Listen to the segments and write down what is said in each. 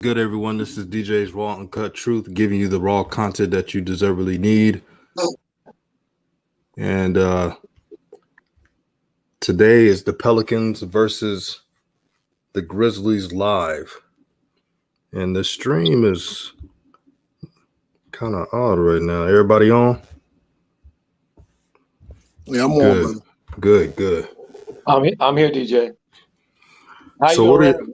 Good, everyone. This is DJ's Raw Uncut Truth, giving you the raw content that you deservedly need. And today is the Pelicans versus the Grizzlies live. And the stream is kind of odd right now. Everybody on? Yeah, I'm on, Good, brother. good. I'm here, DJ. How you So what? doing?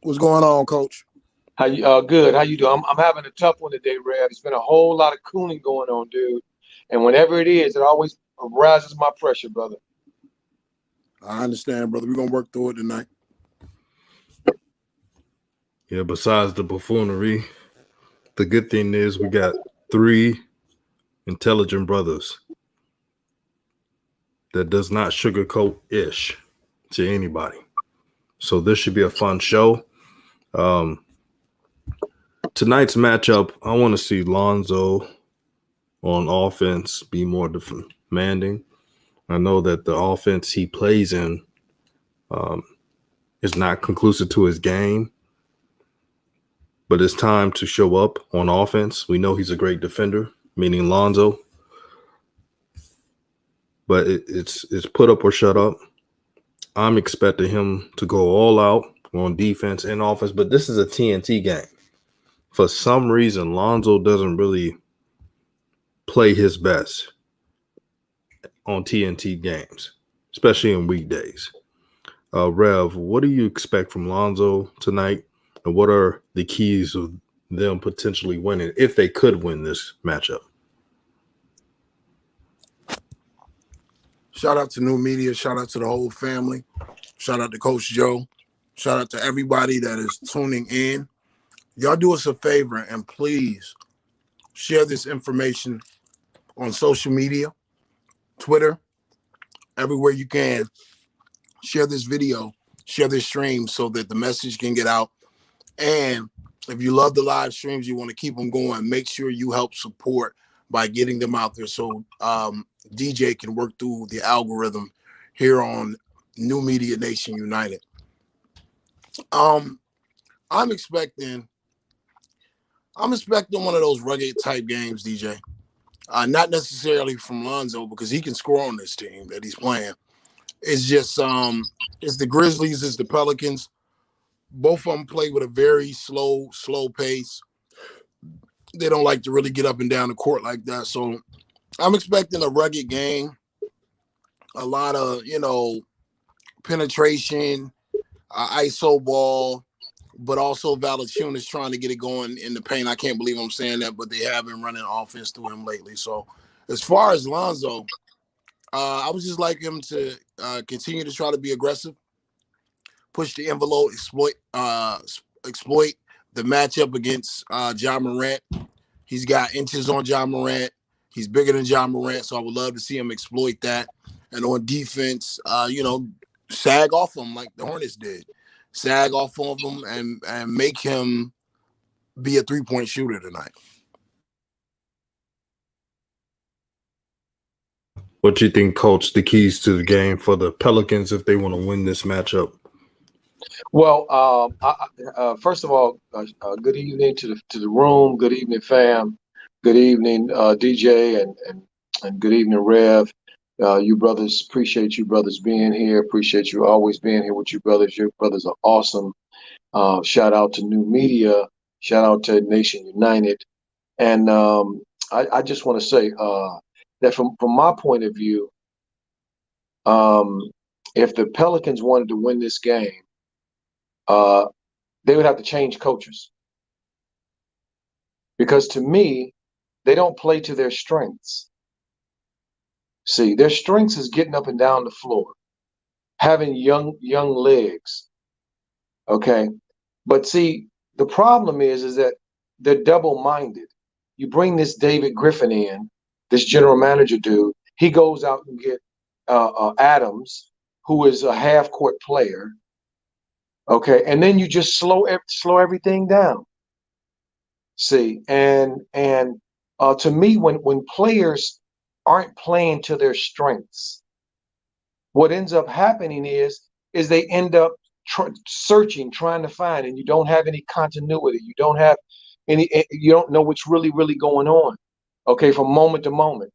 What's going on, Coach? How you? Good. How you doing? I'm having a tough one today, Rev. It's been a whole lot of cooling going on, dude. And whenever it is, it always rises my pressure, brother. I understand, brother. We're gonna work through it tonight. Yeah. Besides the buffoonery, the good thing is we got three intelligent brothers that does not sugarcoat ish to anybody. So this should be a fun show. Tonight's matchup, I want to see Lonzo on offense be more demanding. I know that the offense he plays in is not conclusive to his game, but it's time to show up on offense. We know he's a great defender, meaning Lonzo, but it's put up or shut up. I'm expecting him to go all out on defense and offense, but this is a TNT game. For some reason, Lonzo doesn't really play his best on TNT games, especially in weekdays. Rev, what do you expect from Lonzo tonight? And what are the keys of them potentially winning if they could win this matchup? Shout out to New Media. Shout out to the whole family. Shout out to Coach Joe. Shout out to everybody that is tuning in. Y'all do us a favor and please share this information on social media, Twitter, everywhere you can. Share this video, share this stream so that the message can get out. And if you love the live streams, you want to keep them going, make sure you help support by getting them out there so DJ can work through the algorithm here on New Media Nation United. I'm expecting one of those rugged type games, DJ. Not necessarily from Lonzo because he can score on this team that he's playing. It's just it's the Grizzlies, it's the Pelicans. Both of them play with a very slow pace. They don't like to really get up and down the court like that. So I'm expecting a rugged game, a lot of, penetration, ISO ball, but also Valanciunas trying to get it going in the paint. I can't believe I'm saying that, but they have been running offense through him lately. So as far as Lonzo, I would just like him to continue to try to be aggressive, push the envelope, exploit the matchup against Ja Morant. He's got inches on Ja Morant. He's bigger than Ja Morant, so I would love to see him exploit that. And on defense, sag off him like the Hornets did. Sag off of him and make him be a three-point shooter tonight. What do you think, Coach, the keys to the game for the Pelicans if they want to win this matchup? Well, first of all, good evening to the room. Good evening, fam. Good evening, DJ, and good evening, Rev. You brothers, appreciate you brothers being here. Appreciate you always being here with you brothers. Your brothers are awesome. Shout out to New Media. Shout out to Nation United. And I just want to say that from my point of view, if the Pelicans wanted to win this game, they would have to change coaches. Because to me, they don't play to their strengths. See, their strengths is getting up and down the floor, having young legs. Okay. But see, the problem is that they're double-minded. You bring this David Griffin in, this general manager dude, he goes out and get Adams, who is a half-court player. Okay, and then you just slow everything down. See, and to me, when players aren't playing to their strengths, what ends up happening is they end up searching, trying to find, and you don't have any continuity. You don't have you don't know what's really, really going on. Okay, from moment to moment,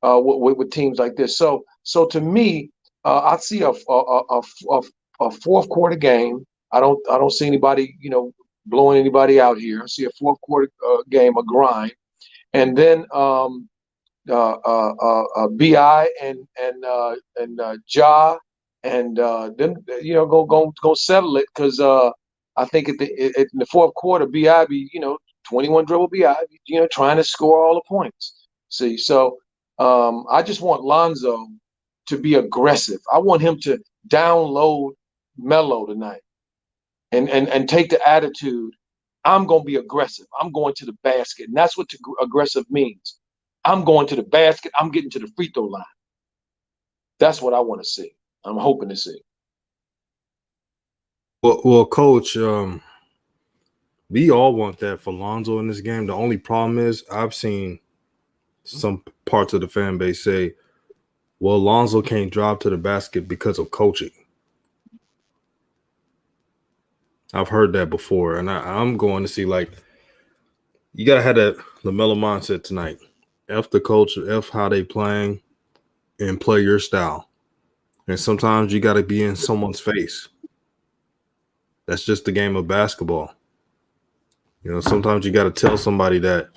with teams like this. So to me, I see a fourth quarter game. I don't see anybody, blowing anybody out here. I see a fourth quarter game, a grind, and then Bi and Ja, and then go settle it, because I think in the fourth quarter, Bi be 21 dribble Bi, trying to score all the points. See, so I just want Lonzo to be aggressive. I want him to download Melo tonight, and take the attitude. I'm going to be aggressive. I'm going to the basket. And that's what aggressive means. I'm going to the basket. I'm getting to the free throw line. That's what I want to see. I'm hoping to see. Well, Coach, we all want that for Lonzo in this game. The only problem is I've seen some parts of the fan base say, well, Lonzo can't drive to the basket because of coaching. I've heard that before, and I'm going to see, like, you got to have that LaMelo mindset tonight. F the coach, F how they playing, and play your style. And sometimes you got to be in someone's face. That's just the game of basketball. Sometimes you got to tell somebody that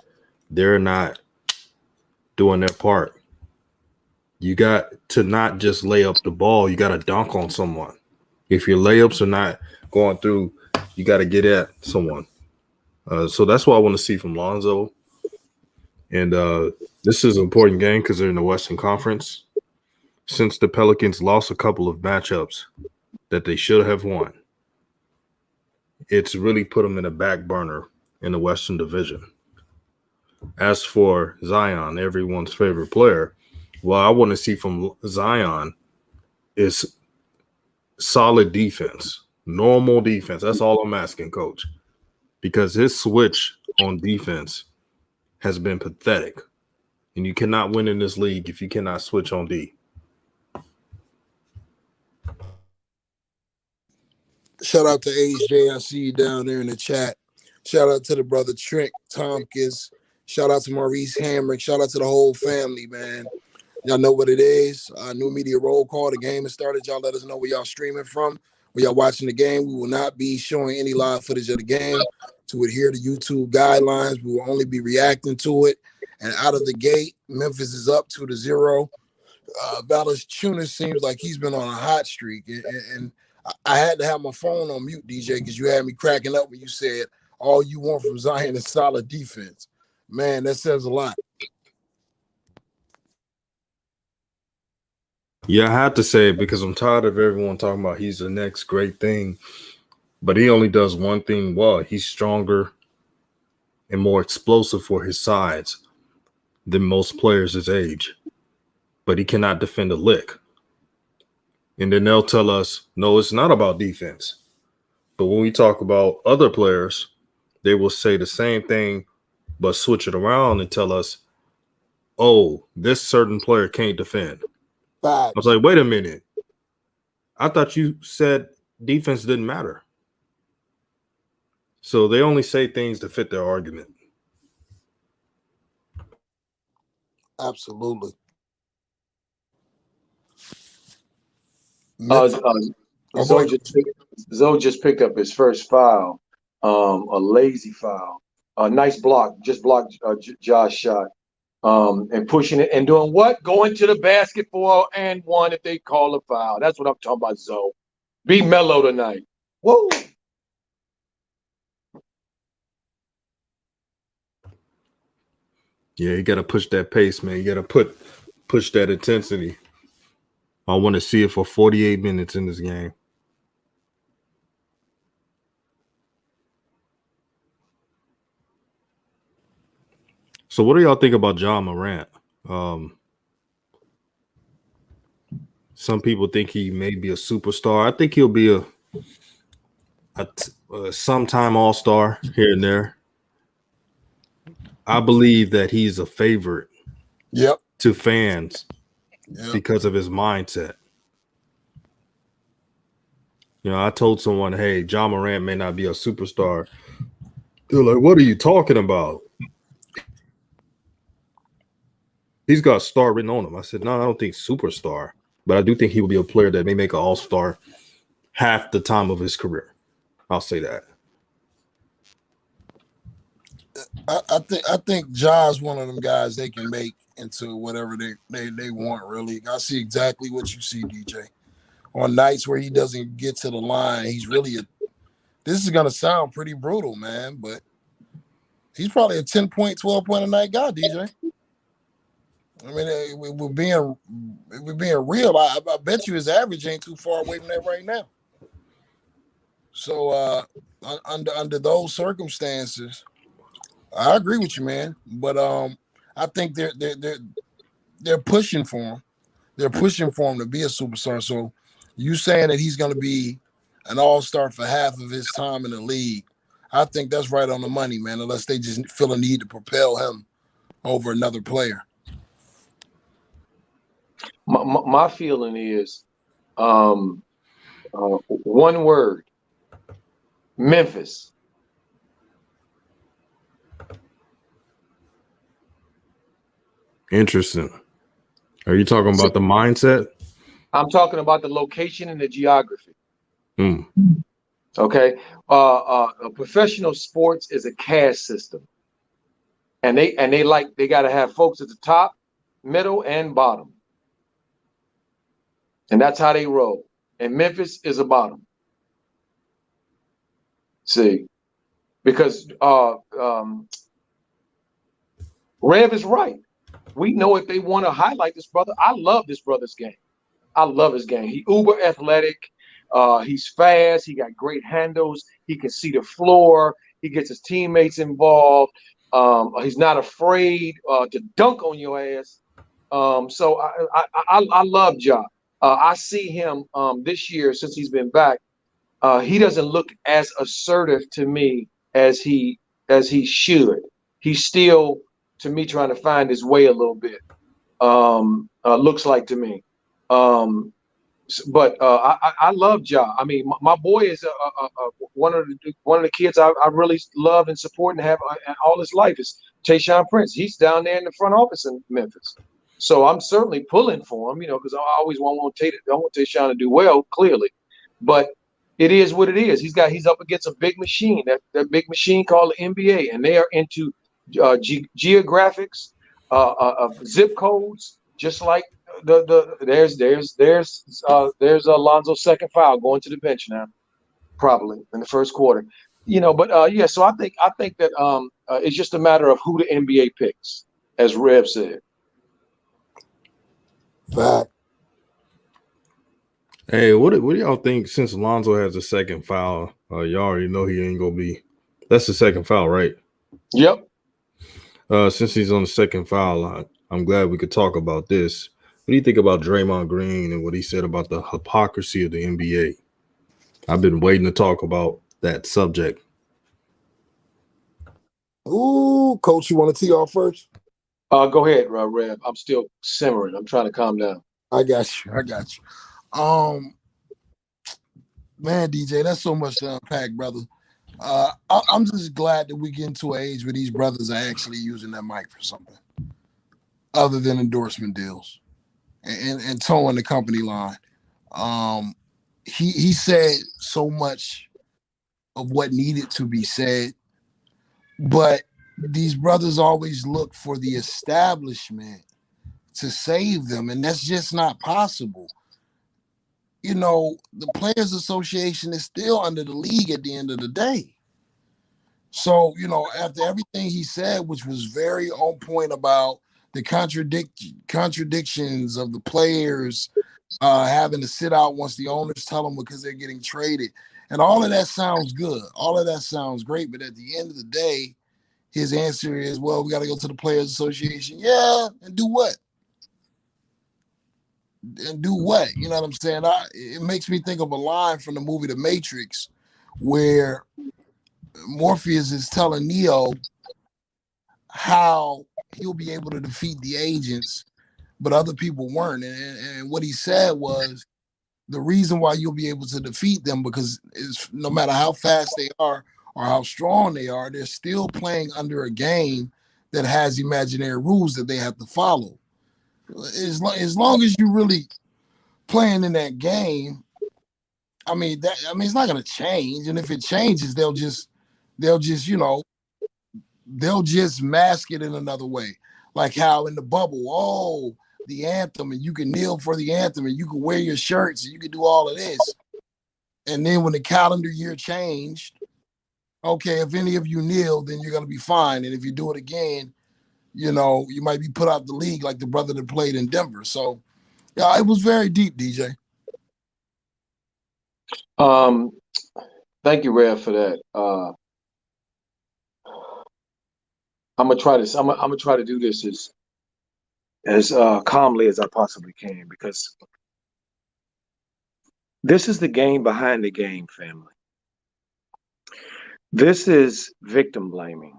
they're not doing their part. You got to not just lay up the ball. You got to dunk on someone. If your layups are not going through, you got to get at someone. So that's what I want to see from Lonzo. And this is an important game because they're in the Western Conference. Since the Pelicans lost a couple of matchups that they should have won, it's really put them in a back burner in the Western Division. As for Zion, everyone's favorite player, what I want to see from Zion is solid defense, normal defense. That's all I'm asking, Coach, because his switch on defense has been pathetic, and you cannot win in this league if you cannot switch on D. Shout out to HJ. I see you down there in the chat. Shout out to the brother Trent Tompkins. Shout out to Maurice Hamrick. Shout out to the whole family, man. Y'all know what it is. New media roll call. The game has started. Y'all let us know where y'all streaming from, where y'all watching the game. We will not be showing any live footage of the game to adhere to YouTube guidelines. We will only be reacting to it. And out of the gate, Memphis is up 2-0. Valanciunas seems like he's been on a hot streak. And I had to have my phone on mute, DJ, because you had me cracking up when you said all you want from Zion is solid defense. Man, that says a lot. Yeah, I have to say it because I'm tired of everyone talking about he's the next great thing, but he only does one thing well. He's stronger and more explosive for his size than most players his age, but he cannot defend a lick. And then they'll tell us, no, it's not about defense. But when we talk about other players, they will say the same thing, but switch it around and tell us, oh, this certain player can't defend. I was like, wait a minute. I thought you said defense didn't matter. So they only say things to fit their argument. Absolutely. Zoe just picked up his first foul, a lazy foul, a nice block, just blocked Josh shot, and pushing it and doing what? Going to the basket for and one if they call a foul. That's what I'm talking about, Zoe. Be mellow tonight. Whoa. Yeah, you got to push that pace, man. You got to push that intensity. I want to see it for 48 minutes in this game. So what do y'all think about Ja Morant? Some people think he may be a superstar. I think he'll be a sometime all-star here and there. I believe that he's a favorite to fans because of his mindset. You know, I told someone, hey, John Morant may not be a superstar. They're like, what are you talking about? He's got star written on him. I said, no, I don't think superstar, but I do think he will be a player that may make an all-star half the time of his career. I'll say that. I think Ja's one of them guys they can make into whatever they want, really. I see exactly what you see, DJ. On nights where he doesn't get to the line, he's really this is gonna sound pretty brutal, man, but he's probably a 10 point, 12 point a night guy, DJ. I mean, we're being real. I bet you his average ain't too far away from that right now. So under those circumstances, I agree with you, man. But I think they're pushing for him. They're pushing for him to be a superstar. So you saying that he's going to be an all-star for half of his time in the league, I think that's right on the money, man. Unless they just feel a need to propel him over another player. My feeling is one word: Memphis. Interesting. Are you talking about the mindset? I'm talking about the location and the geography. Mm. Okay. Professional sports is a caste system. And they got to have folks at the top, middle, and bottom. And that's how they roll. And Memphis is a bottom. See, because Rev is right. We know if they want to highlight this brother. I love this brother's game. I love his game. He uber athletic. He's fast. He got great handles. He can see the floor. He gets his teammates involved. He's not afraid to dunk on your ass. So I love Ja. I see him this year since he's been back. He doesn't look as assertive to me as he should. He's still, to me, trying to find his way a little bit. Looks like to me. But I love Ja. I mean, my boy is one of the kids I really love and support and have all his life is Tayshaun Prince. He's down there in the front office in Memphis. So I'm certainly pulling for him, because I always want Tayshaun to do well, clearly. But it is what it is. He's up against a big machine, that big machine called the NBA, and they are into geographics, zip codes, just like there's Alonzo's second foul going to the bench now, probably in the first quarter. But yeah. So I think that it's just a matter of who the NBA picks, as Rev said. Fact. Hey, what do y'all think? Since Alonzo has the second foul, y'all already know he ain't gonna be. That's the second foul, right? Yep. Since he's on the second foul, I'm glad we could talk about this. What do you think about Draymond Green and what he said about the hypocrisy of the NBA? I've been waiting to talk about that subject. Ooh, Coach, you want to tee off first? Go ahead, Rev. I'm still simmering. I'm trying to calm down. I got you. Man, DJ, that's so much to unpack, brother. I'm just glad that we get into an age where these brothers are actually using that mic for something other than endorsement deals and towing the company line. He said so much of what needed to be said, but these brothers always look for the establishment to save them, and that's just not possible. The Players Association is still under the league at the end of the day. So, after everything he said, which was very on point about the contradictions of the players having to sit out once the owners tell them because they're getting traded, and all of that sounds good. All of that sounds great. But at the end of the day, his answer is, well, we got to go to the Players Association. Yeah, and do what? And do what? You know what I'm saying? It makes me think of a line from the movie The Matrix where Morpheus is telling Neo how he'll be able to defeat the agents, but other people weren't. And what he said was, the reason why you'll be able to defeat them, because it's no matter how fast they are or how strong they are, they're still playing under a game that has imaginary rules that they have to follow. As long as you really playing in that game, it's not going to change. And if it changes, they'll just they'll just mask it in another way. Like how in the bubble, oh, the anthem, and you can kneel for the anthem, and you can wear your shirts, and you can do all of this. And then when the calendar year changed, okay, if any of you kneel, then you're going to be fine. And if you do it again, you might be put out the league, like the brother that played in Denver. So, yeah, it was very deep, DJ. Thank you, Rev, for that. I'm gonna try this. I'm gonna try to do this as calmly as I possibly can, because this is the game behind the game, family. This is victim blaming.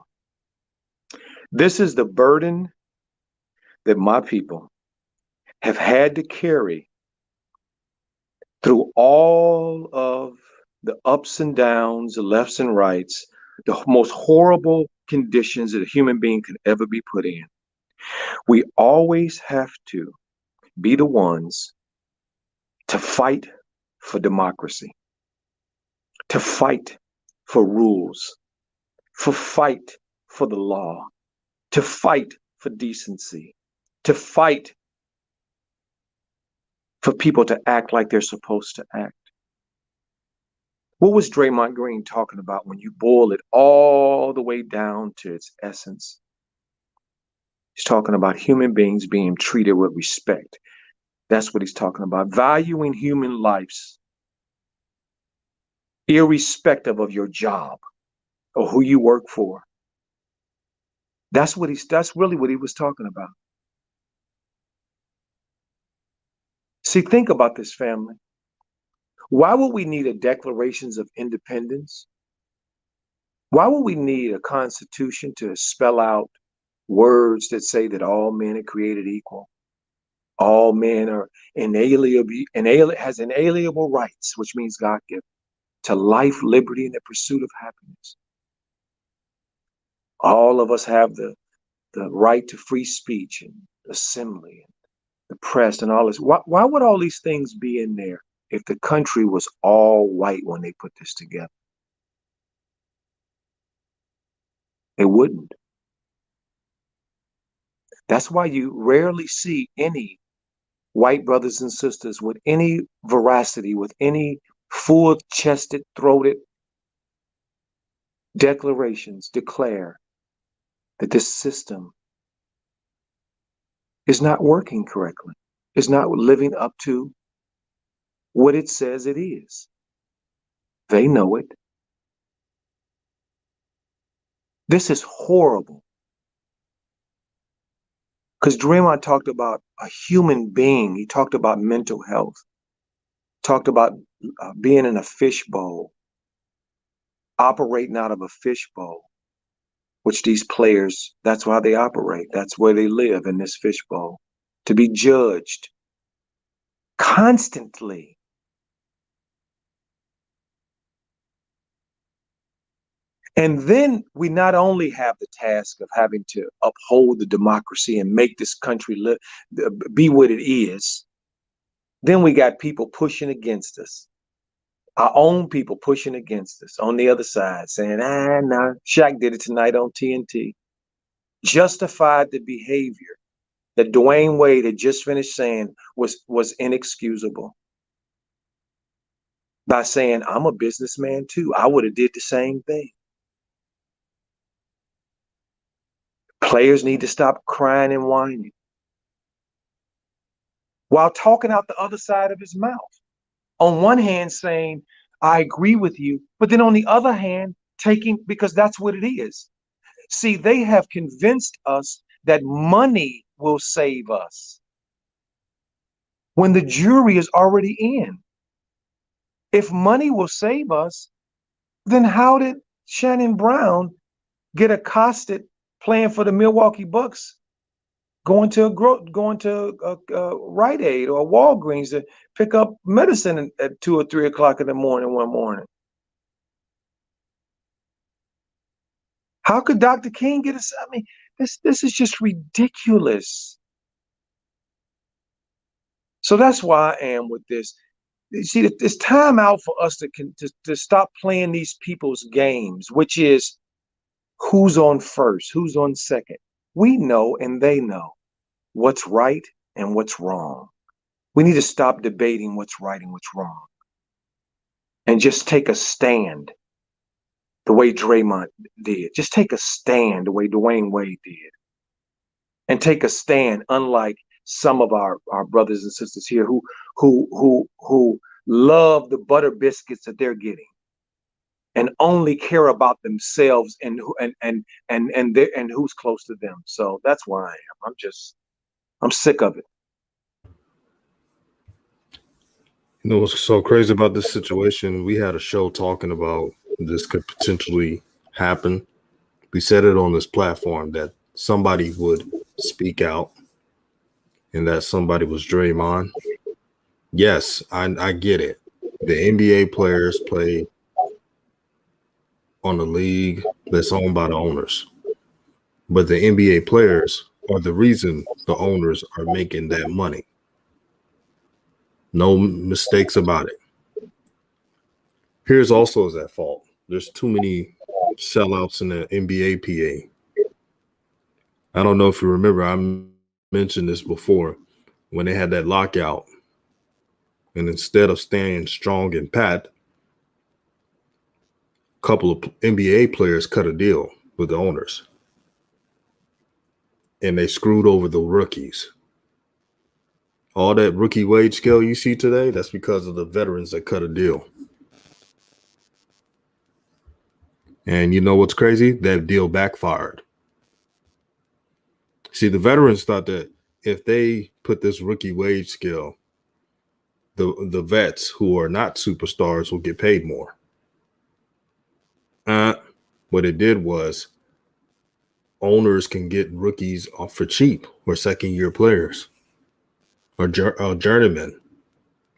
This is the burden that my people have had to carry through all of the ups and downs, the lefts and rights, the most horrible conditions that a human being could ever be put in. We always have to be the ones to fight for democracy, to fight for rules, to fight for the law, to fight for decency, to fight for people to act like they're supposed to act. What was Draymond Green talking about when you boil it all the way down to its essence? He's talking about human beings being treated with respect. That's what he's talking about. Valuing human lives, irrespective of your job or who you work for. That's really what he was talking about. See, think about this, family. Why would we need a Declarations of Independence? Why would we need a constitution to spell out words that say that all men are created equal? All men are has inalienable rights, which means God-given, to life, liberty, and the pursuit of happiness. All of us have the right to free speech and assembly and the press and all this. Why would all these things be in there if the country was all white when they put this together? It wouldn't. That's why you rarely see any white brothers and sisters with any veracity, with any full-chested, throated declarations declare that this system is not working correctly, is not living up to what it says it is. They know it. This is horrible. Because Draymond talked about a human being. He talked about mental health, talked about being in a fishbowl, operating out of a fishbowl, which these players, that's why they operate. That's where they live, in this fishbowl, to be judged constantly. And then we not only have the task of having to uphold the democracy and make this country be what it is, then we got people pushing against us. Our own people pushing against us on the other side, saying, no, Shaq did it tonight on TNT. Justified the behavior that Dwayne Wade had just finished saying was inexcusable, by saying, I'm a businessman too. I would have did the same thing. Players need to stop crying and whining while talking out the other side of his mouth. On one hand saying, I agree with you, but then on the other hand, because that's what it is. See, they have convinced us that money will save us when the jury is already in. If money will save us, then how did Shannon Brown get accosted playing for the Milwaukee Bucks going to a Rite Aid or a Walgreens to pick up medicine at 2 or 3 o'clock in the morning one morning. How could Dr. King get us? I mean, this is just ridiculous. So that's why I am with this. You see, it's time out for us to stop playing these people's games, which is who's on first, who's on second. We know and they know what's right and what's wrong. We need to stop debating what's right and what's wrong and just take a stand the way Draymond did. Just take a stand the way Dwayne Wade did. And take a stand, unlike some of our brothers and sisters here who love the butter biscuits that they're getting and only care about themselves and who's close to them. So that's where I am. I'm sick of it. You know what's so crazy about this situation? We had a show talking about this could potentially happen. We said it on this platform that somebody would speak out and that somebody was Draymond. Yes, I get it. The NBA players play on the league that's owned by the owners. But the NBA players are the reason the owners are making that money. No mistakes about it. Here's also is at fault. There's too many sellouts in the NBA PA. I don't know if you remember, I mentioned this before when they had that lockout. And instead of staying strong and pat, a couple of NBA players cut a deal with the owners. And they screwed over the rookies. All that rookie wage scale you see today, that's because of the veterans that cut a deal. And you know what's crazy? That deal backfired. See, the veterans thought that if they put this rookie wage scale, the vets who are not superstars will get paid more. What it did was owners can get rookies off for cheap or second-year players or journeyman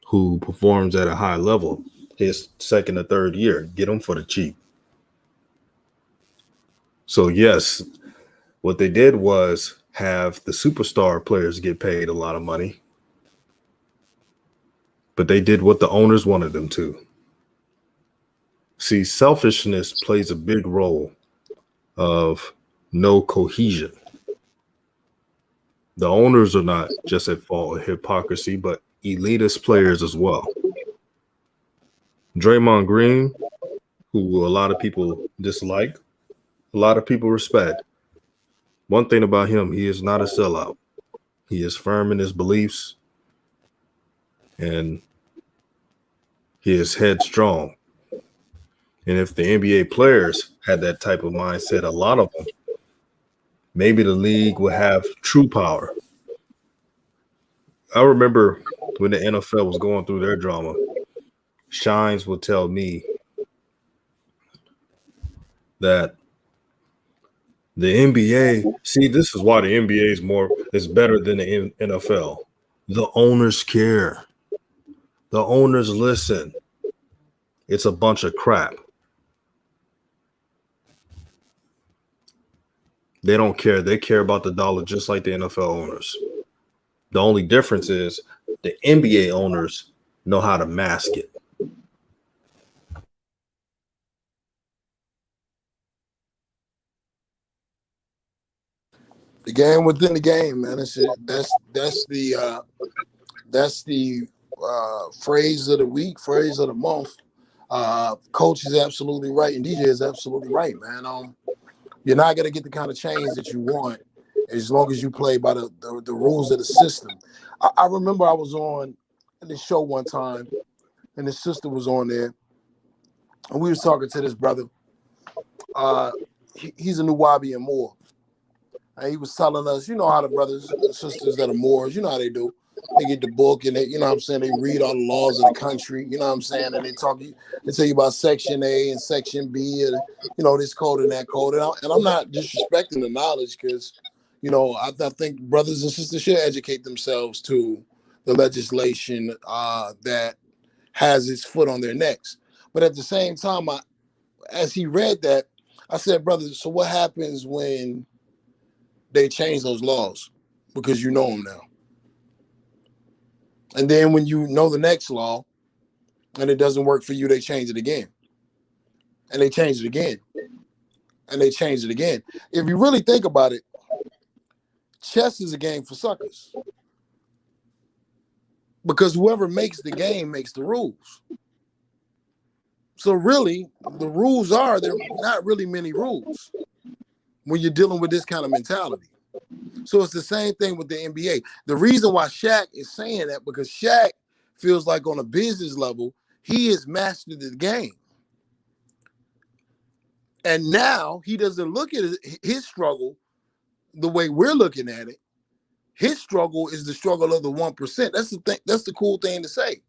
who performs at a high level his second or third year. Get them for the cheap. So, yes, what they did was have the superstar players get paid a lot of money. But they did what the owners wanted them to. See, selfishness plays a big role of no cohesion. The owners are not just at fault of hypocrisy, but elitist players as well. Draymond Green, who a lot of people dislike, a lot of people respect. One thing about him, he is not a sellout. He is firm in his beliefs, and he is headstrong. And if the NBA players had that type of mindset, a lot of them, maybe the league would have true power. I remember when the NFL was going through their drama, Shines would tell me that the NBA, see, this is why the NBA is better than the NFL. The owners care. The owners listen. It's a bunch of crap. They don't care. They care about the dollar just like the NFL owners. The only difference is the NBA owners know how to mask it. The game within the game, man. That's the phrase of the week, phrase of the month. Coach is absolutely right, and DJ is absolutely right, man. You're not gonna get the kind of change that you want as long as you play by the rules of the system. I remember I was on this show one time, and his sister was on there, and we was talking to this brother. He's a new Wabi and Moore. And he was telling us, you know how the brothers and sisters that are Moors, you know how they do. They get the book and they, you know what I'm saying, they read all the laws of the country, you know what I'm saying, and they tell you about Section A and Section B and, you know, this code and that code. And I'm not disrespecting the knowledge because, I think brothers and sisters should educate themselves to the legislation that has its foot on their necks. But at the same time, as he read that, I said, brother, so what happens when they change those laws? Because you know them now. And then when you know the next law and it doesn't work for you, they change it again. And they change it again. And they change it again. If you really think about it, chess is a game for suckers. Because whoever makes the game makes the rules. So really, the rules are, there are not really many rules when you're dealing with this kind of mentality. So it's the same thing with the NBA. The reason why Shaq is saying that, because Shaq feels like on a business level, he has mastered the game. And now he doesn't look at his struggle the way we're looking at it. His struggle is the struggle of the 1%. That's the thing. That's the cool thing to say.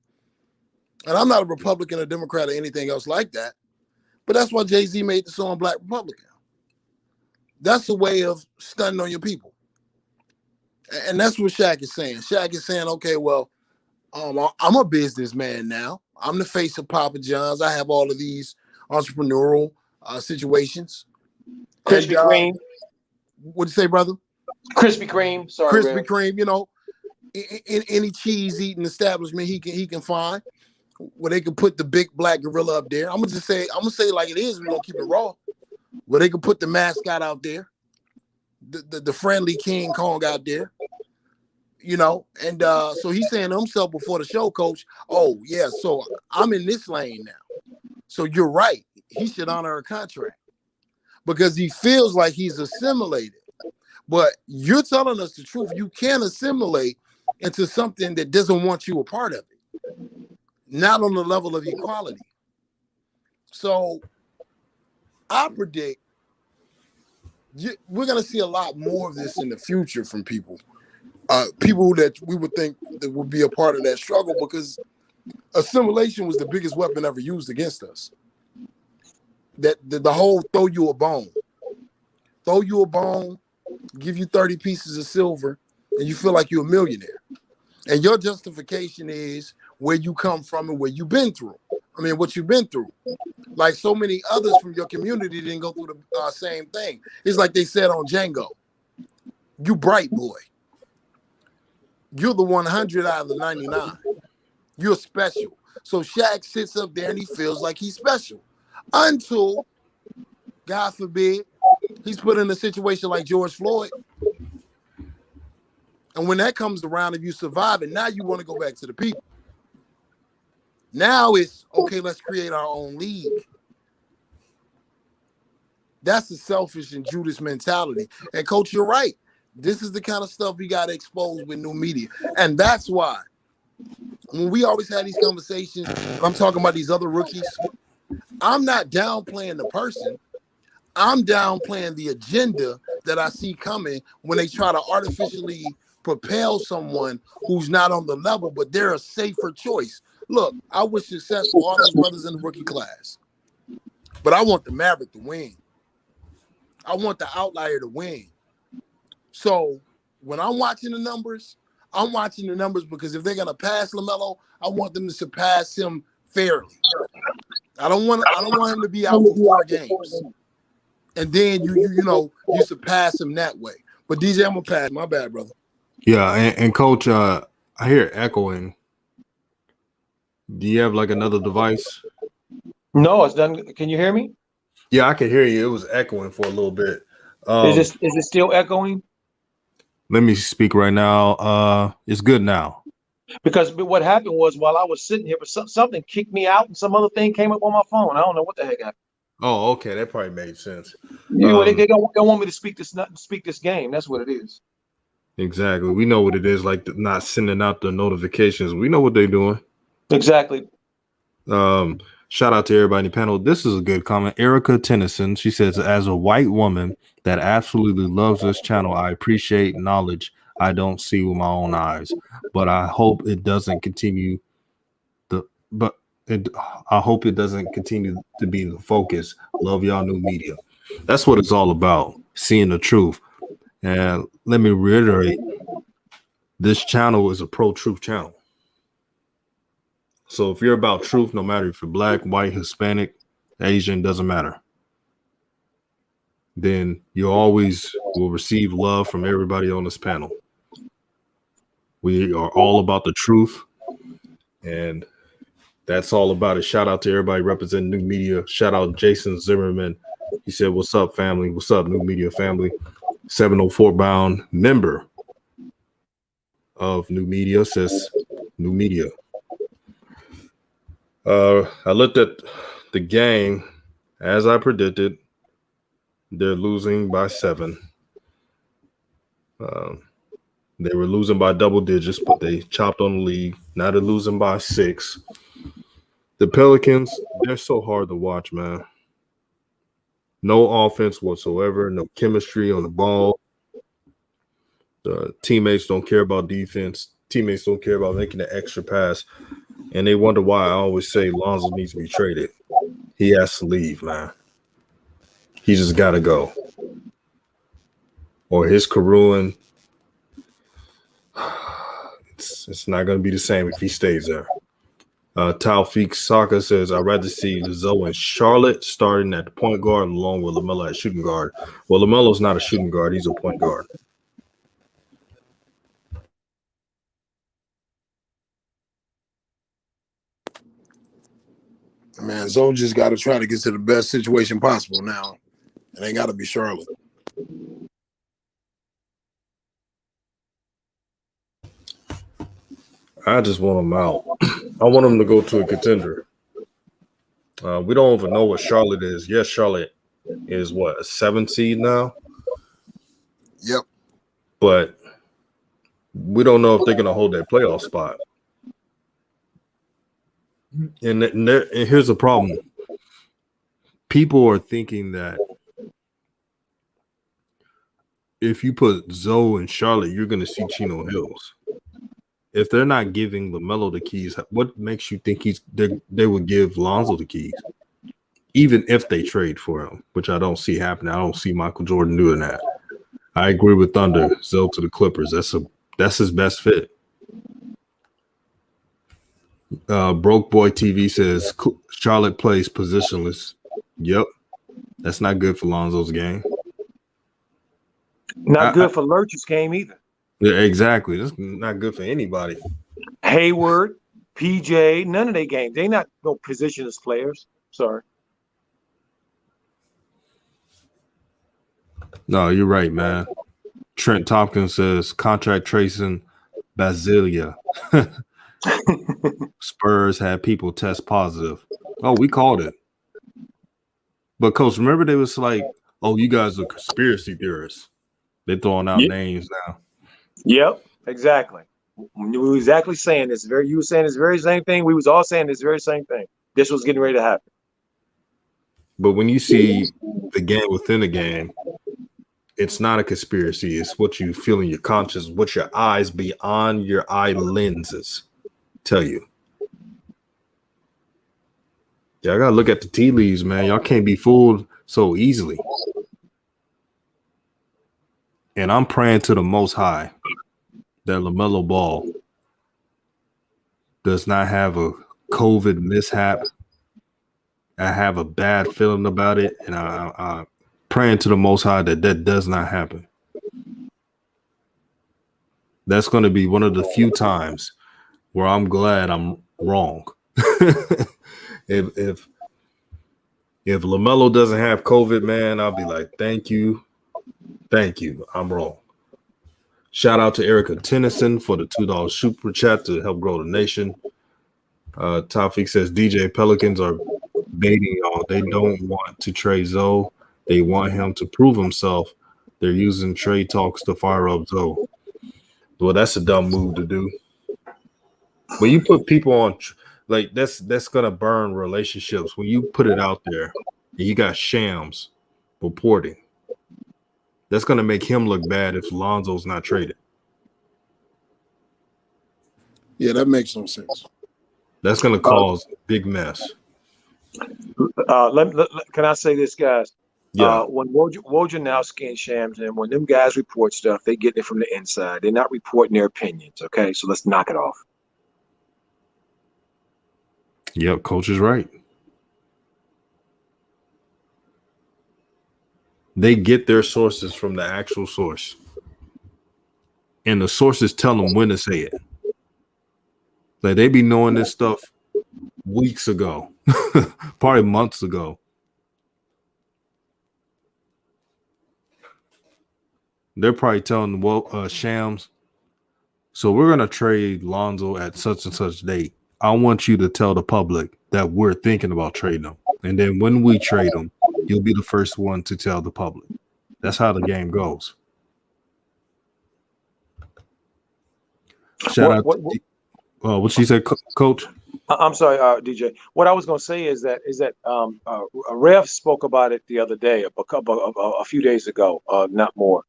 And I'm not a Republican or Democrat or anything else like that. But that's why Jay-Z made the song Black Republican. That's a way of stunning on your people. And that's what Shaq is saying. Shaq is saying, okay, well, I'm a businessman now. I'm the face of Papa John's. I have all of these entrepreneurial situations. Krispy Kreme. What'd you say, brother? Krispy Kreme. Sorry, Krispy Kreme. In any cheese eating establishment he can find, where they can put the big black gorilla up there. I'm gonna say it like it is. We don't keep it raw. Where they can put the mascot out there, the friendly King Kong out there, And so he's saying to himself before the show, Coach, oh yeah, so I'm in this lane now. So you're right. He should honor a contract because he feels like he's assimilated. But you're telling us the truth. You can't assimilate into something that doesn't want you a part of it. Not on the level of equality. So I predict we're going to see a lot more of this in the future from people. People that we would think that would be a part of that struggle, because assimilation was the biggest weapon ever used against us. The whole throw you a bone, give you 30 pieces of silver, and you feel like you're a millionaire. And your justification is where you come from and where you've been through. I mean, what you've been through. Like so many others from your community didn't go through the same thing. It's like they said on Django, you bright boy. You're the 100 out of the 99. You're special. So Shaq sits up there and he feels like he's special. Until, God forbid, he's put in a situation like George Floyd. And when that comes around, if you survive it, now you want to go back to the people. Now it's, okay, let's create our own league. That's a selfish and Judas mentality. And Coach, you're right. This is the kind of stuff we got to expose with new media. And that's why when we always had these conversations, I'm talking about these other rookies, I'm not downplaying the person. I'm downplaying the agenda that I see coming when they try to artificially propel someone who's not on the level, but they're a safer choice. Look, I wish success for all those brothers in the rookie class, but I want the Maverick to win. I want the outlier to win. So when I'm watching the numbers, I'm watching the numbers because if they're going to pass LaMelo, I want them to surpass him fairly. I don't want him to be out for 4 games. And then you surpass him that way. But DJ, I'm gonna pass. My bad, brother. Yeah, and Coach, I hear echoing. Do you have like another device? No, it's done. Can you hear me? Yeah, I can hear you. It was echoing for a little bit. Is it still echoing? Let me speak right now. It's good now. Because what happened was while I was sitting here, something kicked me out and some other thing came up on my phone. I don't know what the heck happened. Oh, okay, that probably made sense. They don't want me to speak this game. That's what it is. Exactly. We know what it is, like not sending out the notifications. We know what they're doing. Exactly. Shout out to everybody in the panel. This is a good comment. Erica Tennyson, she says, as a white woman that absolutely loves this channel, I appreciate knowledge I don't see with my own eyes, but I hope it doesn't continue I hope it doesn't continue to be the focus. Love y'all new media. That's what it's all about, seeing the truth. And let me reiterate, this channel is a pro-truth channel. So if you're about truth, no matter if you're black, white, Hispanic, Asian, doesn't matter, then you always will receive love from everybody on this panel. We are all about the truth, and that's all about it. Shout out to everybody representing New Media. Shout out Jason Zimmerman. He said, "What's up, family? What's up, New Media family?" 704 bound member of New Media says New Media. I looked at the game as I predicted. They're losing by 7. They were losing by double digits, but they chopped on the lead. Now they're losing by 6. The Pelicans, they're so hard to watch, man. No offense whatsoever, no chemistry on the ball. The teammates don't care about defense. Teammates don't care about making the extra pass. And they wonder why I always say Lonzo needs to be traded. He has to leave, man. He just got to go. Or his career, it's not going to be the same if he stays there. Taufik Saka says, I'd rather see Zoe and Charlotte starting at the point guard along with LaMelo at shooting guard. Well, LaMelo's not a shooting guard. He's a point guard. Man, Zoe just got to try to get to the best situation possible now. It ain't got to be Charlotte. I just want him out. I want him to go to a contender. We don't even know what Charlotte is. Yes, Charlotte is what, a 7 seed now? Yep. But we don't know if they're going to hold that playoff spot. And here's the problem. People are thinking that if you put Zoe and Charlotte, you're going to see Chino Hills. If they're not giving LaMelo the keys, what makes you think they would give Lonzo the keys? Even if they trade for him, which I don't see happening. I don't see Michael Jordan doing that. I agree with Thunder. Zoe to the Clippers. That's his best fit. Broke Boy TV says Charlotte plays positionless. Yep. That's not good for Lonzo's game. Not good for Lurch's game either. Yeah, exactly. That's not good for anybody. Hayward, PJ, none of their games. They not no positionless players. Sorry. No, you're right, man. Trent Tompkins says contract tracing Basilia. Spurs had people test positive. Oh, we called it. But Coach, remember they was like, oh, you guys are conspiracy theorists. They're throwing out names now. Yep, exactly. We were exactly saying this. You were saying this very same thing. We was all saying this very same thing. This was getting ready to happen. But when you see the game within the game, it's not a conspiracy. It's what you feel in your conscience, what your eyes beyond your eye lenses tell you. Yeah, I gotta look at the tea leaves, man. Y'all can't be fooled so easily. And I'm praying to the Most High that LaMelo Ball does not have a COVID mishap. I have a bad feeling about it, and I'm praying to the Most High that does not happen. That's going to be one of the few times where I'm glad I'm wrong. If LaMelo doesn't have COVID, man, I'll be like, thank you. I'm wrong. Shout out to Erica Tennyson for the $2 super chat to help grow the nation. Tafik says DJ Pelicans are baiting y'all. They don't want to trade Zoe. They want him to prove himself. They're using trade talks to fire up Zoe. Well, that's a dumb move to do. When you put people on, like that's gonna burn relationships. When you put it out there and you got Shams reporting, that's gonna make him look bad if Lonzo's not traded. Yeah, that makes no sense. That's gonna cause a big mess. Can I say this, guys? Yeah. When Wojnarowski and Shams, and when them guys report stuff, they get it from the inside. They're not reporting their opinions. Okay, so let's knock it off. Yep, coach is right. They get their sources from the actual source. And the sources tell them when to say it. Like they be knowing this stuff weeks ago, probably months ago. They're probably telling Shams, so we're gonna trade Lonzo at such and such date. I want you to tell the public that we're thinking about trading him. And then when we trade him, you'll be the first one to tell the public. That's how the game goes. Shout out. What she said, Coach? I'm sorry, DJ. What I was going to say is that Rev spoke about it the other day, a few days ago, not more.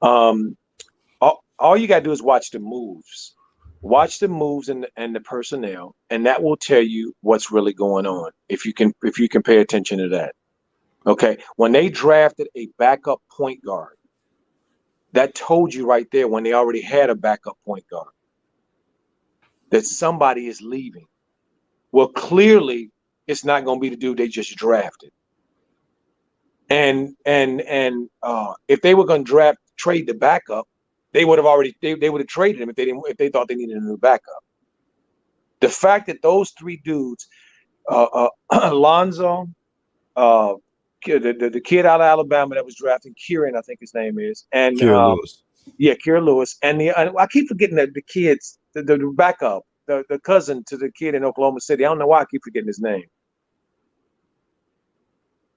All you got to do is watch the moves. Watch the moves and the personnel, and that will tell you what's really going on. If you can pay attention to that. Okay, when they drafted a backup point guard, that told you right there when they already had a backup point guard that somebody is leaving. Well, clearly, it's not going to be the dude they just drafted. And if they were going to trade the backup, they would have already they would have traded him if they thought they needed a new backup. The fact that those three dudes, Alonzo, the kid out of Alabama that was drafted, Kieran, I think his name is, and Kieran Lewis. Yeah, Kieran Lewis, and I keep forgetting that the kids, the backup, the cousin to the kid in Oklahoma City. I don't know why I keep forgetting his name.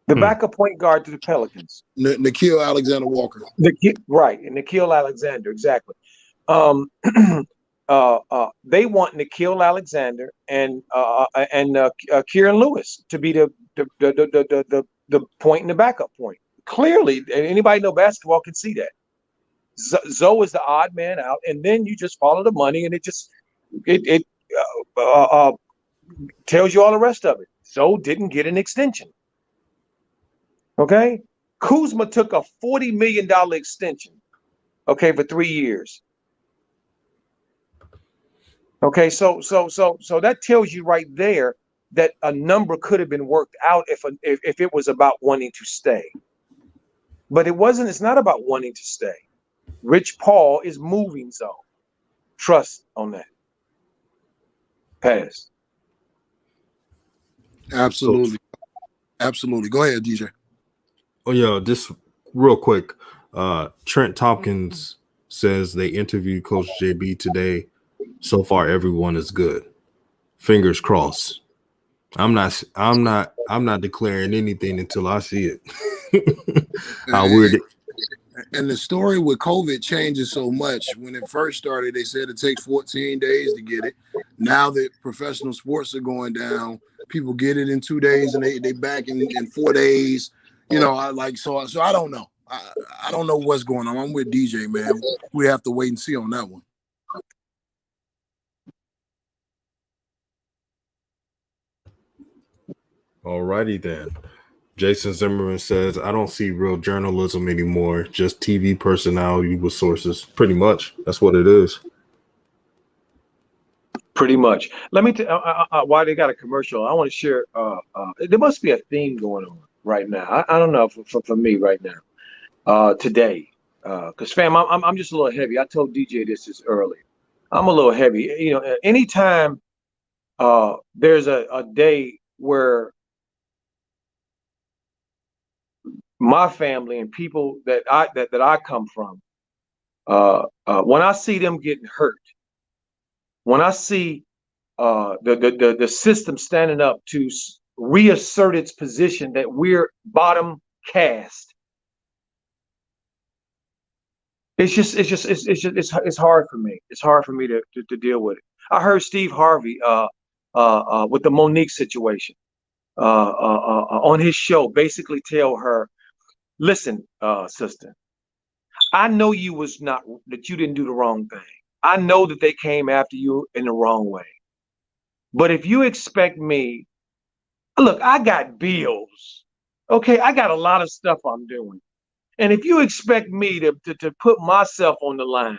The backup point guard to the Pelicans. Nickeil Alexander-Walker. Right, and Nickeil Alexander, exactly. They want Nickeil Alexander and Kieran Lewis to be the point and the backup point. Clearly, anybody know basketball can see that. Zoe is the odd man out, and then you just follow the money, and it tells you all the rest of it. Zoe didn't get an extension. Okay, Kuzma took a $40 million extension. Okay, for 3 years. Okay, so that tells you right there that a number could have been worked out if it was about wanting to stay. But it wasn't. It's not about wanting to stay. Rich Paul is moving zone. Trust on that. Pass. Absolutely. Absolutely. Go ahead, DJ. Oh, yeah, just real quick. Trent Tompkins says they interviewed Coach JB today. So far, everyone is good. Fingers crossed. I'm not declaring anything until I see it. How weird. And the story with COVID changes so much. When it first started, they said it takes 14 days to get it. Now that professional sports are going down, people get it in 2 days and they back in 4 days. You know, so I don't know. I don't know what's going on. I'm with DJ, man. We have to wait and see on that one. All righty then. Jason Zimmerman says, I don't see real journalism anymore, just TV personality with sources. Pretty much. That's what it is. Pretty much. Let me why they got a commercial. I want to share. There must be a theme going on right now. I don't know for me right now, today, because fam, I'm just a little heavy. I told DJ this earlier. I'm a little heavy. You know, anytime there's a day where my family and people that I come from, when I see them getting hurt, when I see the system standing up to reassert its position that we're bottom cast, it's hard for me. It's hard for me to deal with it. I heard Steve Harvey with the Monique situation on his show basically tell her, listen, sister, I know that you didn't do the wrong thing. I know that they came after you in the wrong way. But if you expect me, look, I got bills. Okay, I got a lot of stuff I'm doing. And if you expect me to put myself on the line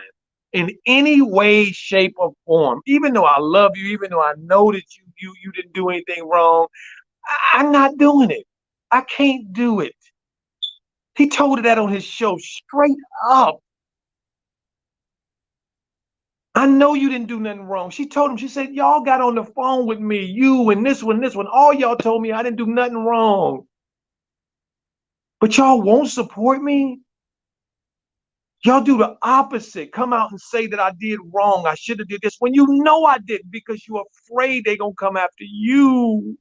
in any way, shape, or form, even though I love you, even though I know that you didn't do anything wrong, I'm not doing it. I can't do it. He told her that on his show straight up. I know you didn't do nothing wrong. She told him, she said, y'all got on the phone with me, you and this one. All y'all told me I didn't do nothing wrong. But y'all won't support me? Y'all do the opposite. Come out and say that I did wrong. I should have did this when you know I didn't because you're afraid they're going to come after you.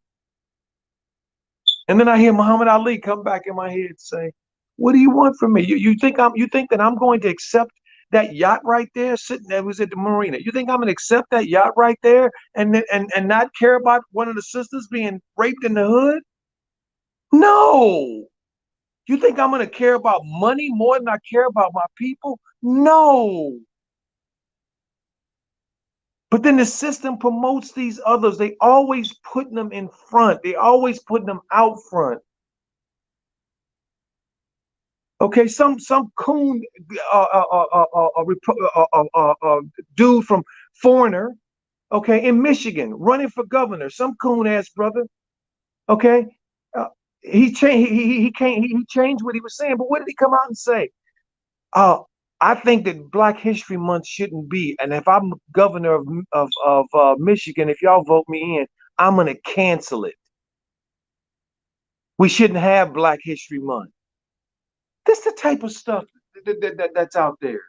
And then I hear Muhammad Ali come back in my head and say, what do you want from me? You think that I'm going to accept that yacht right there sitting there was at the marina? You think I'm going to accept that yacht right there and not care about one of the sisters being raped in the hood? No. You think I'm going to care about money more than I care about my people? No. But then the system promotes these others. They always putting them in front. They always putting them out front. Okay, some coon dude from Foreigner, okay, in Michigan, running for governor. Some coon ass brother, okay. He changed what he was saying, but what did he come out and say? I think that Black History Month shouldn't be, and if I'm governor of Michigan, if y'all vote me in, I'm gonna cancel it. We shouldn't have Black History Month. This is the type of stuff that's out there,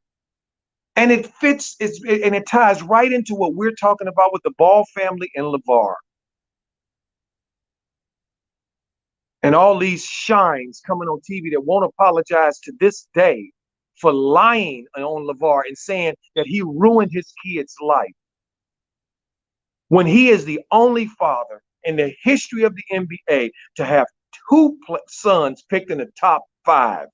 and it fits. And it ties right into what we're talking about with the Ball family and LeVar. And all these shines coming on TV that won't apologize to this day for lying on LeVar and saying that he ruined his kid's life. When he is the only father in the history of the NBA to have two sons picked in the top 5.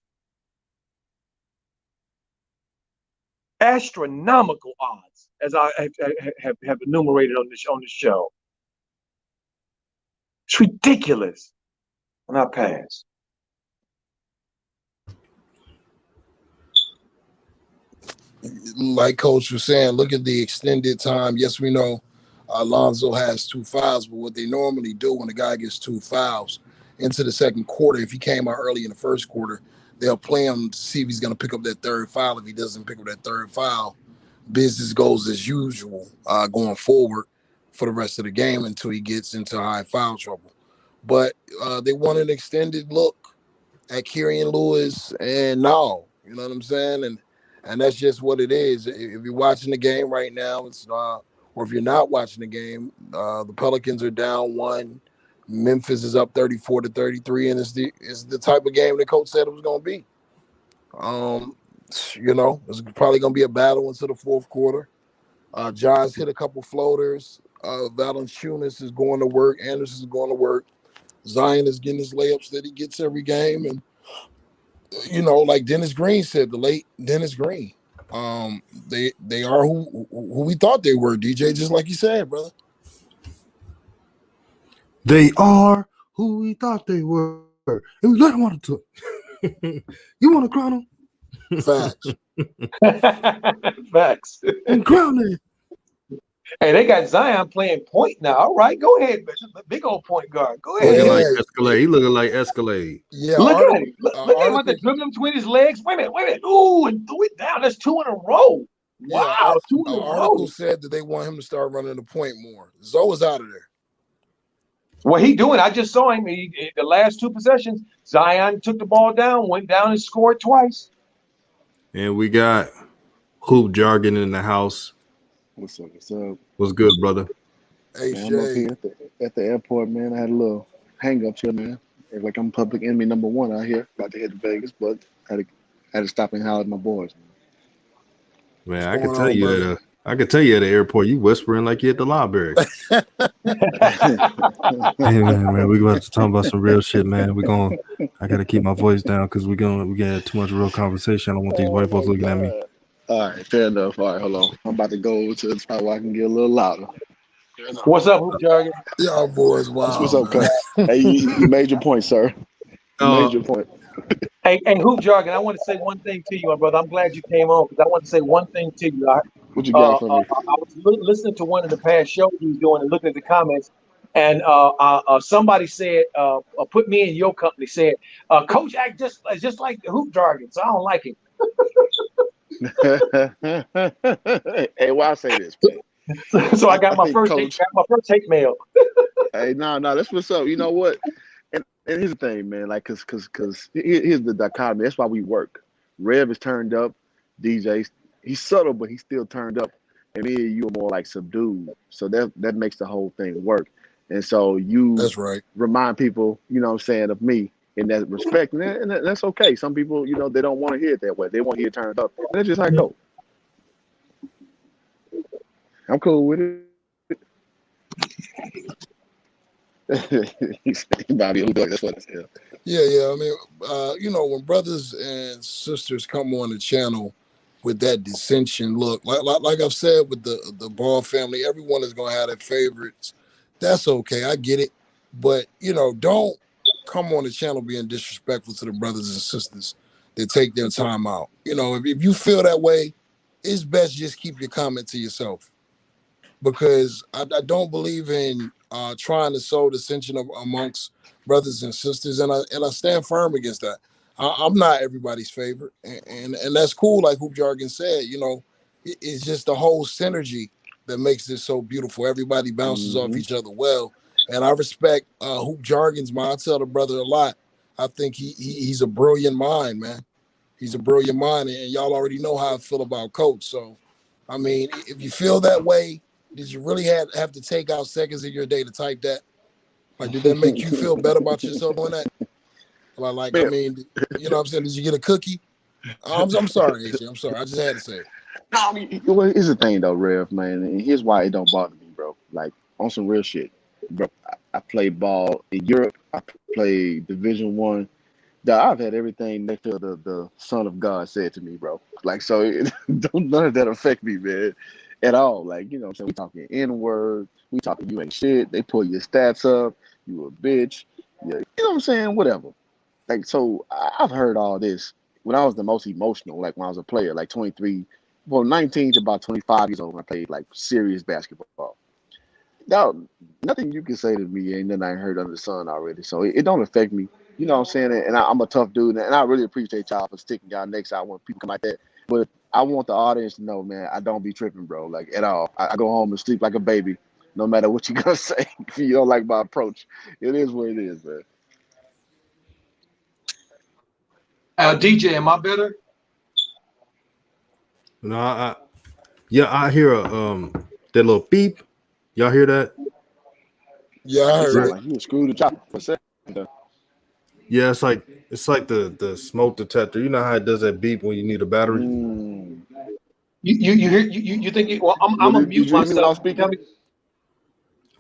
Astronomical odds, as I have enumerated on the show. It's ridiculous. And I pass. Like Coach was saying, look at the extended time. Yes, we know Alonzo has 2 fouls, but what they normally do when a guy gets 2 fouls into the second quarter, if he came out early in the first quarter, they'll play him to see if he's going to pick up that third foul. If he doesn't pick up that third foul, business goes as usual going forward for the rest of the game until he gets into high foul trouble. But they want an extended look at Kyrian Lewis, and no, you know what I'm saying? And that's just what it is. If you're watching the game right now, it's or if you're not watching the game, the Pelicans are down 1. Memphis is up 34-33, and it's the type of game the coach said it was going to be. You know, it's probably going to be a battle into the fourth quarter. John's hit a couple floaters. Valanciunas is going to work. Anderson is going to work. Zion is getting his layups that he gets every game. And, you know, like Dennis Green said, the late Dennis Green, they are who we thought they were, DJ, just like you said, brother. They are who we thought they were. And we let them want to. You want to crown them? Facts. Facts. And crown them. Hey, they got Zion playing point now. All right, go ahead, big old point guard. Go ahead. Looking like Escalade. He looking like Escalade. Yeah, look at him. Look at him with the dribbling between his legs. Wait a minute. Ooh, and threw it down. That's 2 in a row. Wow, yeah, 2 in a row. Article said that they want him to start running the point more. Zoe is out of there. What he doing? I just saw him. The last 2 possessions, Zion took the ball down, went down and scored twice. And we got hoop jargon in the house. What's up? What's up? What's good, brother? Hey, Man, I'm up here at the airport, man. I had a little hang up here, man. It's like I'm public enemy number 1 out here. About to head to Vegas, but I had to stop and holler at my boys. Man, I can tell you at the airport, you whispering like you at the library. Hey man, we're gonna have to talk about some real shit, man. I gotta keep my voice down because we gonna have too much real conversation. I don't want these white folks looking at me. All right, fair enough. All right, hold on. I'm about to go to the spot where I can get a little louder. What's up, hoop jargon? Y'all boys, wow. What's up, cuz? Hey, you made your point, sir. You made Uh, your point. Hey, Hoop Jargon, I want to say one thing to you, my brother. I'm glad you came on because I want to say one thing to you. What you got for me? I was listening to one of the past shows he was doing and looking at the comments, and somebody said, put me in your company, said, Coach act just like the Hoop Jargon, so I don't like him. Hey, why I say this, man? So I got I my think first Coach. hate mail. Hey, no, that's what's up. You know what? And here's the thing, man. Like, cause here's the dichotomy. That's why we work. Rev is turned up. DJ, he's subtle, but he's still turned up. And me and you are more like subdued. So that makes the whole thing work. And so you That's right. remind people, you know what I'm saying, of me in that respect. And that's okay. Some people, you know, they don't want to hear it that way. They want to hear it turned up. And that's just how it goes. I'm cool with it. He's Bobby, that's what it's. Yeah. I mean, when brothers and sisters come on the channel with that dissension look, like I've said with the Ball family, everyone is gonna have their favorites. That's okay. I get it. But don't come on the channel being disrespectful to the brothers and sisters that take their time out. If you feel that way, it's best just keep your comment to yourself. Because I don't believe in trying to sow dissension amongst brothers and sisters, and I stand firm against that. I'm not everybody's favorite, and that's cool. Like Hoop Jargon said, it's just the whole synergy that makes this so beautiful. Everybody bounces off each other well, and I respect Hoop Jargon's mind. I tell the brother a lot. I think he's a brilliant mind, man. He's a brilliant mind, and y'all already know how I feel about Coach. So, I mean, if you feel that way, did you really have to take out seconds of your day to type that? Like, did that make you feel better about yourself doing that? Like, I Man, mean, you know what I'm saying? Did you get a cookie? I'm sorry, AJ. I'm sorry. I just had to say it. no, I mean, well, here's the thing though, Rev, man, and here's why it don't bother me, bro. Like on some real shit, bro. I played ball in Europe. I played Division One. I've had everything next to the Son of God said to me, bro. Like, so don't none of that affect me, man, at all. Like, you know what I'm saying? We talking N word. We talking you ain't shit. They pull your stats up. You a bitch. Yeah, you know what I'm saying? Whatever. Like, so I've heard all this when I was the most emotional, like when I was a player, like 23, well, 19 to about 25 years old when I played like serious basketball. Now, nothing you can say to me ain't nothing I ain't heard under the sun already. So it don't affect me. You know what I'm saying? And I'm a tough dude, and I really appreciate y'all for sticking y'all necks out when people come like that. But I want the audience to know, man, I don't be tripping, bro, like at all. I go home and sleep like a baby, no matter what you gonna say. If you don't like my approach, it is what it is, man. DJ, am I better? no, I hear that little beep. Y'all hear that? Yeah, I It heard sounds it. like you were screwed the chopper for a second. Yeah, it's like the smoke detector. You know how it does that beep when you need a battery? Mm. You think it, well, I'm gonna Did mute you hear me when I myself. was speaking? Tell me,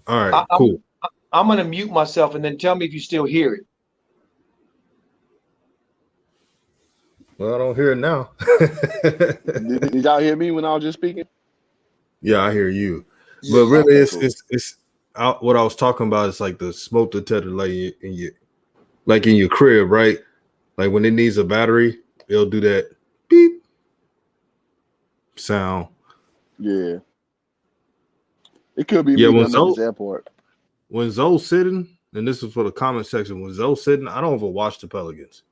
All right, I, I'm cool. I'm gonna mute myself and then tell me if you still hear it. Well, I don't hear it now. Did y'all hear me when I was just speaking? Yeah, I hear you. Yeah, But yeah. really, Okay, it's cool. what I was talking about is like the smoke detector, like in your crib, right? Like when it needs a battery, it'll do that beep sound. Yeah, it could be Yeah, me, but I'm at this airport. when Zoe's sitting, and this is for the comment section. When Zoe's sitting, I don't even watch the Pelicans.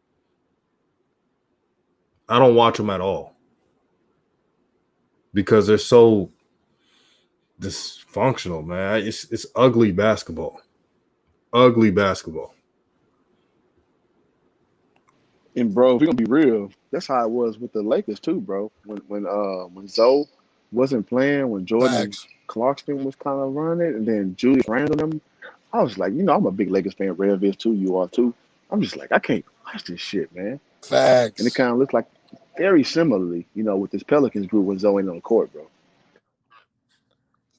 I don't watch them at all because they're so dysfunctional, man. It's ugly basketball. Ugly basketball. And bro, if we're gonna be real, that's how it was with the Lakers too, bro. When Zoe wasn't playing, when Jordan Facts. Clarkson was kind of running it, and then Julius Randle them, I was like, I'm a big Lakers fan. Rev is too. You are too. I'm just like, I can't watch this shit, man. And it Facts. kind of looks like very similarly, with this Pelicans group when Zoe ain't on the court, bro.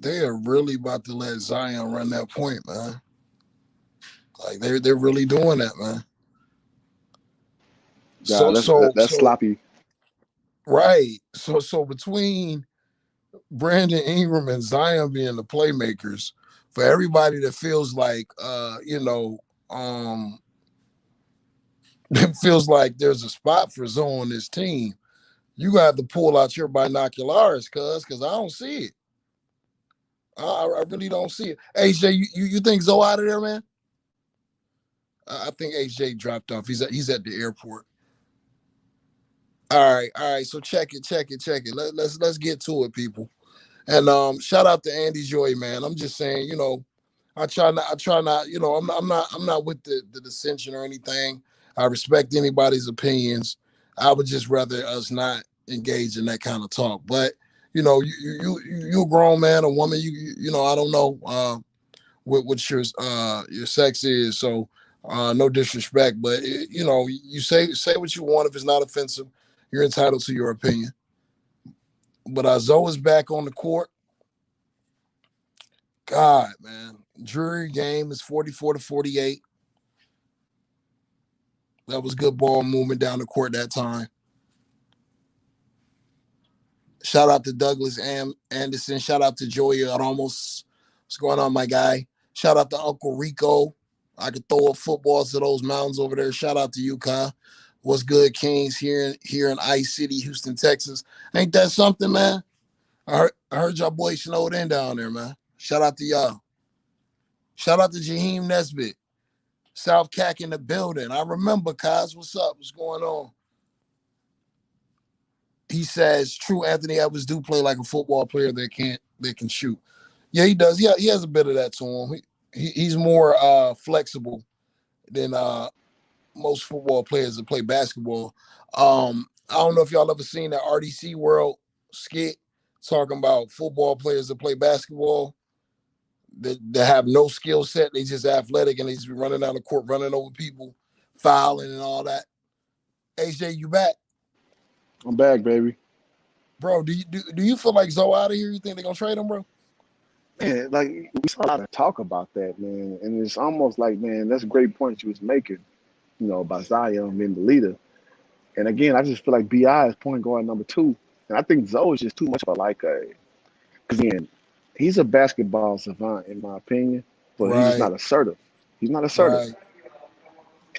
They are really about to let Zion run that point, man. Like they're really doing that, man. God, So that's so that's so sloppy. right. So between Brandon Ingram and Zion being the playmakers, for everybody that feels like um it feels like there's a spot for Zoe on this team. You gonna have to pull out your binoculars, because I don't see it. I really don't see it. HJ, you think Zoe out of there, man? I think HJ dropped off. He's at the airport. All right. So check it. Let's get to it, people. And shout out to Andy Joy, man. I'm just saying, I try not, I'm not with the dissension or anything. I respect anybody's opinions. I would just rather us not engage in that kind of talk. But you a grown man, a woman. I don't know what your sex is. So no disrespect, but you say what you want. If it's not offensive, you're entitled to your opinion. But Zoe is back on the court. God, man. Drury game is 44-48. That was good ball movement down the court that time. Shout out to Douglas Anderson. Shout out to Joey Ramos. What's going on, my guy? Shout out to Uncle Rico. I could throw a football to those mountains over there. Shout out to UConn. What's good, Kings, here in Ice City, Houston, Texas. Ain't that something, man? I heard y'all boys snowed in down there, man. Shout out to y'all. Shout out to Jaheim Nesbitt. South Cac in the building. I remember, Kaz. What's up? What's going on? He says, true, Anthony Edwards do play like a football player that can shoot. Yeah, he does. Yeah, he has a bit of that to him. He's more flexible than most football players that play basketball. I don't know if y'all ever seen that RDC World skit talking about football players that play basketball that have no skill set. They just athletic and they just be running down the court, running over people, fouling and all that. HJ, you back? I'm back, baby. Bro, do you feel like Zoe out of here? You think they're gonna trade him, bro? Man, like we saw a lot of talk about that, man. And it's almost like, man, that's a great point you was making, about Zion being the leader. And again, I just feel like BI is point guard number 2. And I think Zoe is just too much of because again, he's a basketball savant, in my opinion, but he's not assertive. He's not assertive. Right.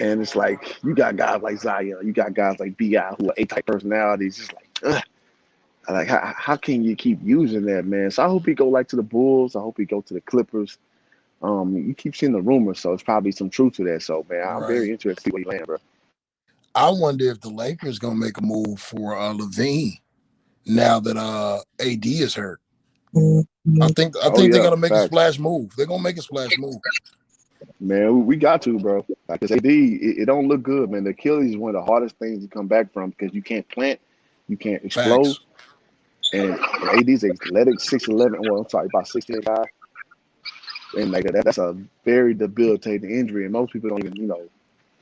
And it's like, you got guys like Zion, you got guys like BI who are A-type personalities, just like, ugh. Like, how can you keep using that, man? So I hope he go to the Bulls. I hope he go to the Clippers. You keep seeing the rumors, so it's probably some truth to that. So, man, I'm very interested to see where he land, bro. I wonder if the Lakers gonna make a move for Levine now that AD is hurt. I think they're gonna make a splash move. They're gonna make a splash move. Man, we got to, bro. Like this AD, it don't look good, man. The Achilles is one of the hardest things to come back from because you can't plant, you can't explode. Facts. And AD's athletic, 6'11", well, I'm sorry, about 6'5". And like that's a very debilitating injury. And most people don't even,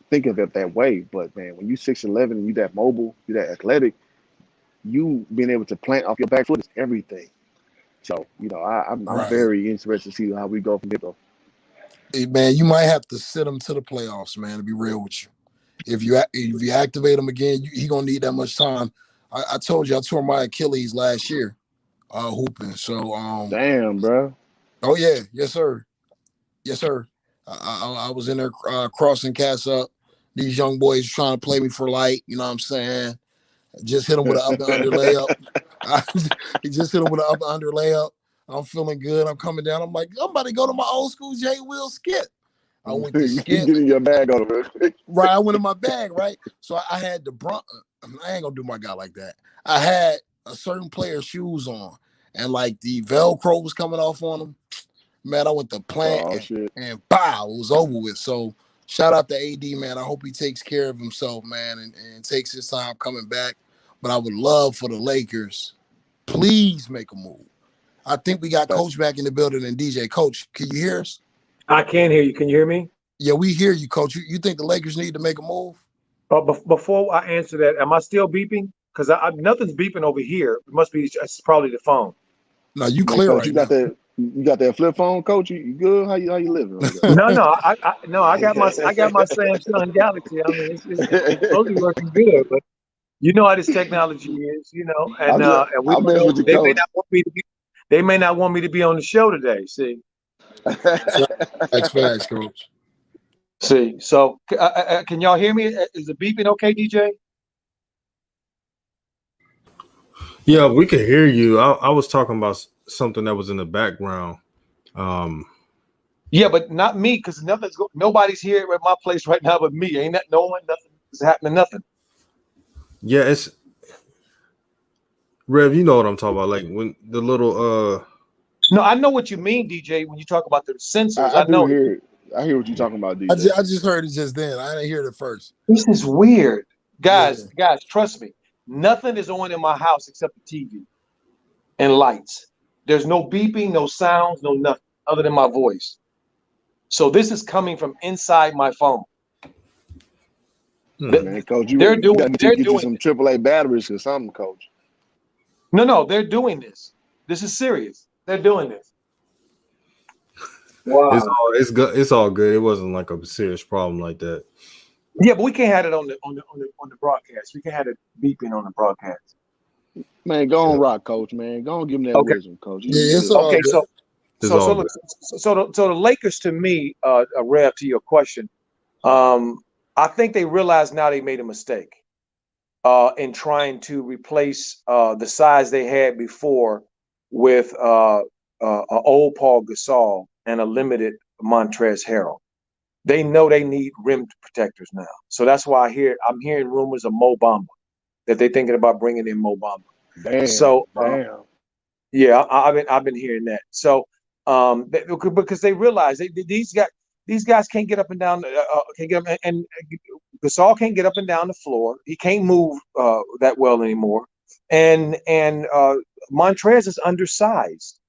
think of it that way. But man, when you 6'11" and you that mobile, you that athletic, you being able to plant off your back foot is everything. So, I'm very interested to see how we go from here, though. Hey, man, you might have to sit him to the playoffs, man, to be real with you. If you activate him again, he gonna need that much time. I told you I tore my Achilles last year, hooping. So damn, bro. Oh yeah, yes sir. I was in there crossing cats up. These young boys trying to play me for light. You know what I'm saying? Just hit him with an up and under layup. He just hit him with an up and under layup. I'm feeling good. I'm coming down. I'm like, I'm about to go to my old school J. Will skip. I went to skip. You get in your bag on it. Right, I went in my bag, right? So I had I ain't gonna do my guy like that. I had a certain player's shoes on, and like the Velcro was coming off on them. Man, I went to plant and pow, it was over with. So shout out to AD, man. I hope he takes care of himself, man, and takes his time coming back. But I would love for the Lakers, please make a move. I think we got Coach back in the building and DJ. Coach, can you hear us? I can hear you. Can you hear me? Yeah, we hear you, Coach. You think the Lakers need to make a move? But before I answer that, am I still beeping? Because nothing's beeping over here. It must be. It's probably the phone. No, you clear Coach, right you got now. You got that flip phone, Coach? You good? How you living? No. I got my Samsung Galaxy. I mean, it's totally working good. But you know how this technology is, and we don't know, they may not want me to be on the show today. See. Facts, Coach. See, so can y'all hear me? Is the beeping okay, DJ? Yeah, we can hear you. I was talking about something that was in the background. Um, Yeah, but not me, because nobody's here at my place right now but me. Ain't that no one? Nothing is happening. Nothing. yeah, it's Rev. You know what I'm talking about? Like when the little No, I know what you mean, DJ. When you talk about the sensors, I I do know hear it. I hear what you're talking about, I DJ. just heard it just then. I didn't hear it at first. this is weird, Yeah. guys. Trust me. Nothing is on in my house except the TV and lights. There's no beeping, no sounds, no nothing other than my voice. So this is coming from inside my phone. hmm. Man, coach, They're you doing. got to They're get you doing some this. AAA batteries or something, coach. No. They're doing this. This is serious. They're doing this. Wow. It's good. It's all good. It wasn't like a serious problem like that. Yeah, but we can't have it on the broadcast. We can't have it beeping on the broadcast. Man, go Yeah, on rock, coach, man. Go on give him that Okay. wisdom, coach. Yeah, You it's good. all Okay. good. it's So all look. good. So the Lakers, to me, Rev, to your question, I think they realize now they made a mistake in trying to replace the size they had before with a old Paul Gasol and a limited Montrezl Harrell. They know they need rim protectors now, so that's why I'm hearing rumors of Mo Bamba, that they're thinking about bringing in Mo Bamba. So Damn. yeah, I've been hearing that. So because they realize these guys can't get up and down, can't get up, and Gasol can't get up and down the floor. He can't move that well anymore, and Montrez is undersized.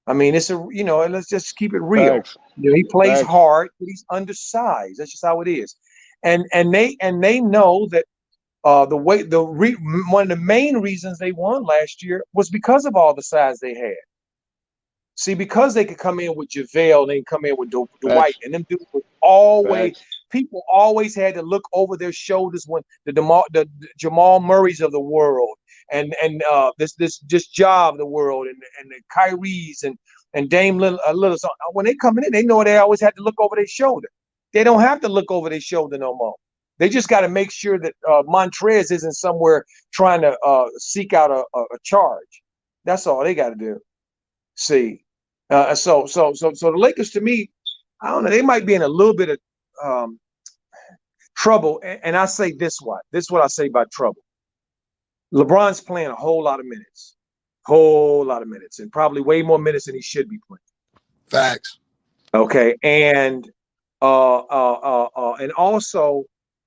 I mean, it's let's just keep it real. Facts. He plays Facts. hard, but he's undersized. That's just how it is. And they know that one of the main reasons they won last year was because of all the size they had. See, because they could come in with JaVale, they can come in with Dwight, Facts. and them dudes would always Facts. people always had to look over their shoulders when the Jamal Murrays of the world and this just job of the world and the Kyries and Dame Lillard, when they come in, they know they always had to look over their shoulder. They don't have to look over their shoulder no more. They just got to make sure that Montrez isn't somewhere trying to seek out a charge. That's all they got to do. See, so the Lakers, to me, I don't know. They might be in a little bit of um, trouble, and I say this: this is what I say about trouble. LeBron's playing a whole lot of minutes, and probably way more minutes than he should be playing. Facts. Okay, and also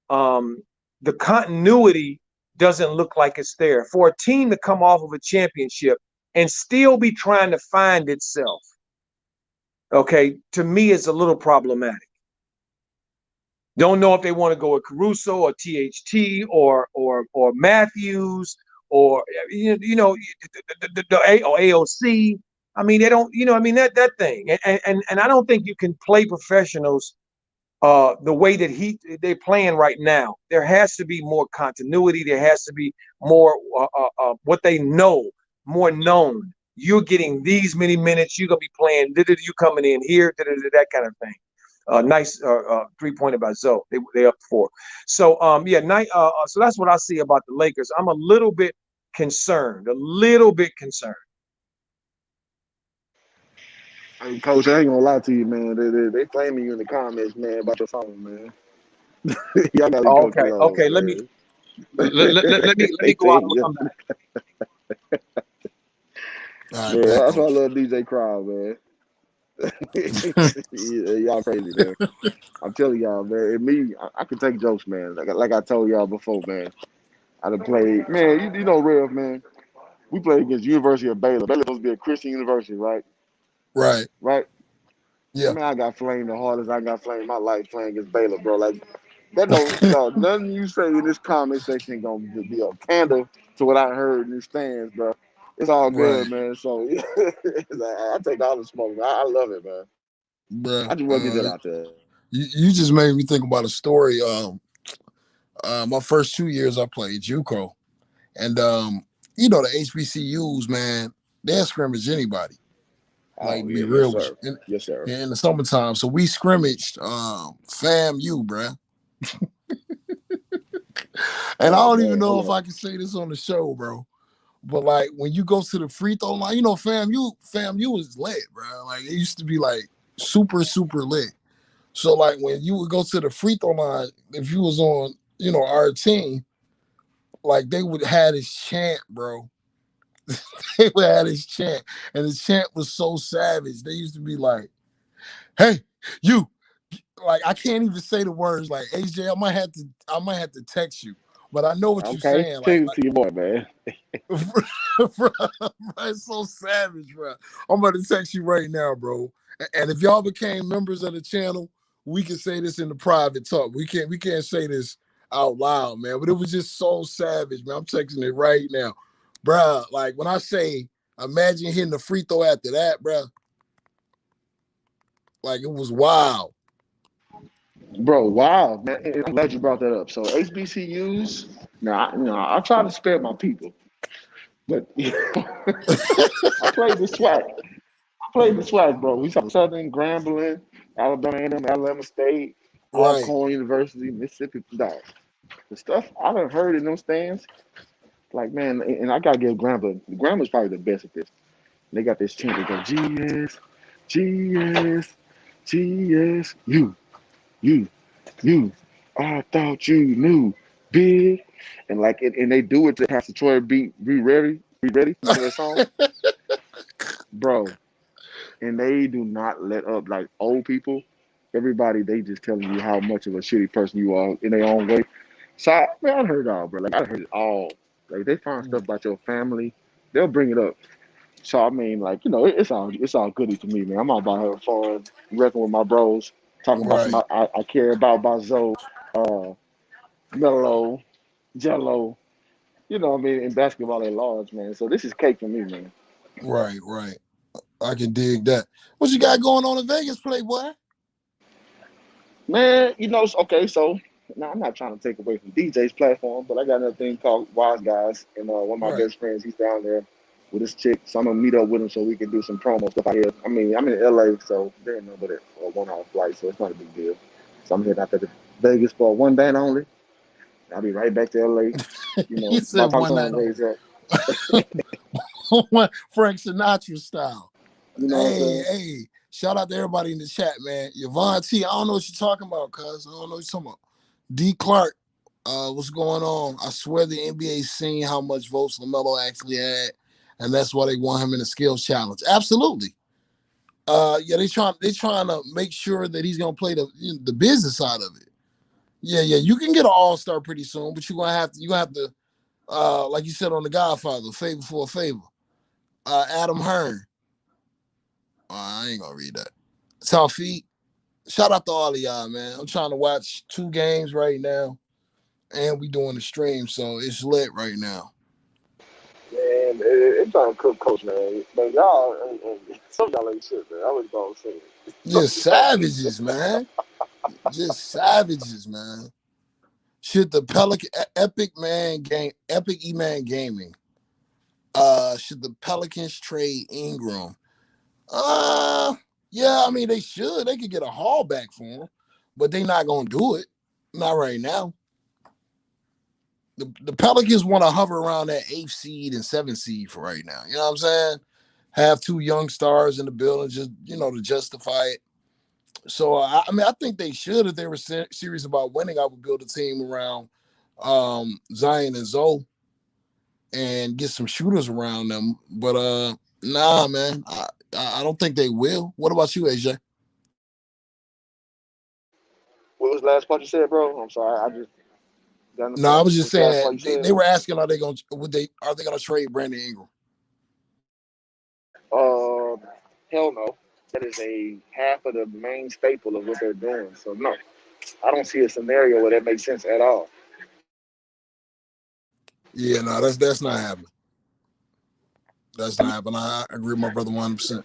the continuity doesn't look like it's there for a team to come off of a championship and still be trying to find itself. Okay, to me, it's a little problematic. Don't know if they want to go with Caruso or THT or Matthews or or AOC. I mean, they don't. I mean that thing, and I don't think you can play professionals the way that they're playing right now. There has to be more continuity. There has to be more what they know, more known. You're getting these many minutes. You're gonna be playing. You coming in here. That kind of thing. Nice 3-pointer by Zoe. They up 4. So yeah, so that's what I see about the Lakers. I'm a little bit concerned. Hey, coach, I ain't gonna lie to you, man. They flaming you in the comments, man, about your phone, man. Y'all gotta leave coach alone, Okay. Let me man. let They me go out saying, and yeah. come back. All right, Man, back, that's why I coach. love DJ Crowd, man. Y'all crazy, man. I'm telling y'all, man. And me, I can take jokes, man. Like I told y'all before, man. I done played, man. You know, Rev, man. We played against University of Baylor. Baylor supposed to be a Christian university, right? Right. Right. Yeah. Man, I got flamed the hardest I got flamed in my life playing against Baylor, bro. Like that don't dog, nothing you say in this comment section gonna be a candle to what I heard in the stands, bro. It's all Right. good, man. So I take all the smoke. I love it, man. Bruh. I just want to get that out there. You just made me think about a story. My first 2 years I played JUCO, and the HBCUs, man, they'll scrimmage anybody. Like Oh be yeah, yes real with sir, you. yes sir. In the summertime. So we scrimmaged FAMU, bruh. And I Oh don't even man, know hold if up. I can say this on the show, bro. But like when you go to the free throw line, FAMU is lit, bro. Like it used to be like super, super lit. So like when you would go to the free throw line, if you was on, our team, like they would have this chant, bro. They would have this chant. And the chant was so savage. They used to be like, hey, you, like I can't even say the words like AJ, I might have to text you. But I know what you're Okay, saying. take it to your boy, man. Bro, it's so savage, bro. I'm about to text you right now, bro. And if y'all became members of the channel, we can say this in the private talk. We can't say this out loud, man. But it was just so savage, man. I'm texting it right now, bro. Like when I say, imagine hitting the free throw after that, bro. Like it was wild. Bro, wow, man. I'm glad you brought that up. So HBCUs, now, I try to spare my people, but I played the SWAC. I played the SWAC, bro. We saw Southern, Grambling, Alabama A&M, Alabama State, Right, Alcorn University, Mississippi. Dog. The stuff I done heard in those stands, like man, and I gotta give Grambling. Grambling's probably the best at this. They got this chant. They go GS, GS, GS, you. You, I thought you knew, big, and like, and they do it to Pastor Troy be ready, be ready. You know that song, bro. And they do not let up. Like old people, everybody, they just telling you how much of a shitty person you are in their own way. So man, I heard it all, bro. Like I heard it all. Like they find stuff about your family, they'll bring it up. So I mean, like it's all goody to me, man. I'm all about having fun, wrecking with my bros, talking about some right, I care about Zoe, uh, Melo, Jello, what I mean, in basketball at large, man. So this is cake for me, man. right. I can dig that. What you got going on in Vegas, Playboy? Man, okay, so now I'm not trying to take away from DJ's platform, but I got another thing called Wise Guys, and one of my Right. best friends, he's down there with his chick, so I'm gonna meet up with him so we can do some promo stuff out here. I mean, I'm in LA, so there ain't no but a 1 hour flight, so it's not a big deal. So I'm heading out to Vegas for one band only. I'll be right back to LA. He My said talk one on night raise up. on Frank Sinatra style. You know what I'm Hey, shout out to everybody in the chat, man. Yvonne T, I don't know what you're talking about, cuz. I don't know what you're talking about. D. Clark, what's going on? I swear the NBA's seen how much votes LaMelo actually had, and that's why they want him in the skills challenge. Absolutely. Yeah, they trying to make sure that he's gonna play the business side of it. Yeah, you can get an all-star pretty soon, but you're gonna have to like you said on The Godfather, favor for a favor. Adam Hearn. I ain't gonna read that. Taufeeq. Shout out to all of y'all, man. I'm trying to watch 2 games right now, and we doing the stream, so it's lit right now. saying? Man, it's on cook coach, man. But y'all, some of y'all ain't shit, man. I was gonna say it. Some Just of y'all ain't savages, man. Just savages, man. Should the Pelican Epic E-Man Gaming? Should the Pelicans trade Ingram? Uh, yeah, I mean they should. They could get a haul back for him, but they not gonna do it. Not right now. The Pelicans want to hover around that 8th seed and 7th seed for right now. You know what I'm saying? Have 2 young stars in the building, just to justify it. So I mean, I think they should if they were serious about winning. I would build a team around Zion and Zoe and get some shooters around them. But nah, man, I don't think they will. What about you, AJ? What was the last part you said, bro? I'm sorry, I just got on the No, I phone. was just What's the last saying part you they said? were asking, are they gonna trade Brandon Ingram? Uh, hell no. That is a half of the main staple of what they're doing. So no, I don't see a scenario where that makes sense at all. Yeah, no, that's not happening. That's not happening. I agree with my brother 100%.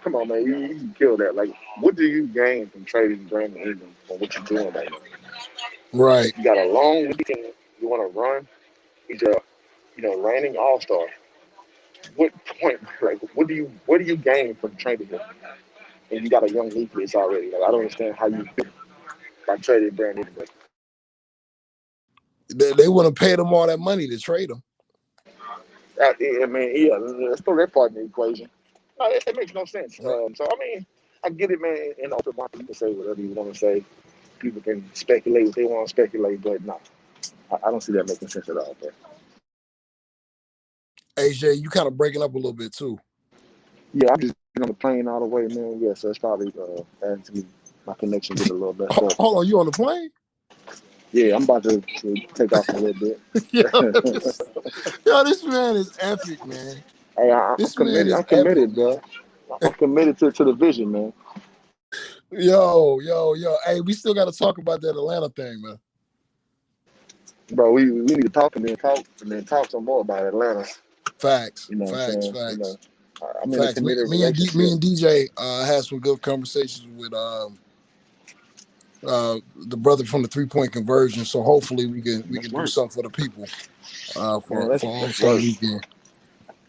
Come on, man, you can kill that. Like, what do you gain from trading Brandon Ingram for what you're doing right now? Right. You got a long weekend. You want to run. He's a reigning All Star. what point, like, what do you gain from trading him? And you got a young nucleus already. Like, I don't understand how you feel by trading Brandon. But They wouldn't pay them all that money to trade him. I mean, yeah, let's throw that part in the equation. No, it makes no sense. Right. So I mean, I get it, man. In the open market, you can say whatever you want to say. People can speculate what they want to speculate, but no, I don't see that making sense at all. But AJ, you kind of breaking up a little bit too. yeah, I'm just on the plane all the way, man. Yeah, so it's probably adding to my connection getting a little messed up. Hold on, you on the plane? Yeah, I'm about to take off in a little bit. This man is epic, man. Hey, I'm This man committed. is I'm epic, committed, man. bro. I'm committed to the vision, man. Yo. Hey, we still got to talk about that Atlanta thing, man. Bro, we need to talk and then talk some more about Atlanta. Facts. You know what I'm saying? You know, I'm in a Facts. committed Me and relationship. DJ had some good conversations with the brother from the 3-point conversion. So hopefully we can do something for the people for let's All-Star work. weekend.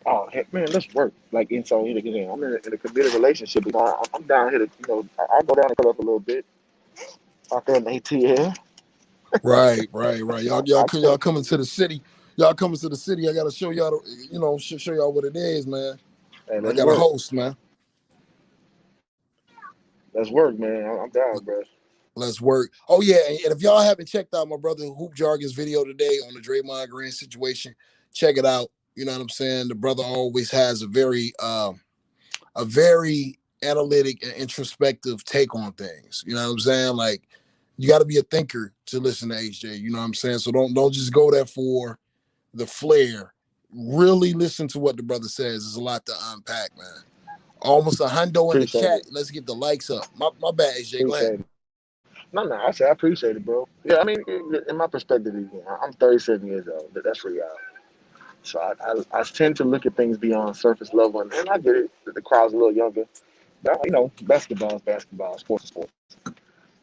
Oh heck, man, let's work. Like, and so again, I'm in a committed relationship. You know, I'm down here to, I go down and cut up a little bit out there in ATL. Right. Y'all coming to the city. Y'all coming to the city. I gotta show y'all, show y'all what it is, man. Hey, I let's got a work. host, man. Let's work, man. I'm down, bro. Let's work. Oh yeah, and if y'all haven't checked out my brother Hoop Jargon's video today on the Draymond Green situation, check it out. You know what I'm saying? The brother always has a very analytic and introspective take on things. You know what I'm saying? Like, you got to be a thinker to listen to HJ. You know what I'm saying? So don't just go there for the flair. Really listen to what the brother says. There's a lot to unpack, man. Almost a hundo in the chat. Let's get the likes up. My bad, HJ. Go ahead. No, I say I appreciate it, bro. Yeah, I mean, in my perspective, I'm 37 years old. That's reality. So I tend to look at things beyond surface level, and I get it. The crowd's a little younger. But, basketball is basketball, sports is sports.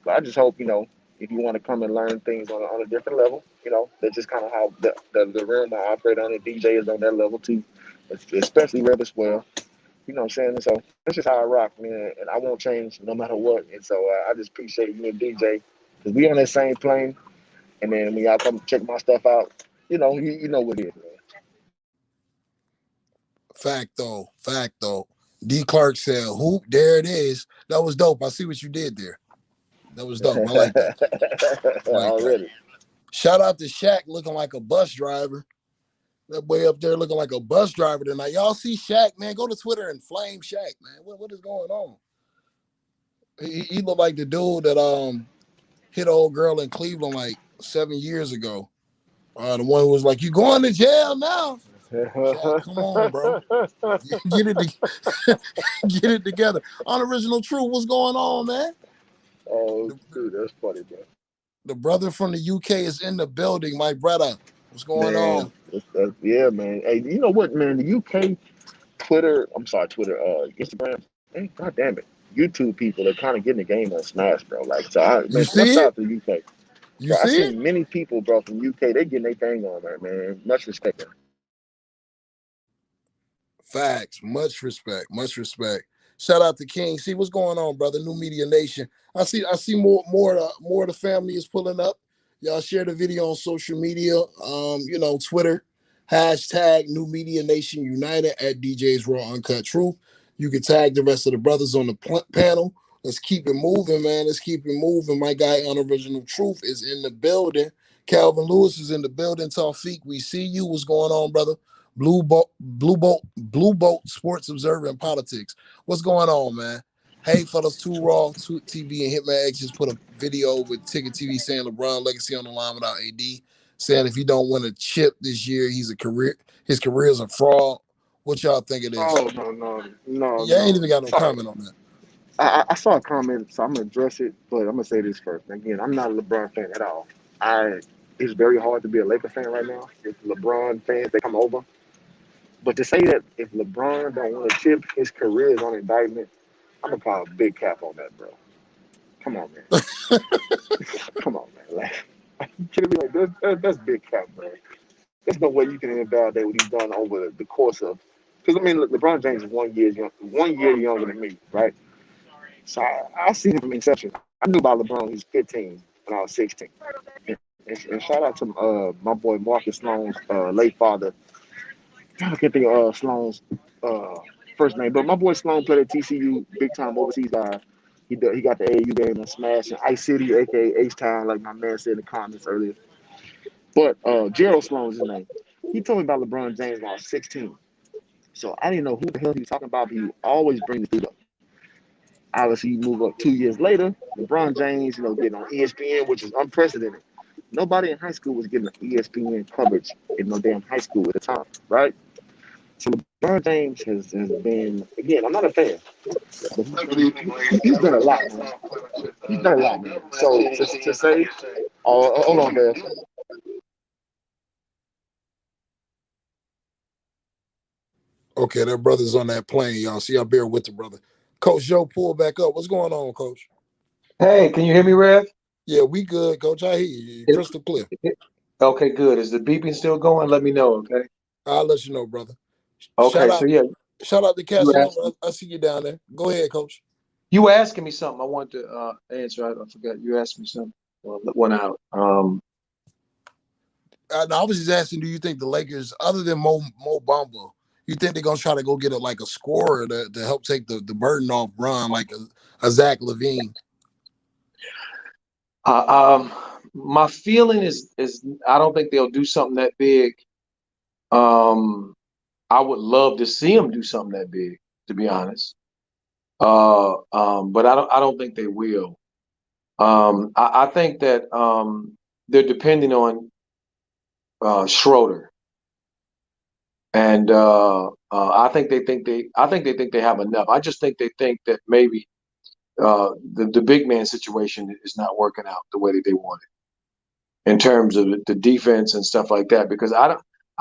But I just hope, if you want to come and learn things on a different level, that's just kind of how the realm I operate on. And DJ is on that level too, especially Rev as well. You know what I'm saying? So that's just how I rock, man. And I won't change no matter what. And so I just appreciate you and DJ because we on that same plane. And then when y'all come check my stuff out, you know what it is, man. Fact though. D. Clark said, "Hoop, there it is." That was dope. I see what you did there. That was dope. I like that. Already. Shout out to Shaq looking like a bus driver. That boy up there looking like a bus driver tonight. Y'all see Shaq, man? Go to Twitter and flame Shaq, man. What is going on? He looked like the dude that hit an old girl in Cleveland like 7 years ago. The one who was like, "You going to jail now?" Shaq, come on, bro. Get it together. Unoriginal Truth, what's going on, man? Oh, dude, that's funny, bro. The brother from the UK is in the building, my brother. What's going on? Yeah, man. Hey, you know what, man? The UK Twitter, Instagram, hey, god damn it. YouTube people are kind of getting the game on Smash, bro. Like, so shout out to the UK. You see I've seen many people, bro, from UK. They getting their thing on there, man. Much respect, man. Facts. Much respect. Shout out to King. See what's going on, brother. New Media Nation. I see more of the family is pulling up. Y'all share the video on social media. Twitter. # New Media Nation United at DJ's Raw Uncut Truth. You can tag the rest of the brothers on the panel. Let's keep it moving, man. Let's keep it moving. My guy, Unoriginal Truth, is in the building. Calvin Lewis is in the building. Tawfiq, we see you. What's going on, brother? Blue Boat Sports Observer and Politics. What's going on, man? Hey, fellas, Too Raw, TV, and Hitman X just put a video with Ticket TV saying LeBron legacy on the line without AD, saying if he don't win a chip this year, his career is a fraud. What y'all think of this? Oh, no. Yeah, I ain't even got no comment on that. I saw a comment, so I'm going to address it, but I'm going to say this first. Again, I'm not a LeBron fan at all. It's very hard to be a Lakers fan right now. If LeBron fans, they come over. But to say that if LeBron don't win a chip, his career is on indictment, I'm going to call a big cap on that, bro. Come on, man. Come on, man. Like, you kidding me? Like, that's big cap, bro. There's no way you can invalidate what he's done over the course of Because I mean, look, LeBron James is 1 year younger than me, right? So I see him from inception. I knew about LeBron when he was 15 when I was 16. And shout out to my boy Marcus Sloan's late father. I can't think of Sloan's uh, first name, but my boy Sloan played at TCU, big time overseas guy. He got the AAU game on Smash in Ice City, aka H Town, like my man said in the comments earlier. But Gerald Sloan's his name. He told me about LeBron James when I was 16. So I didn't know who the hell he was talking about, but he would always bring this dude up. Obviously, you move up 2 years later, LeBron James, getting on ESPN, which is unprecedented. Nobody in high school was getting ESPN coverage in no damn high school at the time, right? So LeBron James has been, again, I'm not a fan, but he's done a lot, man. He's done a lot, man. So to say, hold on, man. Okay, that brother's on that plane, y'all. See, I bear with the brother. Coach Joe, pull back up. What's going on, Coach? Hey, can you hear me, Rev? Yeah, we good, Coach. I hear you. Crystal clear. Okay, good. Is the beeping still going? Let me know, okay? I'll let you know, brother. Okay, so yeah, Shout out to you Casanova. I see you down there. Go ahead, Coach. were asking me something. I wanted to answer. I forgot. You asked me something. Well, one out. I was just asking, do you think the Lakers, other than Mo Bamba, you think they're gonna try to go get like a scorer to help take the burden off Bron, like a Zach LaVine? My feeling is I don't think they'll do something that big. I would love to see them do something that big, to be honest. But I don't think they will. I think that they're depending on Schroeder, and I think they think they have enough. I just think they think that maybe the big man situation is not working out the way that they want it in terms of the defense and stuff like that. Because I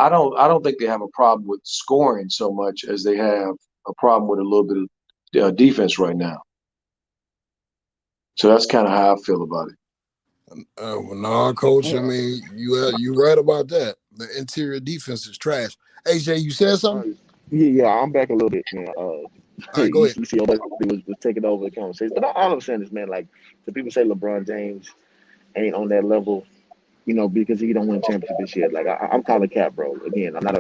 don't think they have a problem with scoring so much as they have a problem with a little bit of defense right now. So that's kind of how I feel about it. Well, no, Coach. I mean, you right about that. The interior defense is trash. AJ, you said something? Yeah, I'm back a little bit, man. All right, go ahead. You see, was taking over the conversation, but all I'm saying is, man, like the people say LeBron James ain't on that level, because he don't win championship this year. Like I'm calling cap, bro. Again, I'm not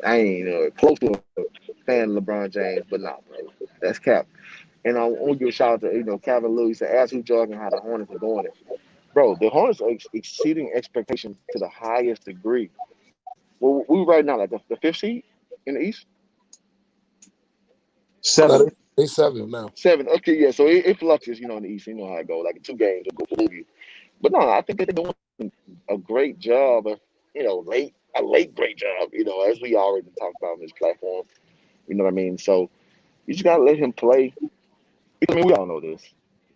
I ain't close to a fan of LeBron James, but nah, bro, that's cap. And I want to give a shout out to Calvin Lewis. Said, ask who jogging how the Hornets are going. Bro, the Hornets are exceeding expectations to the highest degree. Well, we right now like the fifth seed in the East. 7. They 7 now. 7. Okay, yeah. So it fluctuates, in the East. You know how it goes. Like 2 games will move you. But no, I think they're doing a great job. A late great job. As we already talked about on this platform. You know what I mean? So you just gotta let him play. I mean, we all know this.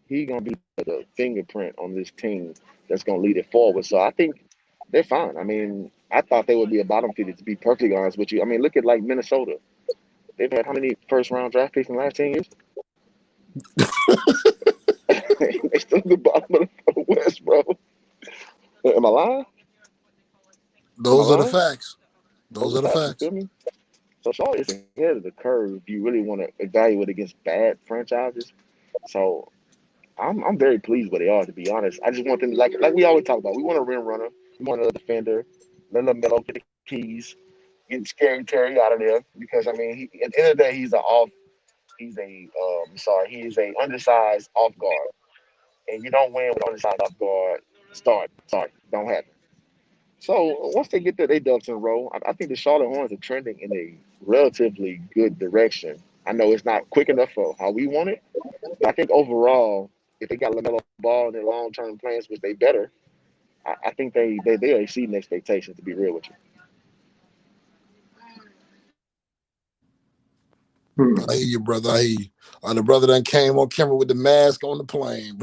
He's gonna be the fingerprint on this team that's gonna lead it forward. So I think they're fine. I mean, I thought they would be a bottom feeder, to be perfectly honest with you. I mean, look at like Minnesota. They've had how many first round draft picks in the last 10 years? They still at the bottom of the West, bro. Am I lying? Those are the facts. Those are the You facts. feel me? So Charlotte is ahead of the curve if you really want to evaluate against bad franchises. So I'm very pleased where they are, to be honest. I just want them, like we always talk about, we want a rim runner, we want a defender, let LaMelo get the keys, get Scary Terry out of there. Because I mean, at the end of the day, he is a undersized off guard. And you don't win with undersized off guard. Sorry, don't happen. So once they get their ducks in a row, I think the Charlotte Hornets are trending in a relatively good direction. I know it's not quick enough for how we want it, but I think overall, if they got LaMelo Ball in their long term plans, which they better, I think they are exceeding expectations. To be real with you. I hear you, brother. I hear you. The brother that came on camera with the mask on the plane.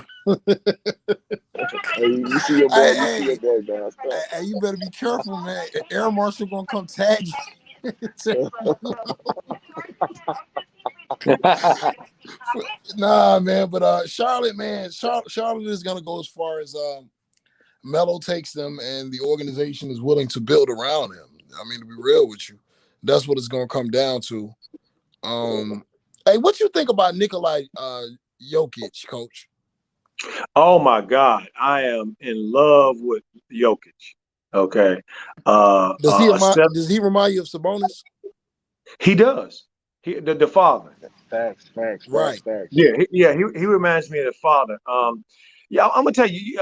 Hey, you see your boy. You see your boy, man. Hey, you better be careful, man. Air Marshal gonna come tag you. Nah, man. But Charlotte, man, Charlotte is gonna go as far as Melo takes them, and the organization is willing to build around him. I mean, to be real with you, That's what it's gonna come down to. Hey, what you think about Nikolai Jokic, Coach? Oh my God, I am in love with Jokic. Okay, a step. Does he remind you of Sabonis? He does. The father. Facts, facts, facts, Right. facts. He reminds me of the father. Yeah, I'm gonna tell you.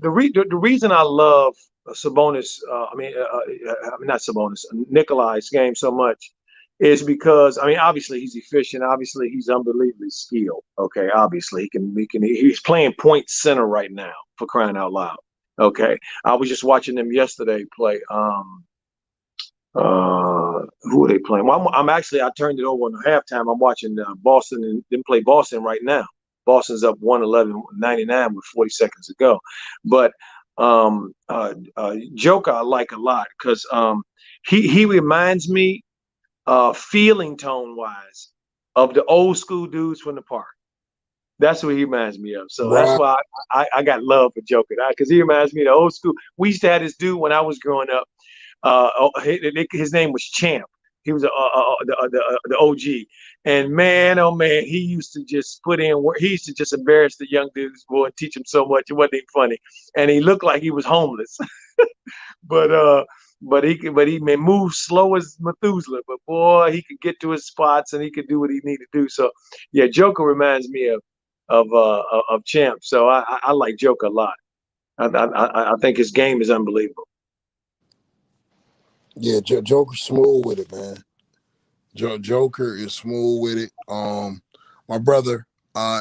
The reason I love Sabonis, I mean not Sabonis, Nikolai's game so much, is because I mean obviously he's efficient. Obviously he's unbelievably skilled. Okay, obviously he's playing point center right now for crying out loud. Okay, I was just watching them yesterday play. Who are they playing? Well, I'm actually I turned it over on the halftime. I'm watching Boston and then play Boston right now. Boston's up 111-99 with 40 seconds to go. But Joker I like a lot because he reminds me feeling tone wise of the old school dudes from the park. That's what he reminds me of. So that's Right. why I got love for Joker because he reminds me of the old school. We used to have this dude when I was growing up. His name was Champ. He was the OG, and man, oh man, he used to just put in work. He used to just embarrass the young dudes, boy, and teach them so much. It wasn't even funny, and he looked like he was homeless. but he may move slow as Methuselah, but boy, he could get to his spots and he could do what he needed to do. So yeah, Joker reminds me of Champ. So I like Joker a lot. I think his game is unbelievable. Yeah, Joker's smooth with it, man. Joker is smooth with it. My brother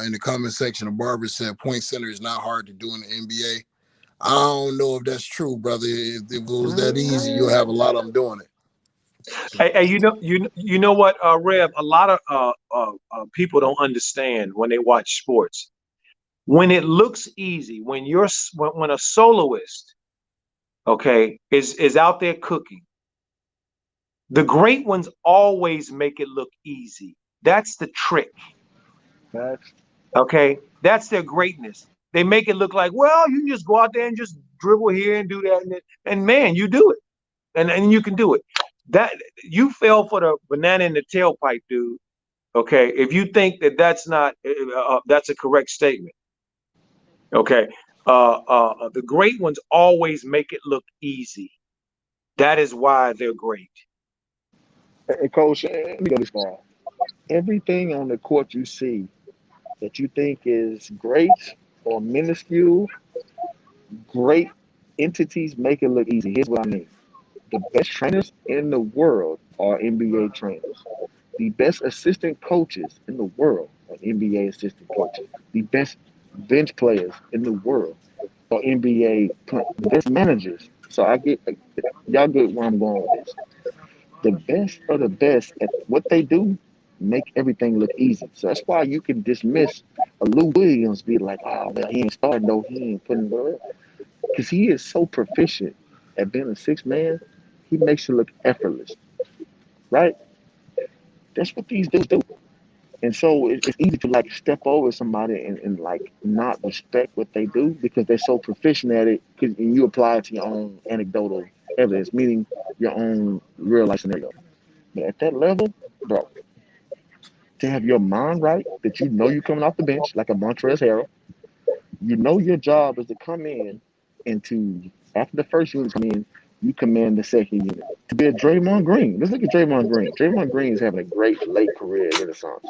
in the comment section of Barber said point center is not hard to do in the NBA. I don't know if that's true, brother. If it was that easy, you'll have a lot of them doing it. So, Hey, you know what, Rev? A lot of people don't understand when they watch sports. When it looks easy, when a soloist, okay, is out there cooking, the great ones always make it look easy. That's the trick. Facts. Okay, that's their greatness. They make it look like, well, you can just go out there and just dribble here and do that, and man, you do it, and you can do it. That you fell for the banana in the tailpipe, dude. Okay, if you think that that's a correct statement. Okay, the great ones always make it look easy. That is why they're great. And Coach, let me go this far. Everything on the court you see that you think is great or minuscule, great entities make it look easy. Here's what I mean. The best trainers in the world are NBA trainers. The best assistant coaches in the world are NBA assistant coaches. The best bench players in the world are the best managers. So y'all get where I'm going with this. The best of the best at what they do make everything look easy. So that's why you can dismiss a Lou Williams, be like, oh, well, he ain't starting, though. He ain't putting the because he is so proficient at being a six man, he makes it look effortless, right? That's what these dudes do. And so it's easy to like step over somebody and like not respect what they do because they're so proficient at it. Because you apply it to your own anecdotal evidence, meaning your own real life scenario. But at that level, bro, to have your mind right, that you know you're coming off the bench like a Montrezl Harrell, you know your job is to come in and to after the first unit come in, you command the second unit. To be a Draymond Green. Let's look at Draymond Green. Draymond Green is having a great late career renaissance.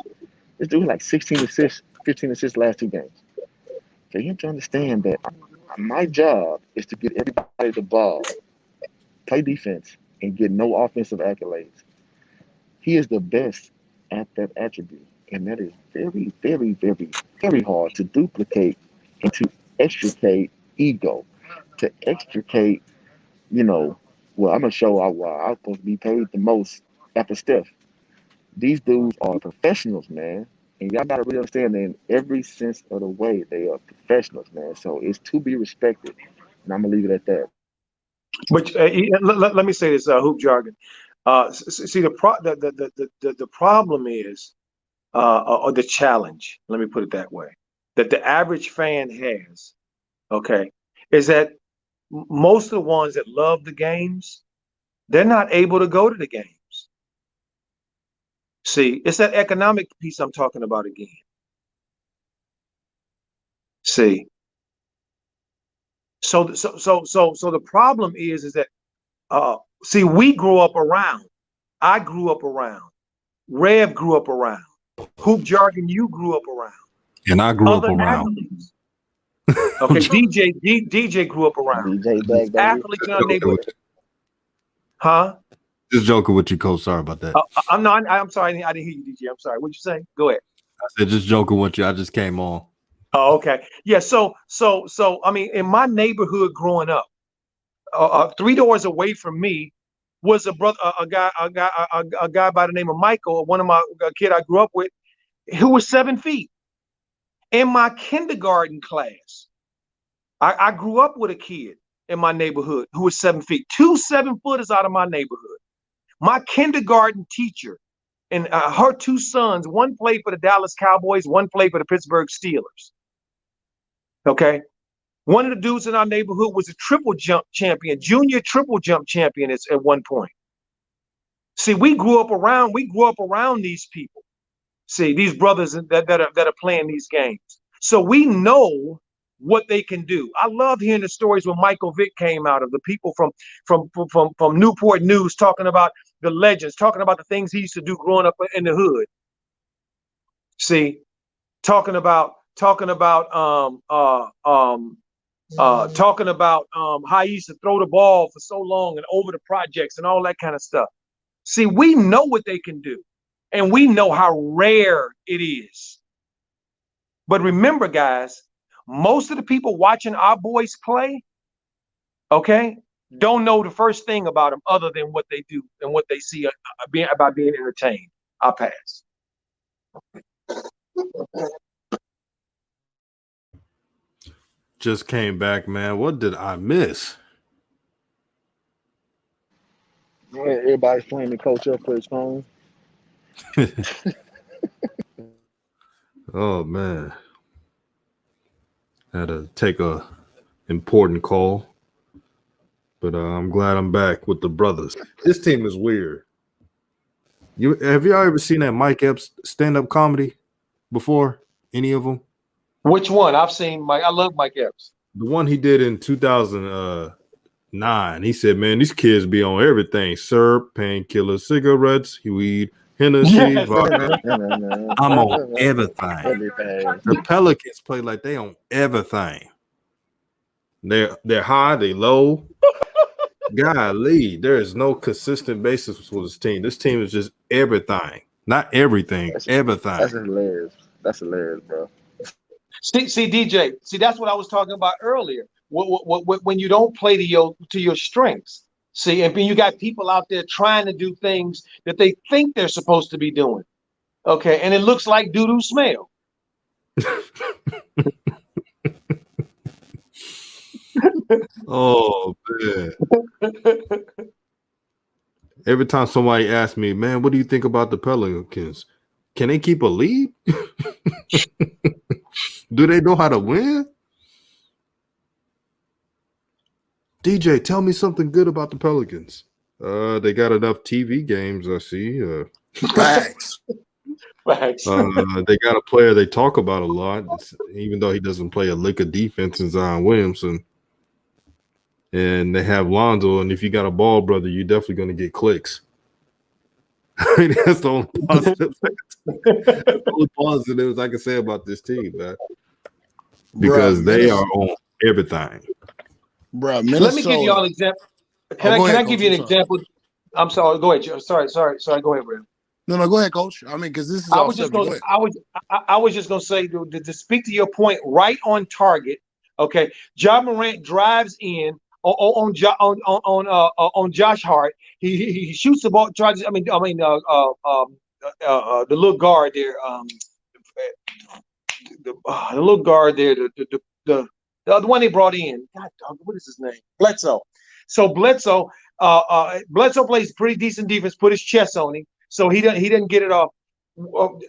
This dude like 16 assists, 15 assists last two games. So you have to understand that my job is to get everybody the ball, play defense, and get no offensive accolades. He is the best at that attribute. And that is very, very, very, very hard to duplicate and to extricate ego, to extricate, well, I'm going to show why I'm supposed to be paid the most after Steph. These dudes are professionals, man. And y'all got to really understand that in every sense of the way, they are professionals, man. So it's to be respected. And I'm going to leave it at that. But let me say this, hoop jargon. See, the problem is, or the challenge, let me put it that way, that the average fan has, okay, is that most of the ones that love the games, they're not able to go to the games. See, it's that economic piece I'm talking about again. See, so the problem is that see, we grew up around. I grew up around. Rev grew up around. Hoop Jargon, you grew up around. And I grew up Other around. athletes. Okay, DJ grew up around. DJ back, baby. Athletes in our neighborhood. Huh? Just joking with you, Coach. Sorry about that. I'm not. I'm sorry. I didn't hear you, DJ. I'm sorry. What'd you say? Go ahead. I said just joking with you. I just came on. Oh, okay. Yeah. So, I mean, in my neighborhood growing up, 3 doors away from me was a brother, a guy by the name of Michael, one of my kid I grew up with, who was 7 feet. In my kindergarten class, I grew up with a kid in my neighborhood who was 7 feet. 2 7-footers out of my neighborhood. My kindergarten teacher and her 2 sons, one played for the Dallas Cowboys, one played for the Pittsburgh Steelers. Okay. One of the dudes in our neighborhood was a triple jump champion, junior triple jump champion at one point. See, we grew up around these people. See, these brothers that are playing these games. So we know what they can do. I love hearing the stories when Michael Vick came out of the people from Newport News talking about the legends, talking about the things he used to do growing up in the hood. See, talking about how he used to throw the ball for so long and over the projects and all that kind of stuff. See, we know what they can do, and we know how rare it is. But remember, guys, most of the people watching our boys play, okay, don't know the first thing about them other than what they do and what they see about being entertained. I'll pass. Just came back, man. What did I miss? Everybody's playing the coach up for his phone. Oh man, had to take a important call, but I'm glad I'm back with the brothers. This team is weird. Have y'all ever seen that Mike Epps stand-up comedy before? Any of them? Which one? I've seen Mike. I love Mike Epps. The one he did in 2009. He said, "Man, these kids be on everything: syrup, painkillers, cigarettes, weed, Hennessy, Yes. vodka. I'm on everything." The Pelicans play like they on everything. They're high, they low. Golly, there is no consistent basis for this team. This team is just everything. Not everything, everything. That's hilarious. That's hilarious, bro. See, DJ. See, that's what I was talking about earlier. When you don't play to your strengths. See, and you got people out there trying to do things that they think they're supposed to be doing. Okay, and it looks like doo-doo smell. Oh man. Every time somebody asks me, man, what do you think about the Pelicans? Can they keep a lead? Do they know how to win? DJ, tell me something good about the Pelicans. They got enough TV games, I see. Facts. Facts. They got a player they talk about a lot, even though he doesn't play a lick of defense in Zion Williamson. And they have Lonzo, and if you got a ball brother, you're definitely going to get clicks. That's the only positive. The only positives I can say about this team, man. Because they are on everything. Bro, let me give you all an example. Can I give you an example? I'm sorry. Go ahead. Sorry. Go ahead, Ram. No, go ahead, Coach. I mean, because this is I was just going to say to speak to your point right on target. Okay, Ja Morant drives in on Josh Hart. He shoots the ball. The little guard there. The little guard there. The one they brought in. God, what is his name? Bledsoe. So Bledsoe plays pretty decent defense. Put his chest on him, so he doesn't get it off.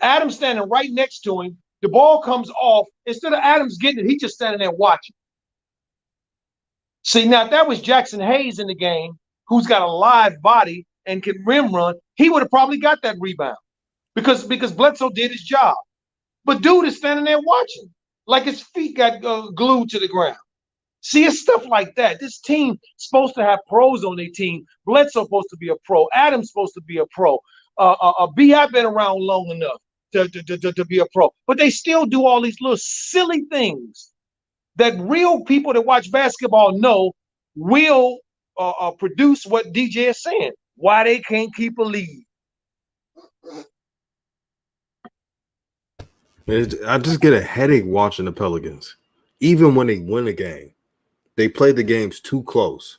Adams standing right next to him. The ball comes off. Instead of Adams getting it, he's just standing there watching. See, now if that was Jackson Hayes in the game, who's got a live body and can rim run, he would have probably got that rebound. because Bledsoe did his job. But dude is standing there watching, like his feet got glued to the ground. See, it's stuff like that. This team supposed to have pros on their team. Bledsoe supposed to be a pro. Adam's supposed to be a pro. B.I. been around long enough to be a pro. But they still do all these little silly things that real people that watch basketball know will produce what DJ is saying. Why they can't keep a lead. I just get a headache watching the Pelicans. Even when they win a game, they play the games too close.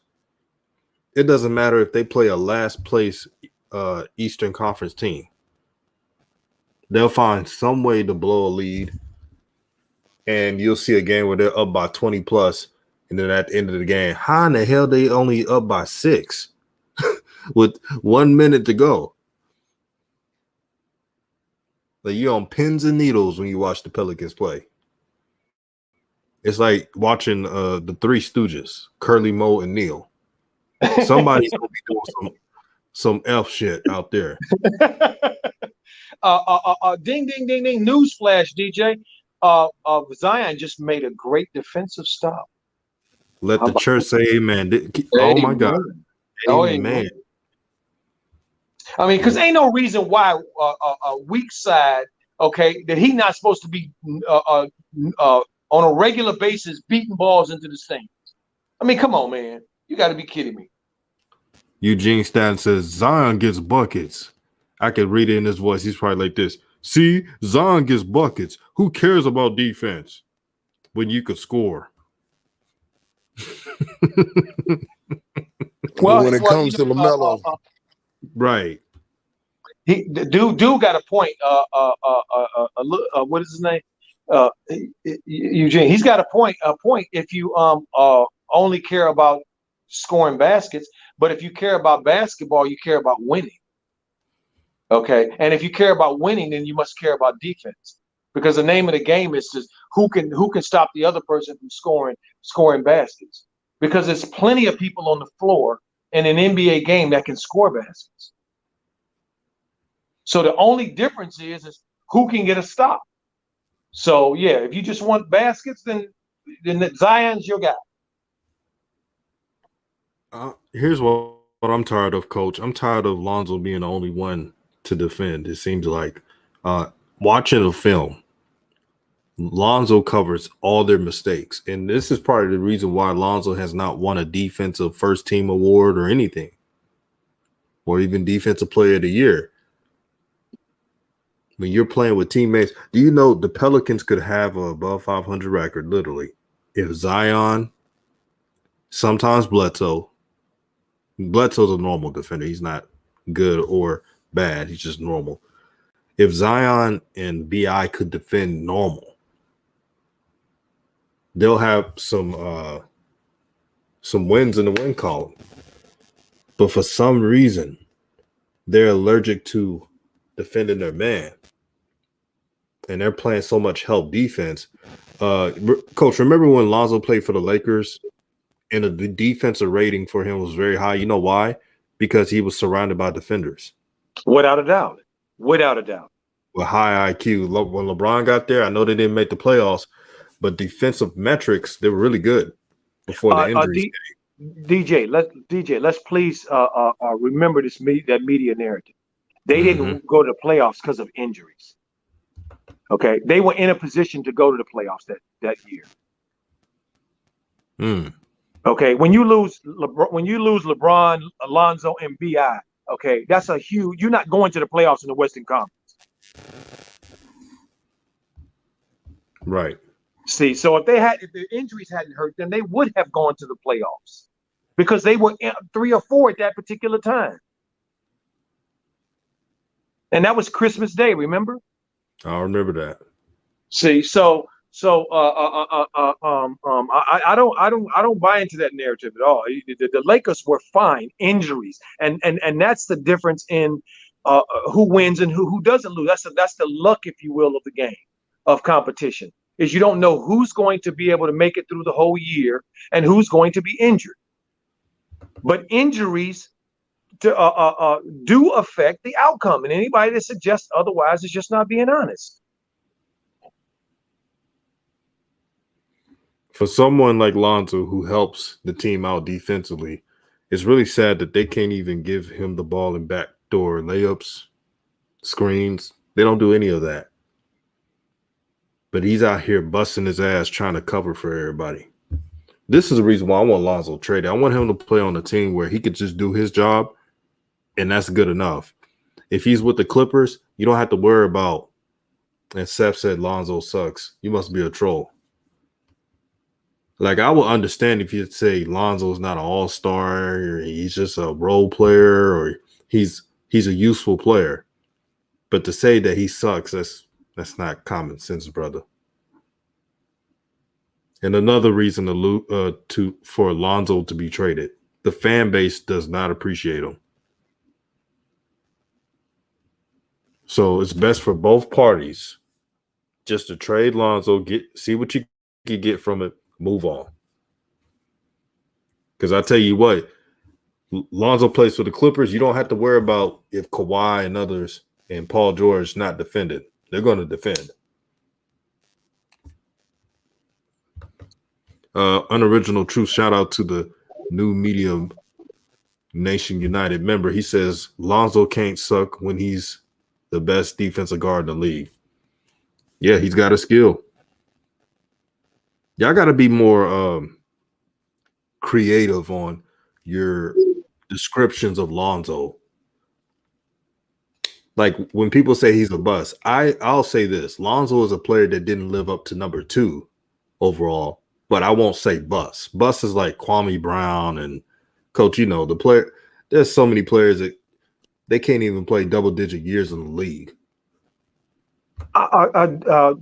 It doesn't matter if they play a last place Eastern Conference team. They'll find some way to blow a lead, and you'll see a game where they're up by 20 plus, and then at the end of the game, how in the hell they only up by 6 with 1 minute to go? Like, you're on pins and needles when you watch the Pelicans play. It's like watching the Three Stooges, Curly, Moe, and Neil. Somebody's gonna be doing some F shit out there. Ding, ding, ding, ding. Newsflash, DJ. Zion just made a great defensive stop. Let the church say amen. Oh my God. Amen. I mean, because ain't no reason why a weak side, okay, that he not supposed to be on a regular basis beating balls into the stands. I mean, come on, man. You got to be kidding me. Eugene Stanton says Zion gets buckets. I could read it in his voice. He's probably like this. See, Zion gets buckets. Who cares about defense when you could score? Well, when it comes to LaMelo, right? The dude got a point. What is his name? Eugene. He's got a point. If you only care about scoring baskets, but if you care about basketball, you care about winning. Okay, and if you care about winning, then you must care about defense, because the name of the game is just who can stop the other person from scoring baskets. Because there's plenty of people on the floor in an NBA game that can score baskets. So the only difference is who can get a stop. So yeah, if you just want baskets, then Zion's your guy. Here's what I'm tired of, Coach. I'm tired of Lonzo being the only one to defend. It seems like watching a film, Lonzo covers all their mistakes, and this is part of the reason why Lonzo has not won a defensive first team award or anything, or even defensive player of the year. When you're playing with teammates, do you know the Pelicans could have a above 500 record, literally, if Zion, sometimes Bledsoe's a normal defender. He's not good or bad. He's just normal. If Zion and B.I. could defend normal, they'll have some wins in the win column. But for some reason, they're allergic to defending their man. And they're playing so much help defense. Coach, remember when Lonzo played for the Lakers and the defensive rating for him was very high? You know why? Because he was surrounded by defenders. Without a doubt. Without a doubt. With high IQ. When LeBron got there, I know they didn't make the playoffs, but defensive metrics, they were really good before the injuries. DJ, let's please remember that media narrative. They didn't go to the playoffs because of injuries. Okay, they were in a position to go to the playoffs that year. Okay, when you lose LeBron, Alonzo, and BI, okay, that's a huge. You're not going to the playoffs in the Western Conference. Right. See, so if the injuries hadn't hurt, then they would have gone to the playoffs because they were 3 or 4 at that particular time, and that was Christmas Day. Remember? I remember that. See, so I don't buy into that narrative at all. The Lakers were fine. Injuries, and that's the difference in who wins and who doesn't lose. That's the luck, if you will, of the game of competition. Is you don't know who's going to be able to make it through the whole year and who's going to be injured. But injuries do affect the outcome. And anybody that suggests otherwise is just not being honest. For someone like Lonzo who helps the team out defensively, it's really sad that they can't even give him the ball in backdoor layups, screens. They don't do any of that. But he's out here busting his ass trying to cover for everybody. This is the reason why I want Lonzo traded. I want him to play on a team where he could just do his job, and that's good enough. If he's with the Clippers, you don't have to worry about, and Seth said Lonzo sucks. You must be a troll. Like, I would understand if you'd say Lonzo's not an all-star, or he's just a role player, or he's a useful player. But to say that he sucks, that's not common sense, brother. And another reason for Lonzo to be traded, the fan base does not appreciate him. So it's best for both parties just to trade Lonzo, see what you can get from it, move on. Because I tell you what, Lonzo plays for the Clippers. You don't have to worry about if Kawhi and others and Paul George not defended. They're going to defend. Unoriginal Truth, shout out to the new Medium Nation United member. He says Lonzo can't suck when he's the best defensive guard in the league. Yeah, he's got a skill. Y'all got to be more creative on your descriptions of Lonzo. Like when people say he's a bust, I'll say this. Lonzo is a player that didn't live up to number 2 overall, but I won't say bust. Bust is like Kwame Brown and Coach, the player. There's so many players that they can't even play double-digit years in the league. DJ,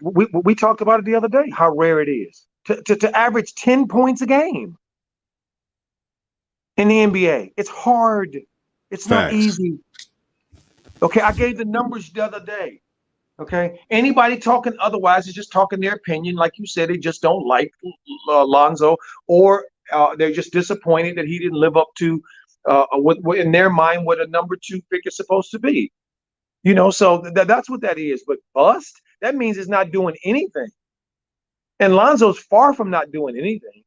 we talked about it the other day, how rare it is to average 10 points a game in the NBA. It's hard. It's not easy. Okay, I gave the numbers the other day. Okay, anybody talking otherwise is just talking their opinion. Like you said, they just don't like Lonzo, or they're just disappointed that he didn't live up to, what in their mind, what a number 2 pick is supposed to be. So that's what that is. But bust, that means it's not doing anything. And Lonzo's far from not doing anything.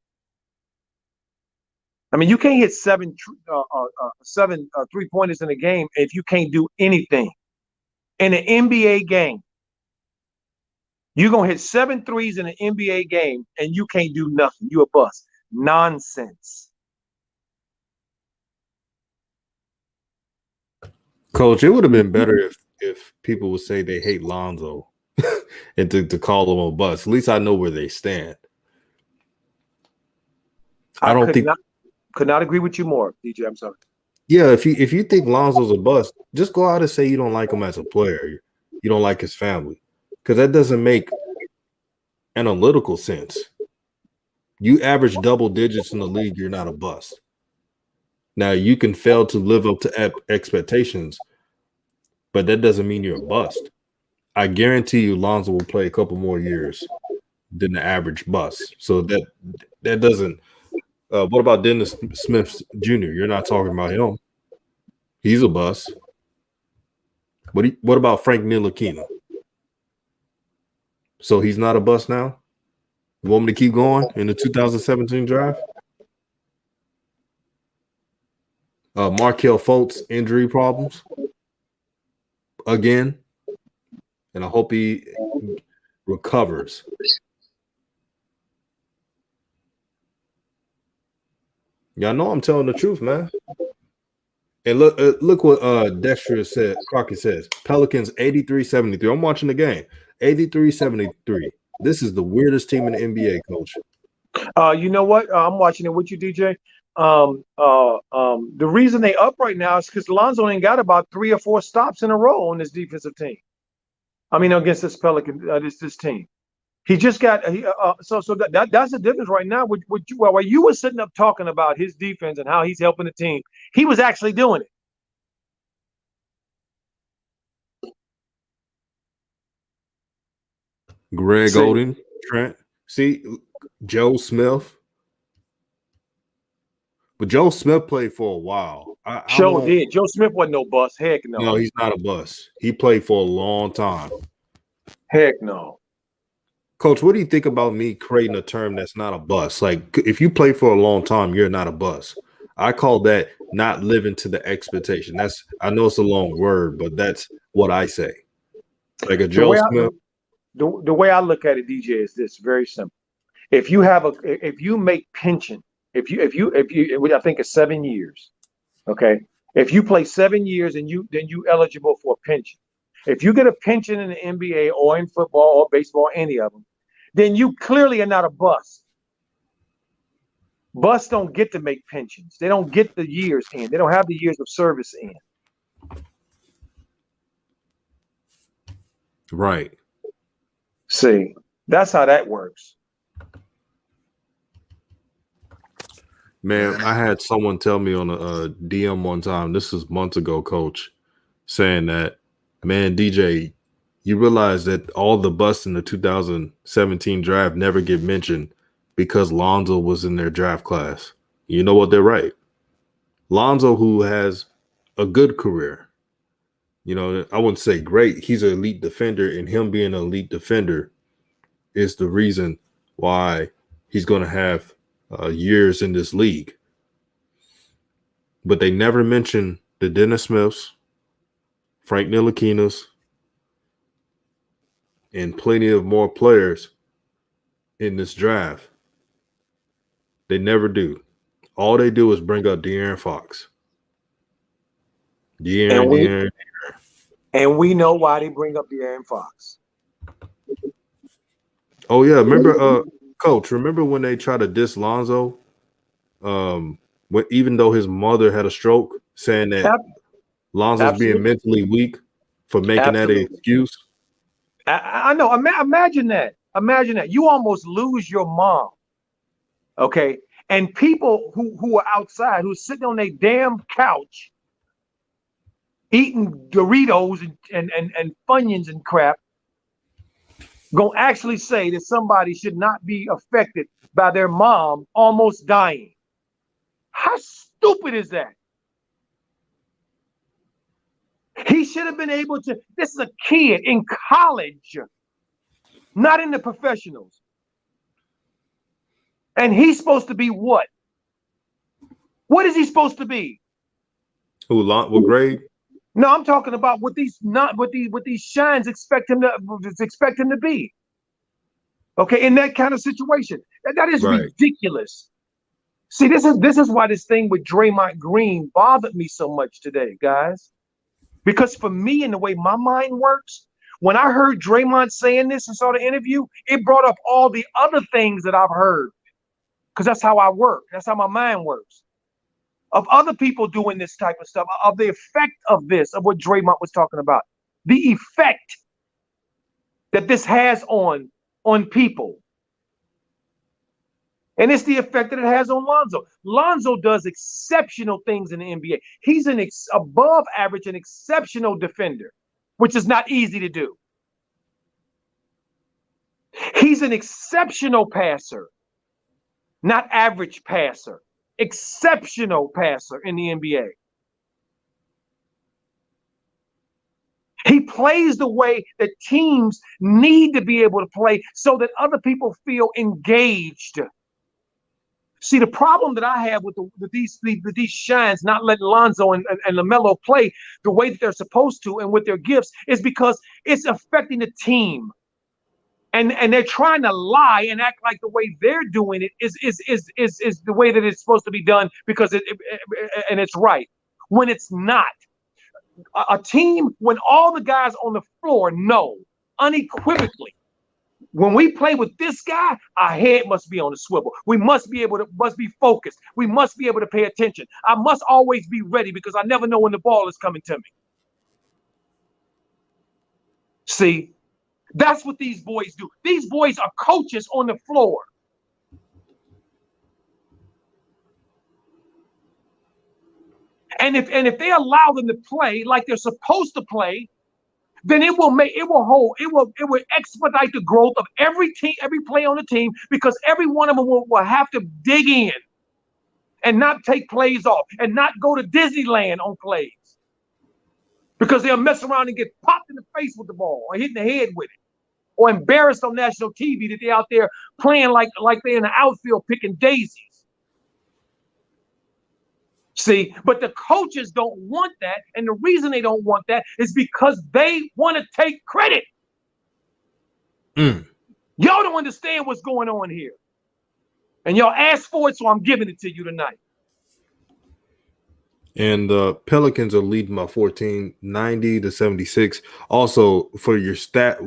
I mean, you can't hit 7 3-pointers in a game if you can't do anything. In an NBA game, you're going to hit 7 threes in an NBA game and you can't do nothing. You're a bust. Nonsense. Coach, it would have been better if people would say they hate Lonzo and to call him a bust. At least I know where they stand. I could not agree with you more, DJ. I'm sorry. Yeah, if you think Lonzo's a bust, just go out and say you don't like him as a player. You don't like his family. Because that doesn't make analytical sense. You average double digits in the league, you're not a bust. Now, you can fail to live up to expectations, but that doesn't mean you're a bust. I guarantee you Lonzo will play a couple more years than the average bust. So that doesn't what about Dennis Smith Jr.? You're not talking about him. He's a bust. What about Frank Ntilikina? So he's not a bust now? You want me to keep going in the 2017 draft? Markelle Fultz, injury problems again. And I hope he recovers. Y'all know I'm telling the truth, man. And look what Dexter said. Crockett says Pelicans 83-73. I'm watching the game. 83-73. This is the weirdest team in the NBA, Coach. You know what? I'm watching it with you, DJ. The reason they up right now is because Lonzo ain't got about 3 or 4 stops in a row on this defensive team. I mean, against this Pelican, this team. He just got so that's the difference right now. While you were sitting up talking about his defense and how he's helping the team, he was actually doing it. Greg Oden, Trent. See, Joe Smith. But Joe Smith played for a while. I Joe won't. did. Joe Smith wasn't no bust. Heck No, no. he's not a bust. He played for a long time. Heck no. Coach, what do you think about me creating a term that's not a bust? Like, if you play for a long time, you're not a bust. I call that not living to the expectation. I know it's a long word, but that's what I say. Like a The Joe way I Smith. the way I look at it, DJ, is this: very simple. If you make pension, which I think is 7 years, okay. If you play 7 years and then you eligible for a pension. If you get a pension in the NBA or in football or baseball, any of them, then you clearly are not a bust. Busts don't get to make pensions. They don't get the years in. They don't have the years of service in. Right. See, that's how that works. Man, I had someone tell me on a DM one time, this is months ago, Coach, saying that, man, DJ, you realize that all the busts in the 2017 draft never get mentioned because Lonzo was in their draft class. You know what? They're right. Lonzo, who has a good career, you know, I wouldn't say great. He's an elite defender, and him being an elite defender is the reason why he's going to have years in this league. But they never mention the Dennis Smiths, Frank Ntilikina's, and plenty of more players in this draft. They never do. All they do is bring up De'Aaron Fox. De'Aaron. And we know why they bring up De'Aaron Fox. Oh, yeah. Remember, Coach, remember when they tried to diss Lonzo? Even though his mother had a stroke, saying that Lonzo's being mentally weak for making that an excuse. I know. Imagine that. Imagine that. You almost lose your mom. Okay. And people who are outside, who's sitting on their damn couch, eating Doritos and Funyuns and crap, gonna actually say that somebody should not be affected by their mom almost dying. How stupid is that? He should have been able to. This is a kid in college, not in the professionals. And he's supposed to be what? What is he supposed to be? Who? What grade? No, I'm talking about what these shines expect him to be. Okay, in that kind of situation, that is right. Ridiculous. See, this is why this thing with Draymond Green bothered me so much today, guys. Because for me, and the way my mind works, when I heard Draymond saying this and saw the interview, it brought up all the other things that I've heard. Because that's how I work. That's how my mind works. Of other people doing this type of stuff, of the effect of this, of what Draymond was talking about. The effect that this has on people. And it's the effect that it has on Lonzo. Lonzo does exceptional things in the NBA. He's an above average and exceptional defender, which is not easy to do. He's an exceptional passer, not average passer, exceptional passer in the NBA. He plays the way that teams need to be able to play so that other people feel engaged. See, the problem that I have with these shines not letting Lonzo and LaMelo play the way that they're supposed to and with their gifts is because it's affecting the team. And they're trying to lie and act like the way they're doing it is the way that it's supposed to be done because and it's right when it's not. A team, when all the guys on the floor know unequivocally, when we play with this guy, our head must be on the swivel. We must be focused. We must be able to pay attention. I must always be ready because I never know when the ball is coming to me. See, that's what these boys do. These boys are coaches on the floor. And if they allow them to play like they're supposed to play, then it will expedite the growth of every team, every player on the team, because every one of them will have to dig in and not take plays off and not go to Disneyland on plays because they'll mess around and get popped in the face with the ball or hit in the head with it or embarrassed on national TV that they're out there playing like they're in the outfield picking daisies. See, but the coaches don't want that. And the reason they don't want that is because they want to take credit. Y'all don't understand what's going on here. And y'all asked for it, so I'm giving it to you tonight. And the Pelicans are leading by 14, 90-76. Also, for your stat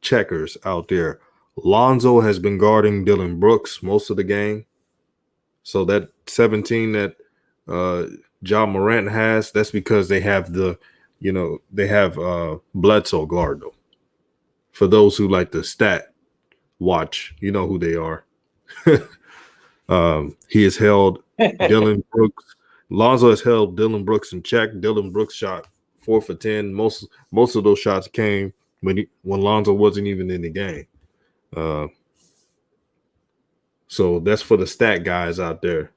checkers out there, Lonzo has been guarding Dylan Brooks most of the game. So that 17 that John Morant has, that's because they have Bledsoe guard though. For those who like the stat watch, you know who they are. He has held Dylan Brooks. Lonzo has held Dylan Brooks in check. Dylan Brooks shot 4 for 10. Most of those shots came when Lonzo wasn't even in the game. So that's for the stat guys out there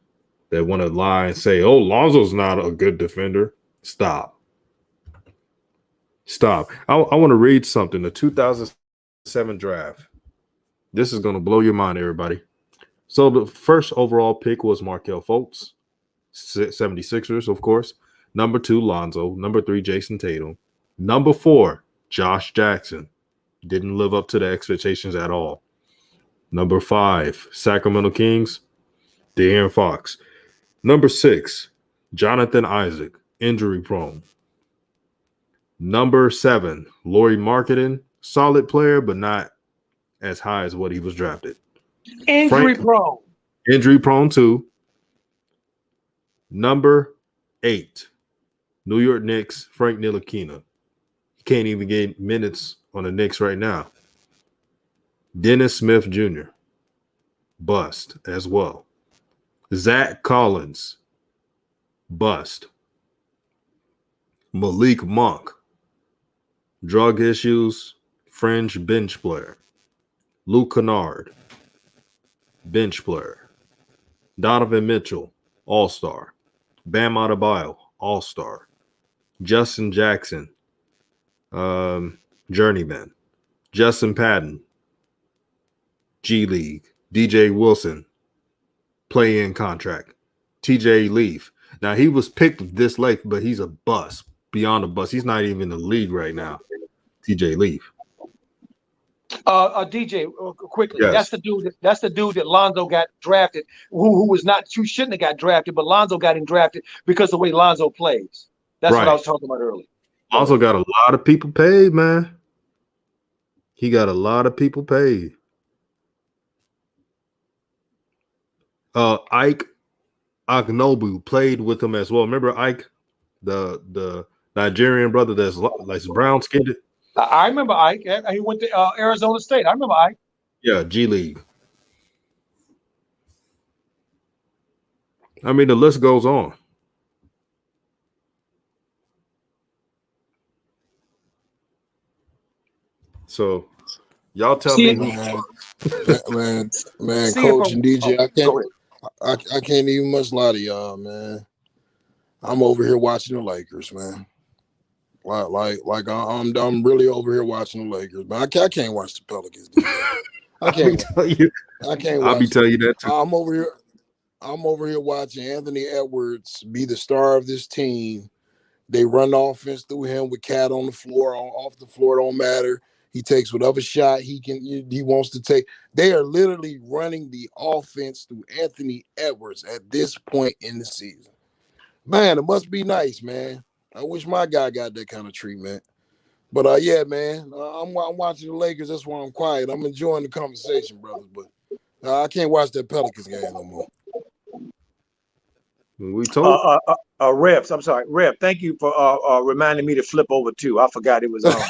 that want to lie and say, "Oh, Lonzo's not a good defender." Stop. I want to read something. The 2007 draft. This is going to blow your mind, everybody. So the first overall pick was Markelle Fultz, 76ers, of course. Number 2, Lonzo. Number 3, Jason Tatum. Number 4, Josh Jackson. Didn't live up to the expectations at all. Number 5, Sacramento Kings, De'Aaron Fox. Number 6, Jonathan Isaac, injury prone. Number 7, Lauri Markkanen, solid player, but not as high as what he was drafted. Injury prone too. Number 8, New York Knicks, Frank Ntilikina. He can't even get minutes on the Knicks right now. Dennis Smith Jr., bust as well. Zach Collins, bust. Malik Monk, drug issues, fringe bench player. Luke Kennard, bench player. Donovan Mitchell, all-star. Bam Adebayo, all-star. Justin Jackson, journeyman. Justin Patton, G League. DJ Wilson, play-in contract. TJ Leaf. Now, he was picked this late, but he's a bust, beyond a bust. He's not even in the league right now. TJ Leaf. DJ, quickly. Yes. That's the dude that Lonzo got drafted, who shouldn't have got drafted, but Lonzo got him drafted because of the way Lonzo plays. That's right. What I was talking about earlier. Lonzo got a lot of people paid, man. He got a lot of people paid. Ike Agnobu played with him as well. Remember Ike, the Nigerian brother that's brown skinned? I remember Ike. He went to Arizona State. I remember Ike. Yeah, G League. I mean, the list goes on. So, y'all tell me, man, Coach and DJ, I can't even much lie to y'all, man. I'm over here watching the Lakers, man. Like I'm really over here watching the Lakers, but I can't watch the Pelicans. I can't tell you. I can't. I'll be telling you that too. I'm over here watching Anthony Edwards be the star of this team. They run the offense through him with Cat on the floor, off the floor, don't matter. He takes whatever shot he wants to take. They are literally running the offense through Anthony Edwards at this point in the season. Man, it must be nice, man. I wish my guy got that kind of treatment. But yeah, man, I'm watching the Lakers. That's why I'm quiet. I'm enjoying the conversation, brothers. But I can't watch that Pelicans game no more. We told Rev, I'm sorry. Rev, thank you for reminding me to flip over too. I forgot it was on.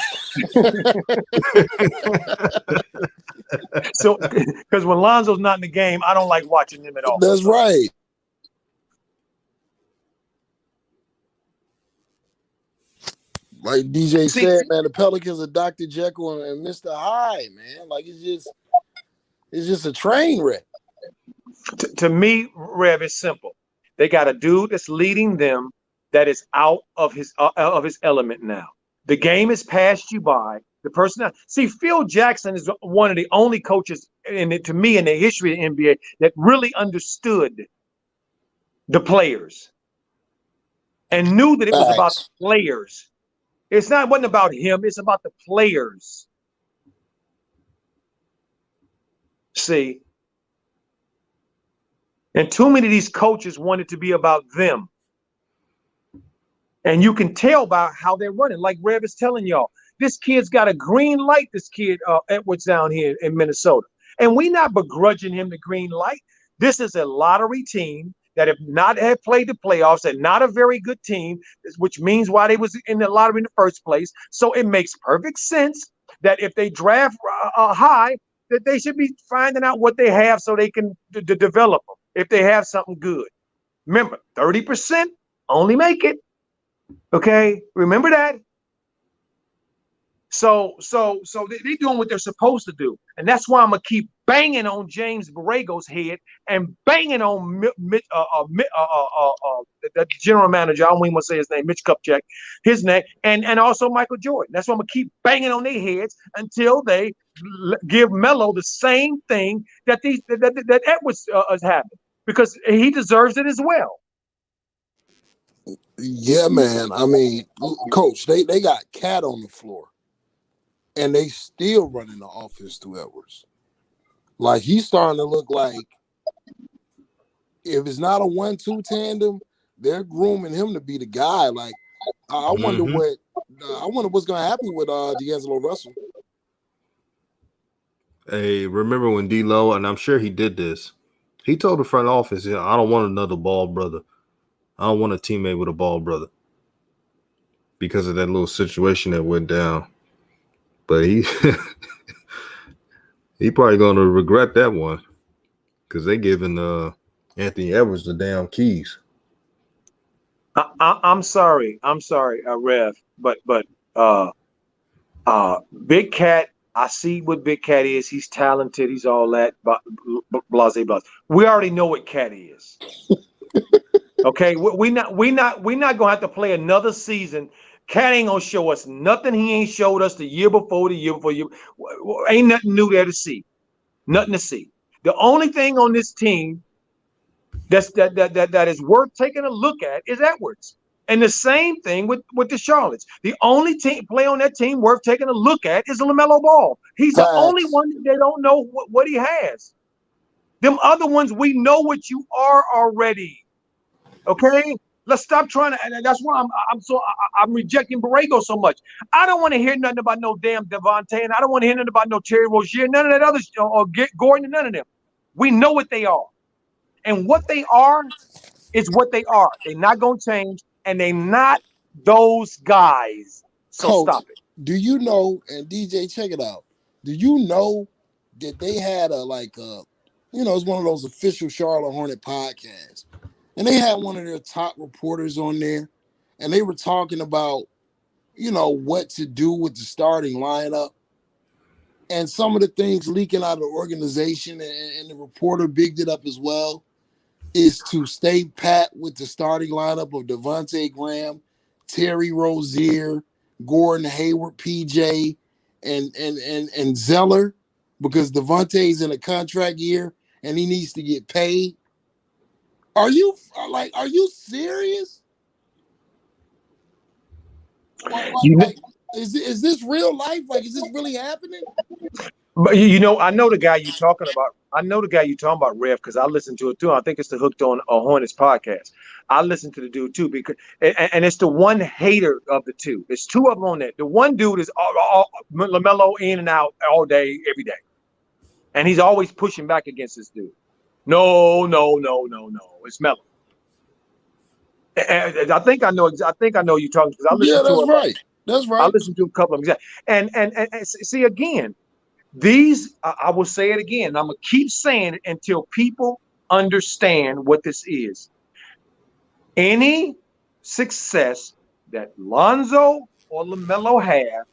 So, because when Lonzo's not in the game, I don't like watching him at all. That's right. Like DJ said, man, the Pelicans are Dr. Jekyll and Mr. Hyde, man. Like it's just a train wreck. To me, Rev, it's simple. They got a dude that's leading them that is out of his element now. The game has passed you by. The person, see, Phil Jackson is one of the only coaches to me in the history of the NBA that really understood the players and knew that it was about the Facts. players. Wasn't about him. It's about the players. See, and too many of these coaches want it to be about them. And you can tell by how they're running. Like Rev is telling y'all, this kid's got a green light, this kid, Edwards down here in Minnesota. And we not begrudging him the green light. This is a lottery team that have played the playoffs and not a very good team, which means why they was in the lottery in the first place. So it makes perfect sense that if they draft high, that they should be finding out what they have so they can develop them if they have something good. Remember, 30% only make it. Okay, remember that. So they're doing what they're supposed to do, and that's why I'm gonna keep banging on James Borrego's head and banging on the general manager. I don't even want to say his name, Mitch Kupchak, his name, and also Michael Jordan. That's why I'm gonna keep banging on their heads until they give Melo the same thing that Edwards is having, because he deserves it as well. Yeah, man. I mean, coach, they got Cat on the floor, and they still running the offense through Edwards. Like, he's starting to look like, if it's not a 1-2 tandem, they're grooming him to be the guy. Like, I wonder what's gonna happen with D'Angelo Russell. Hey, remember when D-Lo, and I'm sure he did this, he told the front office, I don't want another ball brother. I don't want a teammate with a ball brother, because of that little situation that went down. But he probably going to regret that one, because they giving Anthony Edwards the damn keys. I'm sorry, Rev, but Big Cat, I see what Big Cat is. He's talented. He's all that, blase. We already know what Cat is. Okay, we not gonna have to play another season. Cat ain't gonna show us nothing he ain't showed us the year before. Ain't nothing new there to see. Nothing to see. The only thing on this team that is worth taking a look at is Edwards. And the same thing with the Charlottes. The only play on that team worth taking a look at is LaMelo Ball. He's the only one that they don't know what he has. Them other ones, we know what you are already. Okay, let's stop trying to. And that's why I'm rejecting Borrego so much. I don't want to hear nothing about no damn Devontae, and I don't want to hear nothing about no Terry Rozier, none of that other or Gordon, none of them. We know what they are, and what they are is what they are. They're not gonna change, and they're not those guys. So Coach, stop it. Do you know? And DJ, check it out. Do you know that they had it's one of those official Charlotte Hornet podcasts. And they had one of their top reporters on there, and they were talking about, what to do with the starting lineup. And some of the things leaking out of the organization, and the reporter bigged it up as well, is to stay pat with the starting lineup of Devontae Graham, Terry Rozier, Gordon Hayward, PJ, and Zeller, because Devontae's in a contract year and he needs to get paid. Are you serious? Is this real life? Like, is this really happening? But I know the guy you're talking about. I know the guy you're talking about, Rev, because I listened to it too. I think it's the Hooked on Hornets podcast. I listened to the dude too, because and it's the one hater of the two. There's two of them on that. The one dude is all LaMelo in and out all day, every day, and he's always pushing back against this dude. No. It's Melo. And I think I know you're talking, because I listened to him. Right. That's right. I listened to a couple of them. And see, again, these, I will say it again. I'm going to keep saying it until people understand what this is. Any success that Lonzo or LaMelo have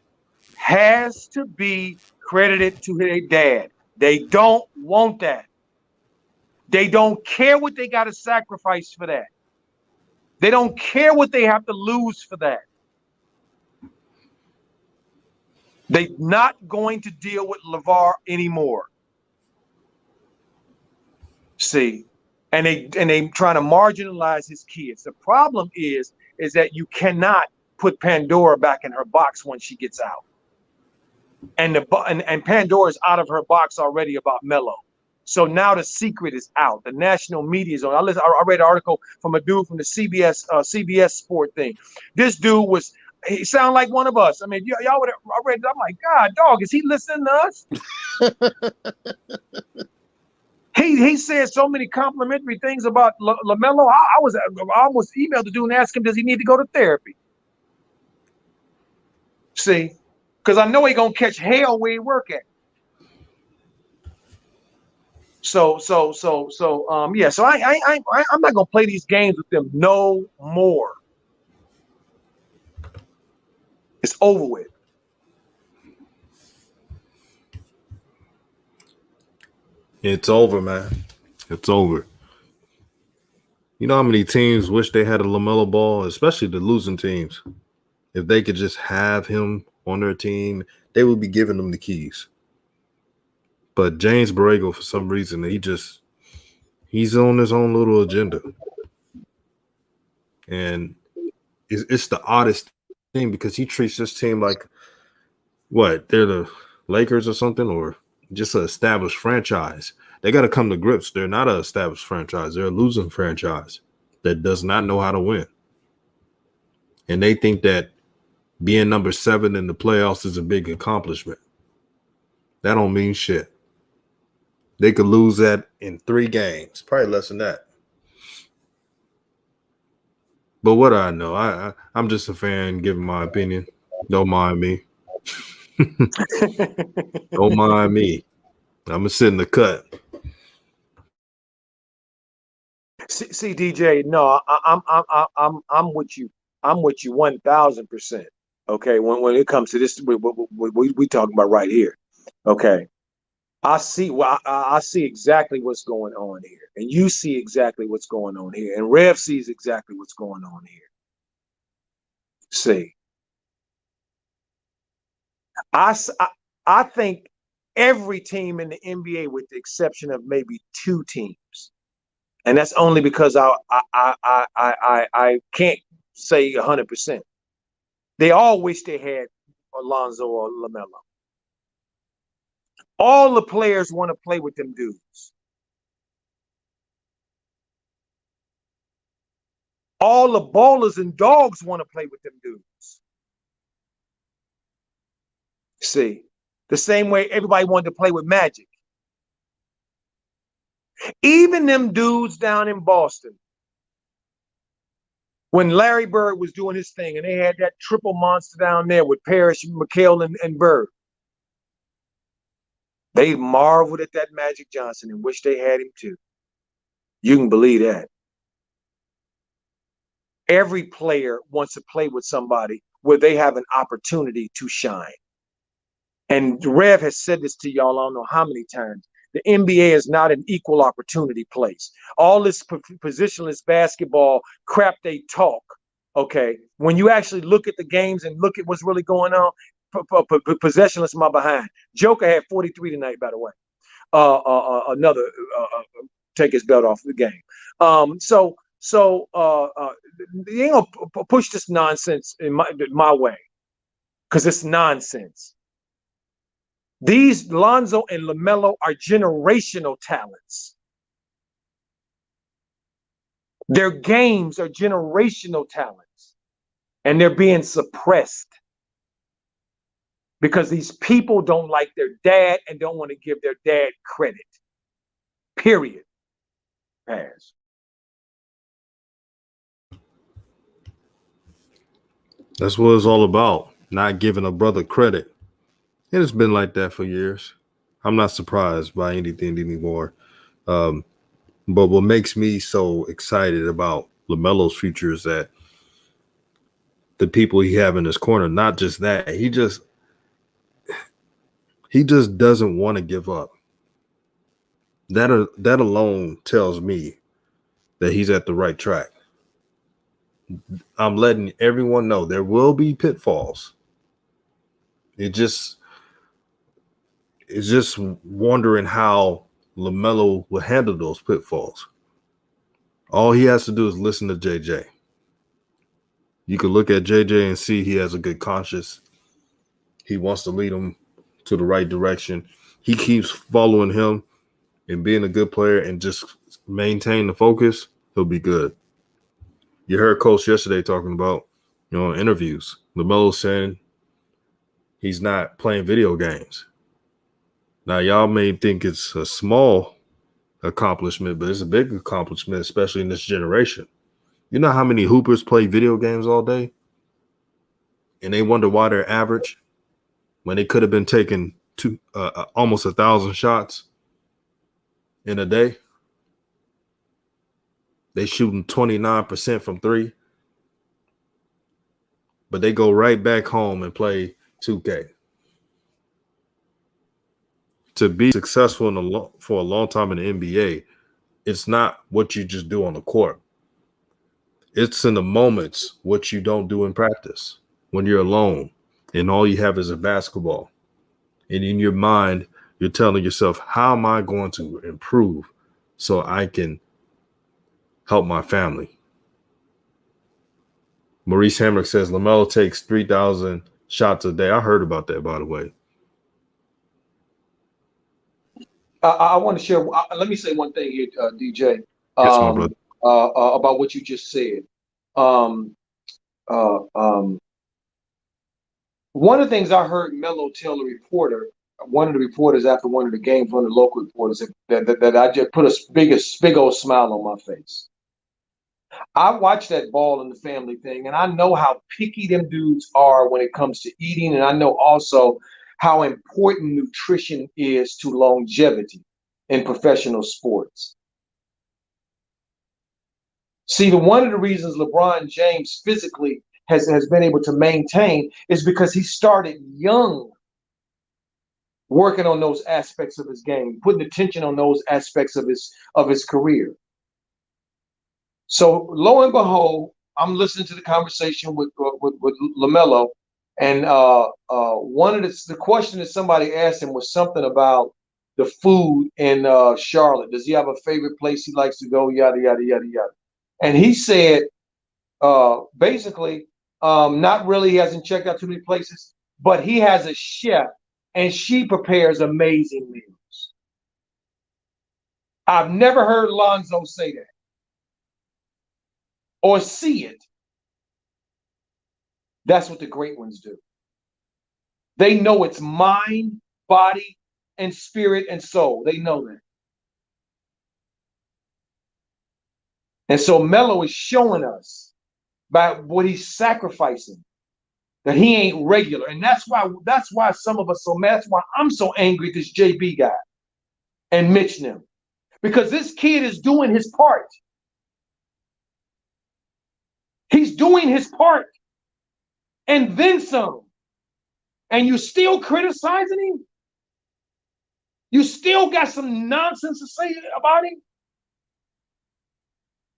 has to be credited to their dad. They don't want that. They don't care what they got to sacrifice for that. They don't care what they have to lose for that. They're not going to deal with LeVar anymore. See, and they trying to marginalize his kids. The problem is that you cannot put Pandora back in her box when she gets out. And Pandora's out of her box already about Melo. So now the secret is out. The national media is on. I read an article from a dude from the CBS Sport thing. This dude he sounded like one of us. I mean, y'all would have. I read it. I'm like, God, dog, is he listening to us? He said so many complimentary things about LaMelo. I almost emailed the dude and asked him, does he need to go to therapy? See, because I know he gonna catch hell where he work at. So yeah. So I'm not gonna play these games with them no more. It's over with. It's over, man. It's over. You know how many teams wish they had a LaMelo Ball, especially the losing teams? If they could just have him on their team, they would be giving them the keys. But James Borrego, for some reason, he's on his own little agenda. And it's the oddest thing because he treats this team like, what, they're the Lakers or something, or just an established franchise. They got to come to grips. They're not an established franchise. They're a losing franchise that does not know how to win. And they think that being number 7 in the playoffs is a big accomplishment. That don't mean shit. They could lose that in 3 games, probably less than that. But what do I know? I'm just a fan giving my opinion. Don't mind me. Don't mind me. I'm gonna sit in the cut. See, DJ. No, I'm with you. I'm with you 1,000%. Okay, when it comes to this, we talking about right here. Okay, I see exactly what's going on here, and you see exactly what's going on here, and Rev sees exactly what's going on here. See, I think every team in the NBA, with the exception of maybe 2 teams, and that's only because I can't say 100%. They all wish they had Alonzo or LaMelo. All the players want to play with them dudes. All the ballers and dogs want to play with them dudes. See, the same way everybody wanted to play with Magic. Even them dudes down in Boston, when Larry Bird was doing his thing and they had that triple monster down there with Parrish, McHale, and Bird, they marveled at that Magic Johnson and wish they had him too. You can believe that. Every player wants to play with somebody where they have an opportunity to shine. And Rev has said this to y'all, I don't know how many times. The NBA is not an equal opportunity place. All this positionless basketball crap they talk, okay, when you actually look at the games and look at what's really going on, possessionless my behind. Joker had 43 tonight, by the way. Another take his belt off the game. So you ain't gonna push this nonsense in my way, because it's nonsense. These Lonzo and LaMelo are generational talents. Their games are generational talents, and they're being suppressed because these people don't like their dad and don't want to give their dad credit. Period. Pass. That's what it's all about, not giving a brother credit. And it's been like that for years. I'm not surprised by anything anymore. But what makes me so excited about LaMelo's future is that the people he have in his corner, not just that, he just doesn't want to give up. That alone tells me that he's at the right track. I'm letting everyone know there will be pitfalls. It's just wondering how LaMelo will handle those pitfalls. All he has to do is listen to JJ. You can look at JJ and see he has a good conscience. He wants to lead him to the right direction. He keeps following him and being a good player and just maintain the focus, he'll be good. You heard Coach yesterday talking about, interviews. LaMelo saying he's not playing video games. Now, y'all may think it's a small accomplishment, but it's a big accomplishment, especially in this generation. You know how many hoopers play video games all day? And they wonder why they're average when they could have been taking almost 1,000 shots in a day. They shooting 29% from three, but they go right back home and play 2K. To be successful for a long time in the NBA, it's not what you just do on the court. It's in the moments what you don't do in practice when you're alone and all you have is a basketball. And in your mind, you're telling yourself, how am I going to improve so I can help my family? Maurice Hamrick says LaMelo takes 3,000 shots a day. I heard about that, by the way. I want to share. Let me say one thing here, DJ. Yes, my brother. About what you just said. One of the things I heard Melo tell the reporter, one of the reporters after one of the games, one of the local reporters, that I just put a big old smile on my face. I watched that Ball in the Family thing, and I know how picky them dudes are when it comes to eating, and I know also how important nutrition is to longevity in professional sports. See, one of the reasons LeBron James physically has been able to maintain is because he started young, working on those aspects of his game, putting attention on those aspects of his career. So lo and behold, I'm listening to the conversation with LaMelo, and one of the question that somebody asked him was something about the food in Charlotte. Does he have a favorite place he likes to go? Yada yada yada yada. And he said, basically, not really. He hasn't checked out too many places, but he has a chef, and she prepares amazing meals. I've never heard Lonzo say that or see it. That's what the great ones do. They know it's mind, body, and spirit and soul. They know that. And so Melo is showing us by what he's sacrificing that he ain't regular. And that's why some of us so mad. That's why I'm so angry at this JB guy and Mitch them. Because this kid is doing his part. He's doing his part. And then some. And you still criticizing him? You still got some nonsense to say about him?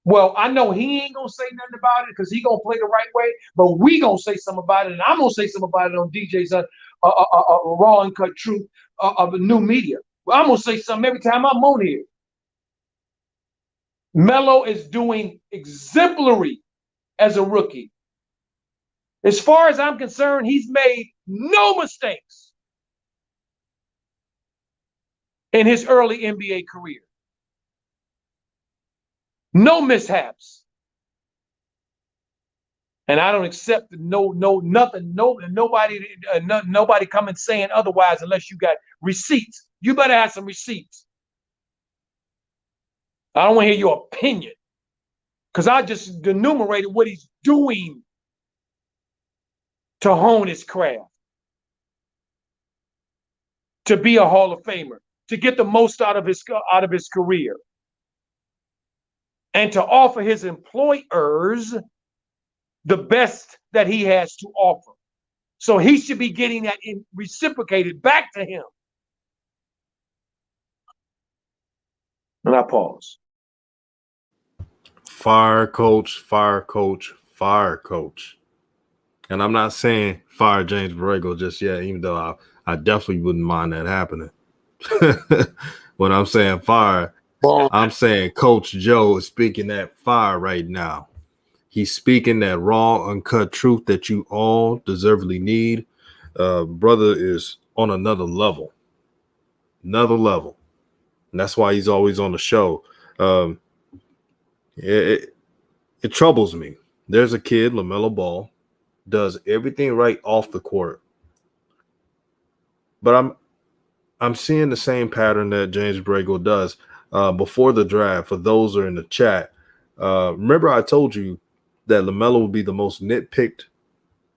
Well, I know he ain't going to say nothing about it because he going to play the right way, but we going to say something about it, and I'm going to say something about it on DJ's Raw and Cut Truth of the new media. Well, I'm going to say something every time I'm on here. Melo is doing exemplary as a rookie. As far as I'm concerned, he's made no mistakes in his early NBA career. No mishaps. And I don't accept nothing, nobody coming saying otherwise unless you got receipts. You better have some receipts. I don't want to hear your opinion because I just enumerated what he's doing to hone his craft, to be a Hall of Famer, to get the most out of his career, and to offer his employers the best that he has to offer. So he should be getting that reciprocated back to him. And I pause. Fire coach, fire coach, fire coach. And I'm not saying fire James Borrego just yet, even though I definitely wouldn't mind that happening. When I'm saying fire, Ball. I'm saying Coach Joe is speaking that fire right now. He's speaking that raw, uncut truth that you all deservedly need. Brother is on another level. Another level. And that's why he's always on the show. It troubles me. There's a kid, LaMelo Ball, does everything right off the court. But I'm seeing the same pattern that James Borrego does before the draft. For those who are in the chat, remember I told you that LaMelo will be the most nitpicked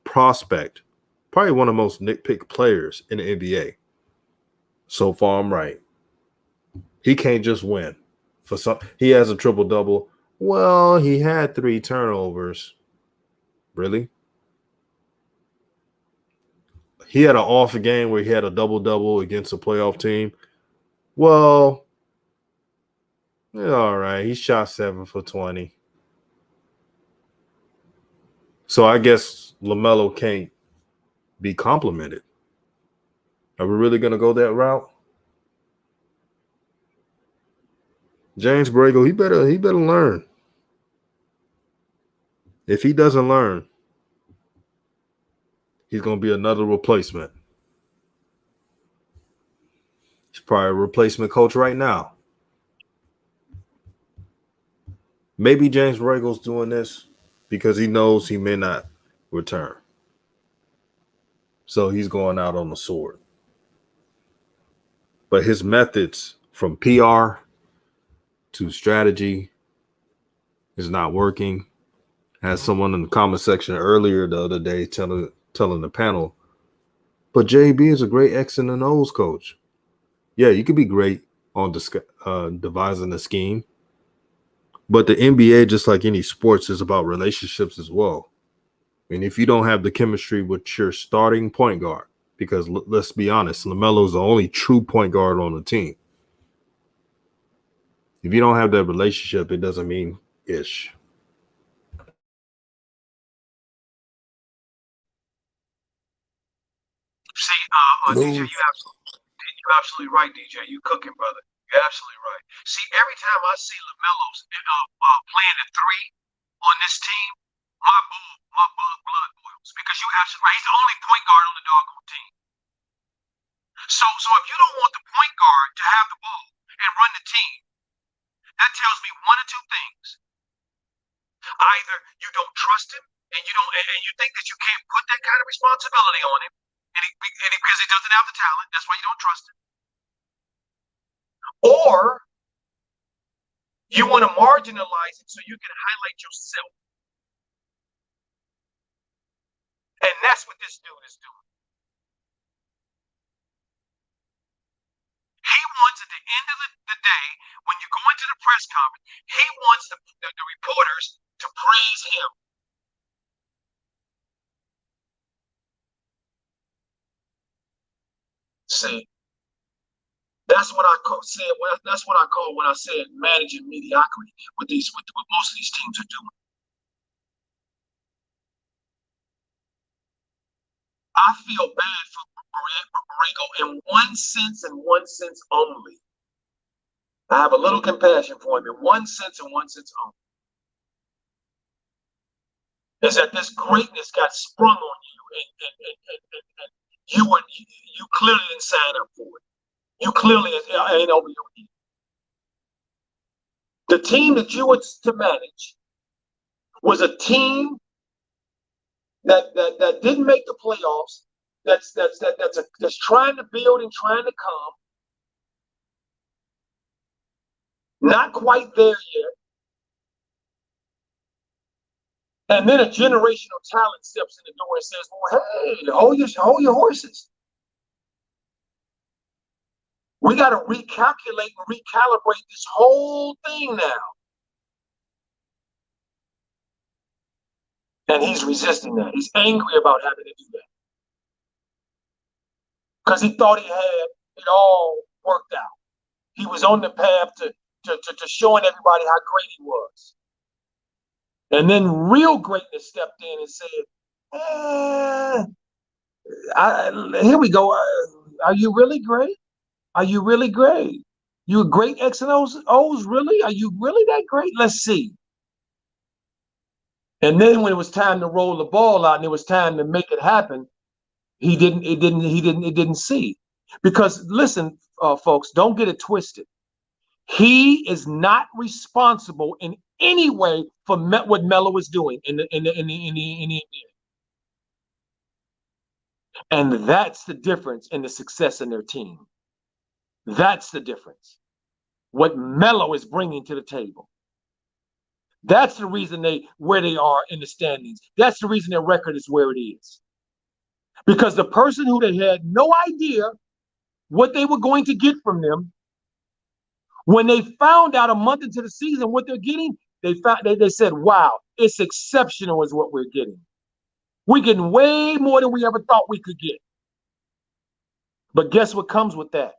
prospect, probably one of the most nitpicked players in the NBA. So far, I'm right. He can't just win. He has a triple-double. Well, he had 3 turnovers. Really? He had an off game where he had a double-double against a playoff team. Well, yeah, all right. He shot 7 for 20. So I guess LaMelo can't be complimented. Are we really going to go that route? James Borrego, he better learn. If he doesn't learn, he's going to be another replacement. He's probably a replacement coach right now. Maybe James Borrego's doing this because he knows he may not return. So he's going out on the sword. But his methods from PR to strategy is not working. I had someone in the comment section earlier the other day telling the panel, but JB is a great X and O's coach. Yeah, you could be great on devising a scheme. But the NBA, just like any sports, is about relationships as well. And if you don't have the chemistry with your starting point guard, because let's be honest, LaMelo is the only true point guard on the team. If you don't have that relationship, it doesn't mean ish. See, DJ, Lose. you're absolutely right, DJ. You cooking, brother. You're absolutely right. See, every time I see LaMelo's playing the 3 on this team, my blood boils because you absolutely right. He's the only point guard on the doggone team. So if you don't want the point guard to have the ball and run the team, that tells me one of 2 things. Either you don't trust him and you think that you can't put that kind of responsibility on him, and because he doesn't have the talent, that's why you don't trust him. Or you want to marginalize him so you can highlight yourself. And that's what this dude is doing. He wants, at the end of the day, when you go into the press conference, he wants the reporters to praise him. See, that's what I call when I said managing mediocrity. What most of these teams are doing. I feel bad for Borrego in one sense and one sense only. I have a little compassion for him in one sense and one sense only. Is that this greatness got sprung on you and you clearly didn't sign up for it. You clearly ain't over your head. The team that you were to manage was a team that didn't make the playoffs. That's trying to build and trying to come. Not quite there yet. And then a generational talent steps in the door and says, well, hey, hold your horses. We got to recalculate and recalibrate this whole thing now. And he's resisting that. He's angry about having to do that. Because he thought he had it all worked out. He was on the path to to showing everybody how great he was. And then real greatness stepped in and said, here we go. Are you really great? Are you really great? You a great X and O's, really? Are you really that great? Let's see. And then when it was time to roll the ball out and it was time to make it happen, he didn't see. Because listen, folks, don't get it twisted. He is not responsible in any way for what Melo is doing in the NBA. And that's the difference in the success in their team. That's the difference. What Melo is bringing to the table. That's the reason where they are in the standings. That's the reason their record is where it is. Because the person who they had no idea what they were going to get from them, when they found out a month into the season what they're getting, they said, wow, it's exceptional is what we're getting. We're getting way more than we ever thought we could get. But guess what comes with that?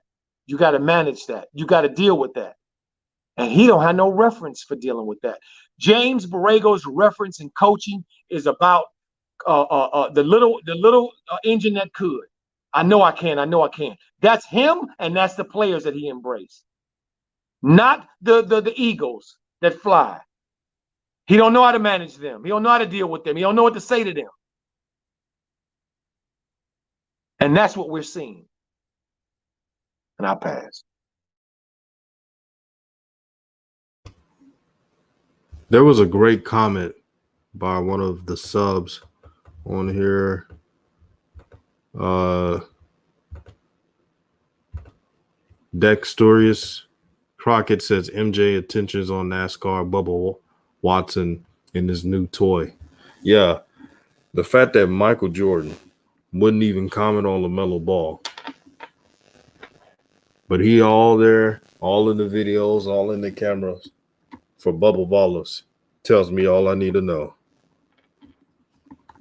You got to manage that. You got to deal with that. And he don't have no reference for dealing with that. James Borrego's reference in coaching is about the little engine that could. I know I can. That's him, and that's the players that he embraced. Not the eagles that fly. He don't know how to manage them. He don't know how to deal with them. He don't know what to say to them. And that's what we're seeing. And I pass. There was a great comment by one of the subs on here. Dexterius Crockett says MJ attentions on NASCAR Bubba Watson in his new toy. Yeah, the fact that Michael Jordan wouldn't even comment on LaMelo Ball, but he all there, all in the videos, all in the cameras for Bubba Wallace tells me all I need to know.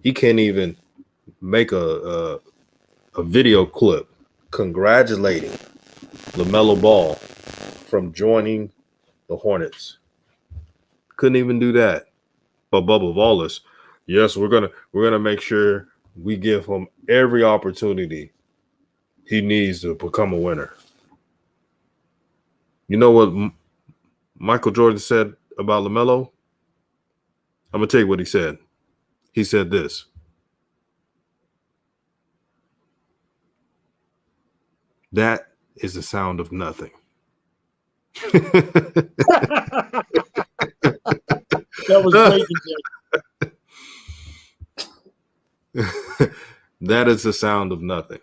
He can't even make a video clip congratulating LaMelo Ball from joining the Hornets. Couldn't even do that. But Bubba Wallace, yes, we're gonna make sure we give him every opportunity he needs to become a winner. You know what Michael Jordan said about LaMelo? I'm gonna tell you what he said. He said this. That is the sound of nothing. That was great. That is the sound of nothing.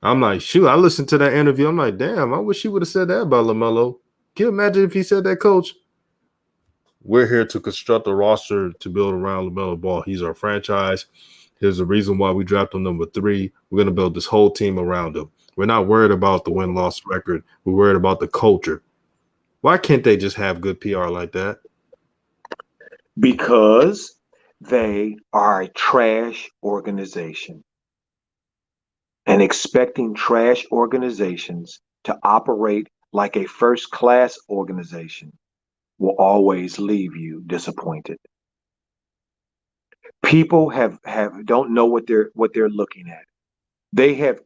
I'm like, shoot, I listened to that interview. I'm like, damn, I wish he would have said that about LaMelo. Can you imagine if he said that, coach? We're here to construct a roster to build around LaMelo Ball. He's our franchise. Here's the reason why we drafted him number 3. We're going to build this whole team around him. We're not worried about the win-loss record. We're worried about the culture. Why can't they just have good PR like that? Because they are a trash organization. And expecting trash organizations to operate like a first-class organization will always leave you disappointed. People don't know what they're looking at. They have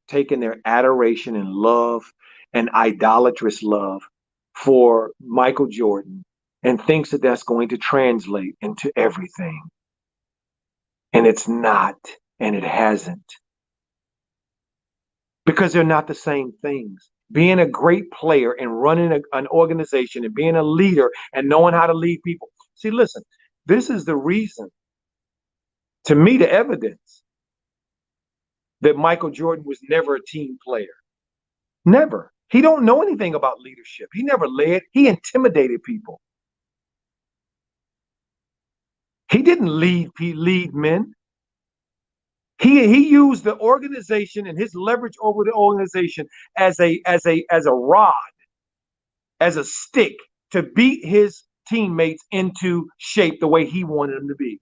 taken their adoration and love and idolatrous love for Michael Jordan and thinks that that's going to translate into everything. And it's not, and it hasn't. Because they're not the same things. Being a great player and running an organization and being a leader and knowing how to lead people. See, listen, this is the reason, to me, the evidence that Michael Jordan was never a team player. Never. He don't know anything about leadership. He never led. He intimidated people. He didn't lead men. He used the organization and his leverage over the organization as a rod, as a stick to beat his teammates into shape the way he wanted them to be.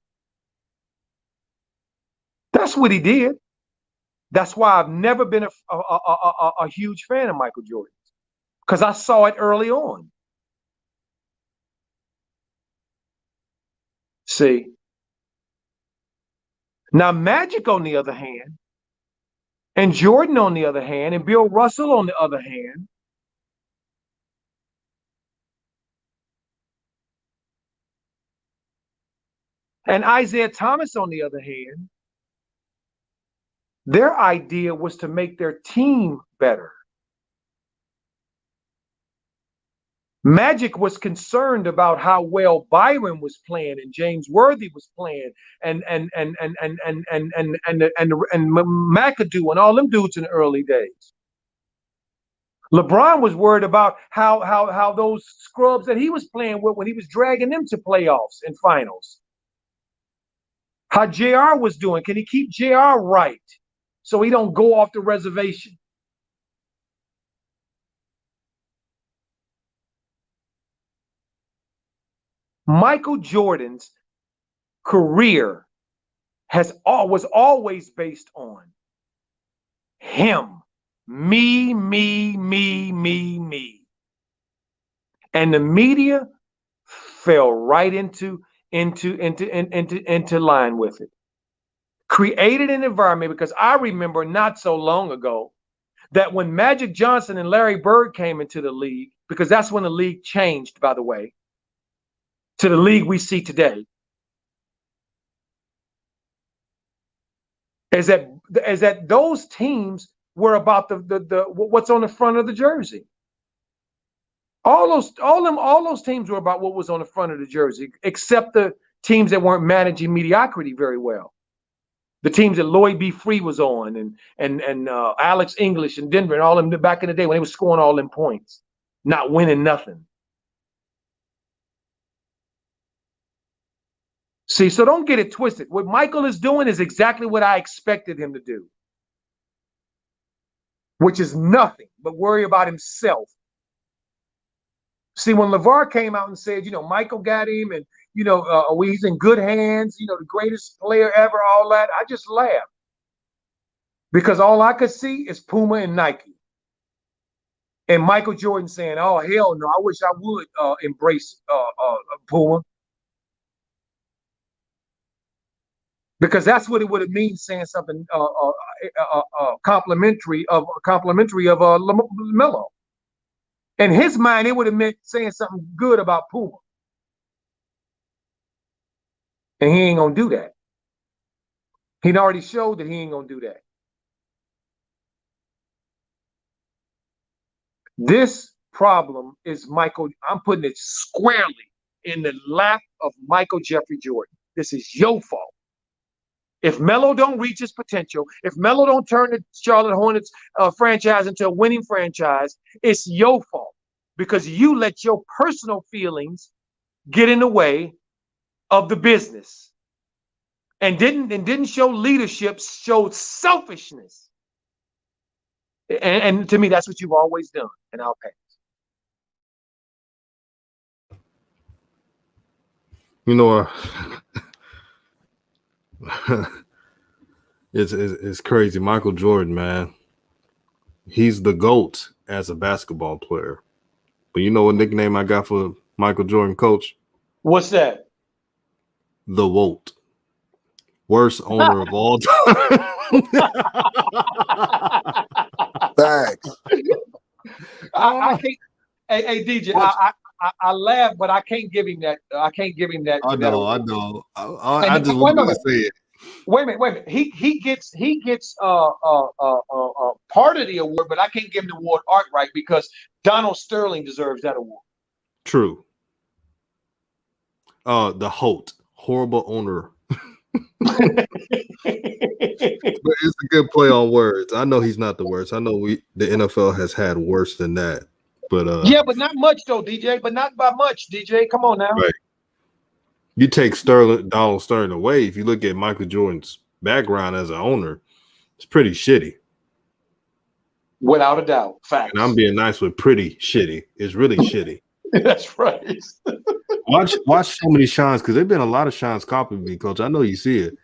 That's what he did. That's why I've never been a huge fan of Michael Jordan, because I saw it early on. See? Now, Magic, on the other hand, and Jordan, on the other hand, and Bill Russell, on the other hand, and Isaiah Thomas, on the other hand, their idea was to make their team better. Magic was concerned about how well Byron was playing and James Worthy was playing and McAdoo and all them dudes in the early days. LeBron was worried about how those scrubs that he was playing with when he was dragging them to playoffs and finals. How JR was doing. Can he keep JR right so he don't go off the reservation? Michael Jordan's career was always based on him. Me. And the media fell right into line with it. Created an environment, because I remember not so long ago that when Magic Johnson and Larry Bird came into the league, because that's when the league changed, by the way, to the league we see today, is that those teams were about the what's on the front of the jersey. All those teams were about what was on the front of the jersey, except the teams that weren't managing mediocrity very well. The teams that Lloyd B. Free was on, and Alex English and Denver and all them back in the day when they were scoring all them points, not winning nothing. See, so don't get it twisted. What Michael is doing is exactly what I expected him to do, which is nothing but worry about himself. See, when LeVar came out and said, Michael got him and, he's in good hands, the greatest player ever, all that, I just laughed. Because all I could see is Puma and Nike. And Michael Jordan saying, oh, hell no, I wish I would embrace Puma. Because that's what it would have mean, saying something complimentary of LaMelo. In his mind, it would have meant saying something good about Puma. And he ain't gonna do that. He'd already showed that he ain't gonna do that. This problem is Michael. I'm putting it squarely in the lap of Michael Jeffrey Jordan. This is your fault. If Melo don't reach his potential, if Melo don't turn the Charlotte Hornets franchise into a winning franchise, it's your fault, because you let your personal feelings get in the way of the business, and didn't show leadership, showed selfishness. And to me, that's what you've always done, and I'll pass. It's crazy. Michael Jordan, man, he's the GOAT as a basketball player. But you know what nickname I got for Michael Jordan, coach? What's that? The WOT. Worst owner of all time. Thanks. I can't. Hey, DJ, I laugh, but I can't give him that. I can't give him that. I know. I just wait wanted to say it. Wait a minute. He gets part of the award, but I can't give him the award outright because Donald Sterling deserves that award. True. The HOT, horrible owner. But it's a good play on words. I know he's not the worst. I know the NFL has had worse than that. But yeah, but not much though, DJ. But not by much, DJ. Come on now. Right. You take Donald Sterling away. If you look at Michael Jordan's background as an owner, it's pretty shitty. Without a doubt. Facts. And I'm being nice with pretty shitty. It's really shitty. That's right. Watch so many shines, because there've been a lot of shines copied me, coach. I know you see it.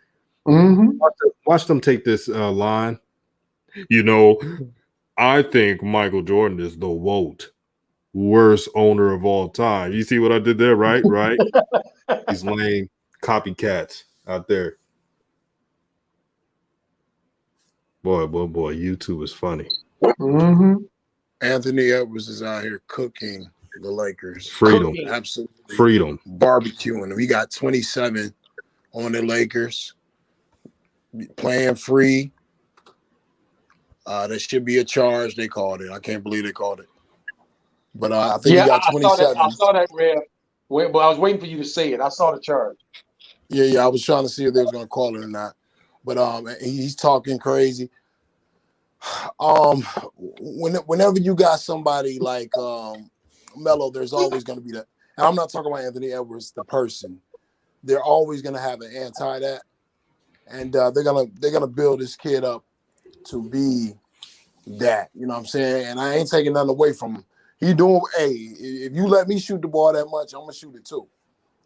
Mm-hmm. Watch them take this line. I think Michael Jordan is the WOT. worst owner of all time. You see what I did there, right? Right. These lame copycats out there. Boy, YouTube is funny. Mm-hmm. Anthony Edwards is out here cooking the Lakers. Freedom. Cooking. Absolutely Freedom. barbecuing. We got 27 on the Lakers. Playing free. There should be a charge. They called it. I can't believe they called it. But I think he got 27. I saw that, Rev. But I was waiting for you to say it. I saw the charge. Yeah. I was trying to see if they was gonna call it or not. But he's talking crazy. Whenever you got somebody like Melo, there's always gonna be that. And I'm not talking about Anthony Edwards, the person. They're always gonna have an anti that, and they're gonna build this kid up to be that. You know what I'm saying? And I ain't taking nothing away from him. He doing. Hey, if you let me shoot the ball that much, I'm gonna shoot it too.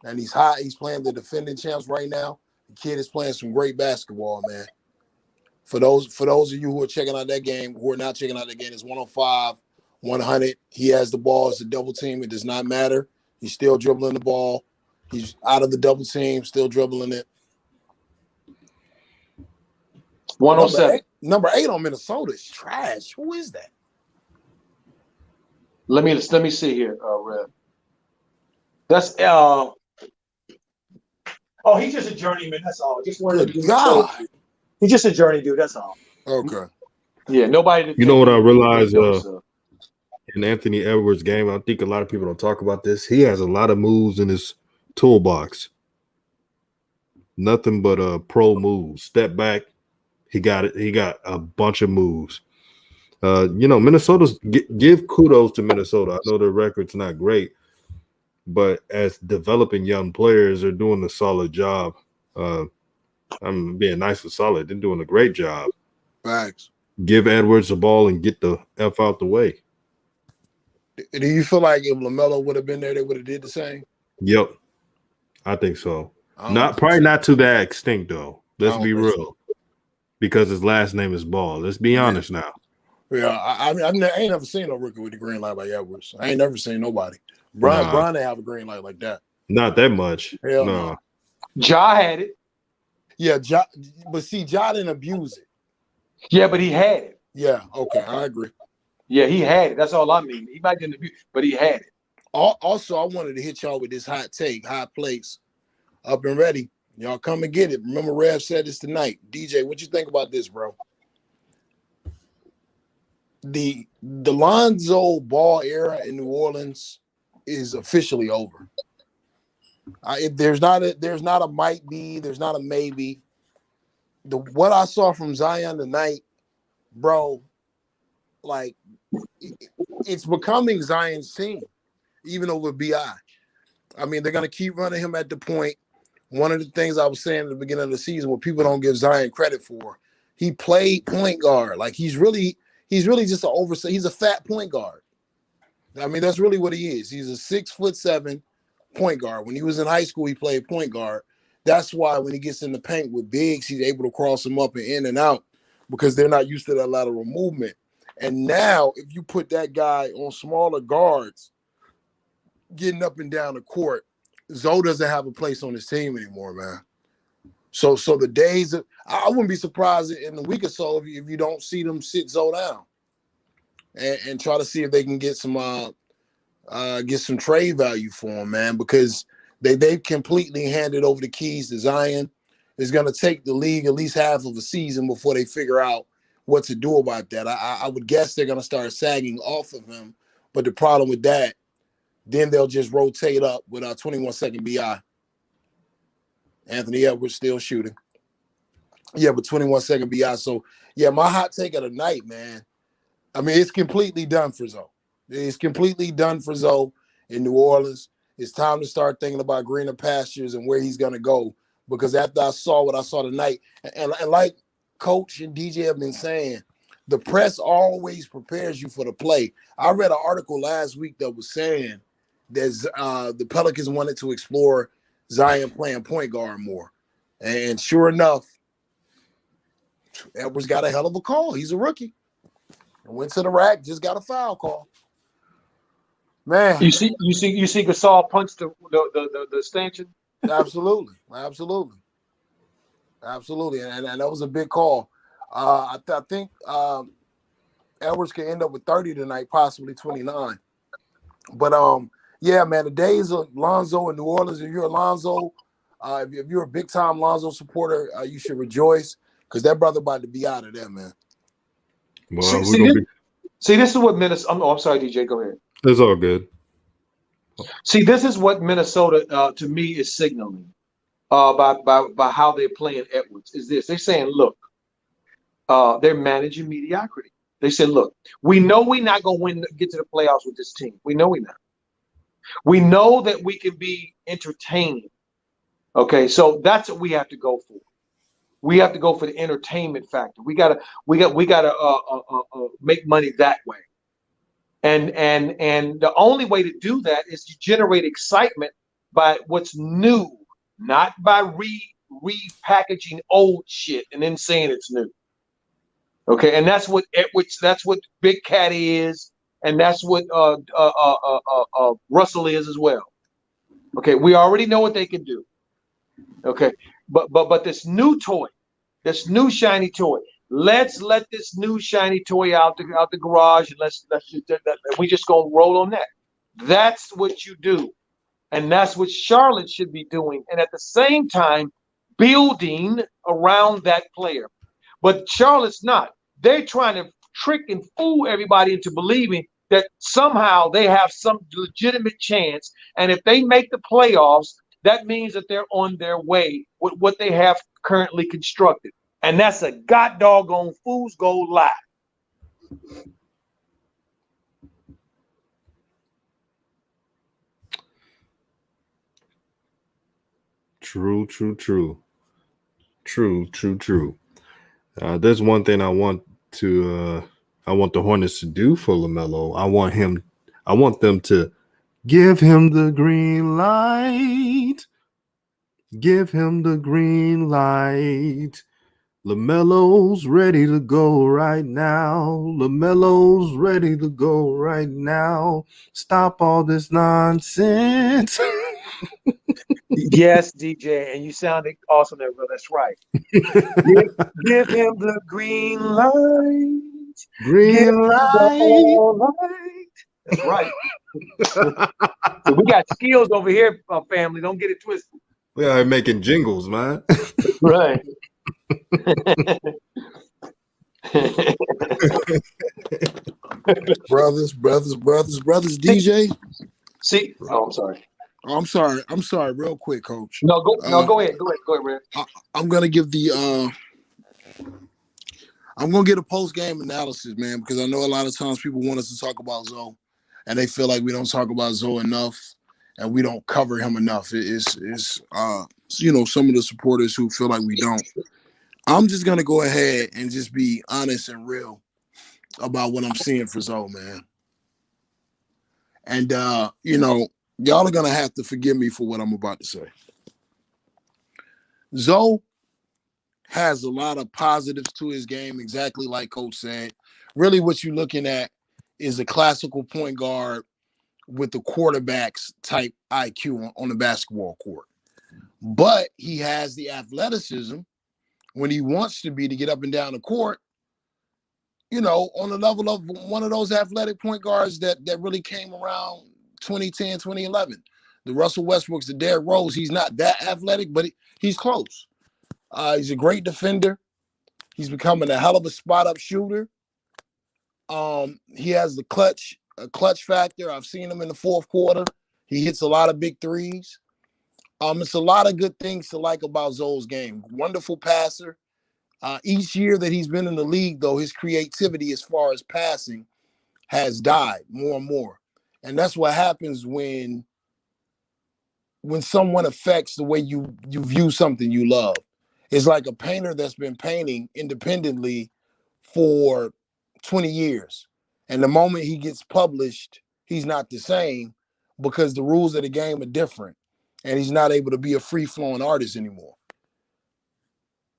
And he's hot. He's playing the defending champs right now. The kid is playing some great basketball, man. For those of you who are checking out that game, who are not checking out that game, it's 105, 100. He has the ball. It's a double team. It does not matter. He's still dribbling the ball. He's out of the double team, still dribbling it. 107. Number 8 on Minnesota is trash. Who is that? Let me see here, Rev. That's he's just a journeyman. That's all. Just wanted to Good God. He's just a journey dude. That's all. Okay. yeah. Nobody. You know what I realized in Anthony Edwards' game? I think a lot of people don't talk about this. He has a lot of moves in his toolbox. Nothing but pro moves. Step back. He got it. He got a bunch of moves. Minnesota's give kudos to Minnesota. I know their record's not great, but as developing young players, they're doing a solid job. I'm being nice and solid. They're doing a great job. Facts. Give Edwards the ball and get the F out the way. Do you feel like if LaMelo would have been there, they would have did the same? Yep. I think so. Probably not to that extent, though. Let's be real. So. Because his last name is Ball. Let's be honest now. Yeah, I ain't never seen no rookie with a green light like Edwards. I ain't never seen nobody. Brian didn't have a green light like that. Not that much. Hell no. Ja had it. Yeah, but see, Ja didn't abuse it. Yeah, but he had it. Yeah, okay, I agree. Yeah, he had it. That's all I mean. He might didn't abuse, but he had it. Also, I wanted to hit y'all with this hot take, hot place, up and ready. Y'all come and get it. Remember, Rev said this tonight. DJ, what you think about this, bro? The Lonzo Ball era in New Orleans is officially over. There's not a might be, there's not a maybe. What I saw from Zion tonight, bro, like it's becoming Zion's team, even over BI. I mean, they're gonna keep running him at the point. One of the things I was saying at the beginning of the season, what people don't give Zion credit for, he played point guard. Like he's really just he's a fat point guard. I mean, that's really what he is. He's a 6'7" point guard. When he was in high school, he played point guard. That's why when he gets in the paint with bigs, he's able to cross them up and in and out because they're not used to that lateral movement. And now, if you put that guy on smaller guards, getting up and down the court, Zoe doesn't have a place on his team anymore, man. So the days of, I wouldn't be surprised in a week or so if you don't see them sit Zoe down and try to see if they can get some trade value for him, man, because they've completely handed over the keys to Zion. It's going to take the league at least half of a season before they figure out what to do about that. I would guess they're going to start sagging off of him, but the problem with that, then they'll just rotate up with our 21-second BI. Anthony Edwards still shooting. Yeah, but 21-second BI. So, yeah, my hot take of the night, man. I mean, it's completely done for Zoe. It's completely done for Zoe in New Orleans. It's time to start thinking about greener pastures and where he's going to go. Because after I saw what I saw tonight, and like Coach and DJ have been saying, the press always prepares you for the play. I read an article last week that was saying that the Pelicans wanted to explore Zion playing point guard more. And sure enough, Edwards got a hell of a call. He's a rookie. Went to the rack, just got a foul call. Man, You see Gasol punch the stanchion. absolutely, absolutely, absolutely, and that was a big call. I think Edwards can end up with 30 tonight, possibly 29. But yeah, man, the days of Lonzo in New Orleans. If you're a Lonzo, if you're a big time Lonzo supporter, you should rejoice because that brother about to be out of there, man. Well, we're gonna be. See, this is what Minnesota. I'm sorry, DJ. Go ahead. It's all good. See, this is what Minnesota, to me, is signaling by how they're playing Edwards. Is this? They're saying, look, they're managing mediocrity. They said, look, we know we're not going to get to the playoffs with this team. We know we're not. We know that we can be entertaining. Okay, so that's what we have to go for. We have to go for the entertainment factor. We gotta make money that way. And the only way to do that is to generate excitement by what's new, not by repackaging old shit and then saying it's new. Okay, and that's what Big Cat is, and that's what Russell is as well. Okay, we already know what they can do. Okay, but this new toy, this new shiny toy. Let's let this new shiny toy out the garage, and we just gonna roll on that. That's what you do, and that's what Charlotte should be doing, and at the same time, building around that player. But Charlotte's not. They're trying to trick and fool everybody into believing that somehow they have some legitimate chance, and if they make the playoffs, that means that they're on their way with what they have currently constructed. And that's a god doggone fool's gold lie. True. There's one thing I want the Hornets to do for LaMelo. I want them to give him the green light. Give him the green light. LaMelo's ready to go right now. LaMelo's ready to go right now. Stop all this nonsense. Yes, DJ, and you sounded awesome there, bro. That's right. give him the green light. Green light. That's right. So we got skills over here, family. Don't get it twisted. We are making jingles, man. Right. brothers, DJ. See, oh, I'm sorry. I'm sorry. Real quick, Coach. Go ahead, Red. I'm gonna give I'm gonna get a post game analysis, man, because I know a lot of times people want us to talk about Zoe, and they feel like we don't talk about Zoe enough, and we don't cover him enough. It's some of the supporters who feel like we don't. I'm just gonna go ahead and just be honest and real about what I'm seeing for Zoe, man. And y'all are gonna have to forgive me for what I'm about to say. Zoe has a lot of positives to his game, exactly like Coach said. Really, what you're looking at is a classical point guard with the quarterback's type IQ on the basketball court. But he has the athleticism when he wants to get up and down the court, on the level of one of those athletic point guards that really came around 2010, 2011. The Russell Westbrooks, the Derrick Rose, he's not that athletic, but he's close. He's a great defender. He's becoming a hell of a spot-up shooter. He has the clutch factor. I've seen him in the fourth quarter. He hits a lot of big threes. It's a lot of good things to like about Zoe's game. Wonderful passer. Each year that he's been in the league, though, his creativity as far as passing has died more and more. And that's what happens when someone affects the way you view something you love. It's like a painter that's been painting independently for 20 years. And the moment he gets published, he's not the same because the rules of the game are different. And he's not able to be a free-flowing artist anymore.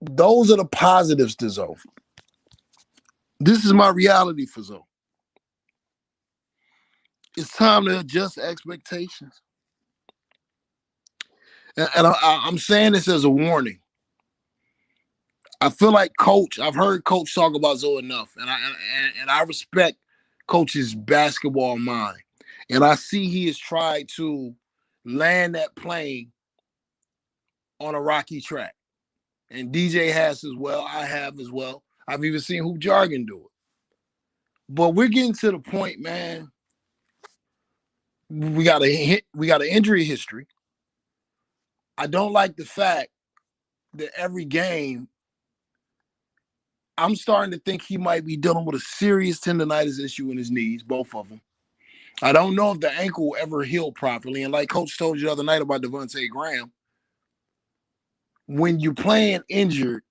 Those are the positives to Zoe. This is my reality for Zoe. It's time to adjust expectations. And I'm saying this as a warning. I feel like I've heard Coach talk about Zoe enough, and I respect Coach's basketball mind. And I see he has tried to land that plane on a rocky track. And DJ has as well. I have as well. I've even seen Hoop Jargon do it. But we're getting to the point, man. We got an injury history. I don't like the fact that every game, I'm starting to think he might be dealing with a serious tendonitis issue in his knees, both of them. I don't know if the ankle will ever heal properly. And like Coach told you the other night about Devontae Graham, when you're playing injured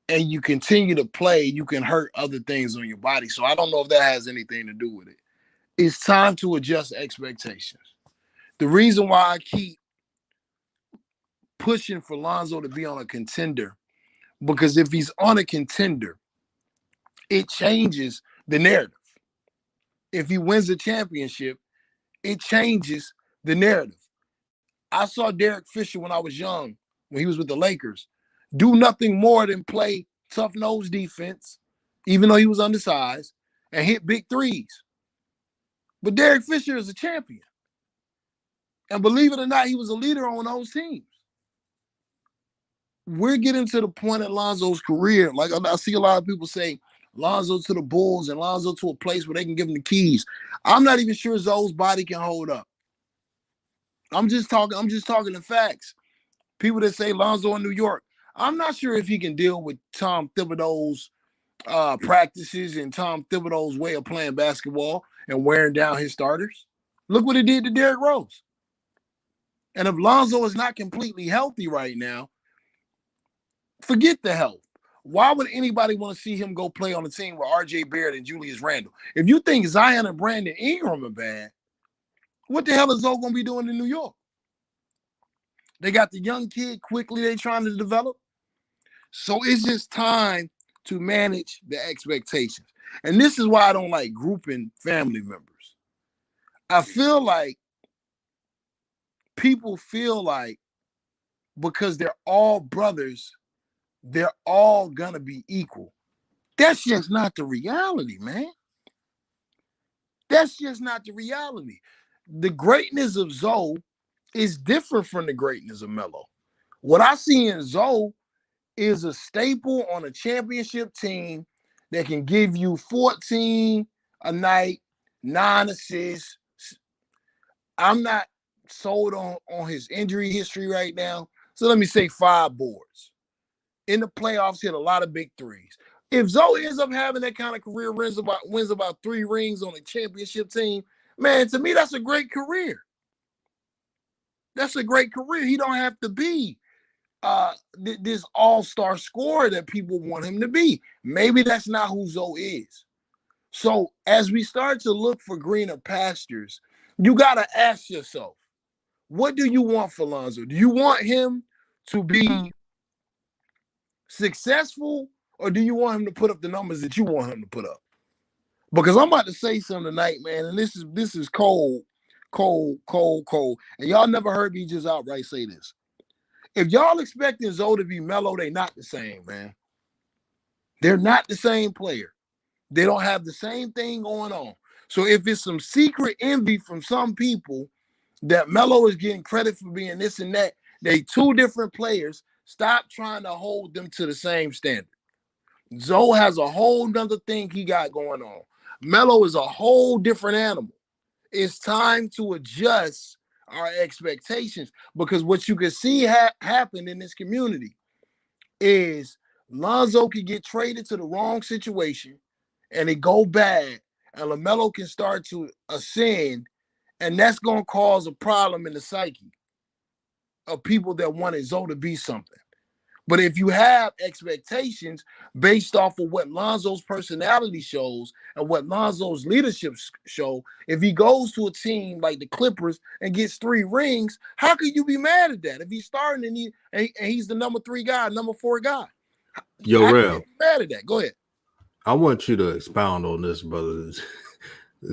and you continue to play, you can hurt other things on your body. So I don't know if that has anything to do with it. It's time to adjust expectations. The reason why I keep pushing for Lonzo to be on a contender, because if he's on a contender, it changes the narrative. If he wins the championship, it changes the narrative. I saw Derek Fisher when I was young, when he was with the Lakers, do nothing more than play tough nose defense, even though he was undersized, and hit big threes. But Derek Fisher is a champion. And believe it or not, he was a leader on those teams. We're getting to the point in Lonzo's career. Like I see a lot of people say, Lonzo to the Bulls and Lonzo to a place where they can give him the keys. I'm not even sure Zoe's body can hold up. I'm just talking the facts. People that say Lonzo in New York, I'm not sure if he can deal with Tom Thibodeau's practices and Tom Thibodeau's way of playing basketball and wearing down his starters. Look what it did to Derrick Rose. And if Lonzo is not completely healthy right now, forget the health. Why would anybody want to see him go play on a team with R.J. Barrett and Julius Randle? If you think Zion and Brandon Ingram are bad, what the hell is Zoe going to be doing in New York? They got the young kid quickly they trying to develop. So it's just time to manage the expectations. And this is why I don't like grouping family members. I feel like people feel like because they're all brothers, they're all gonna be equal. That's just not the reality, man. That's just not the reality. The greatness of Zoe is different from the greatness of Melo. What I see in Zoe is a staple on a championship team that can give you 14 a night, 9 assists. I'm not sold on his injury history right now. So let me say 5 boards. In the playoffs, hit a lot of big threes. If Zoe ends up having that kind of career, wins about 3 rings on a championship team, man, to me, that's a great career. That's a great career. He don't have to be this all-star scorer that people want him to be. Maybe that's not who Zoe is. So as we start to look for greener pastures, you got to ask yourself, what do you want for Lonzo? Do you want him to be successful, or do you want him to put up the numbers that you want him to put up? Because I'm about to say something tonight, man, and this is cold. And y'all never heard me just outright say this. If y'all expecting Zoe to be Melo, they not the same, man. They're not the same player. They don't have the same thing going on. So if it's some secret envy from some people that Melo is getting credit for being this and that, they 2 different players. Stop trying to hold them to the same standard. Zoe has a whole nother thing he got going on. Melo is a whole different animal. It's time to adjust our expectations, because what you can see happen in this community is Lonzo can get traded to the wrong situation and it go bad, and LaMelo can start to ascend, and that's going to cause a problem in the psyche of people that wanted Zoe to be something. But if you have expectations based off of what Lonzo's personality shows and what Lonzo's leadership show, if he goes to a team like the Clippers and gets 3 rings, how could you be mad at that? If he's starting and he's the number 3 guy, number 4 guy, Yo, how Rev, can you be mad at that? Go ahead. I want you to expound on this, brothers.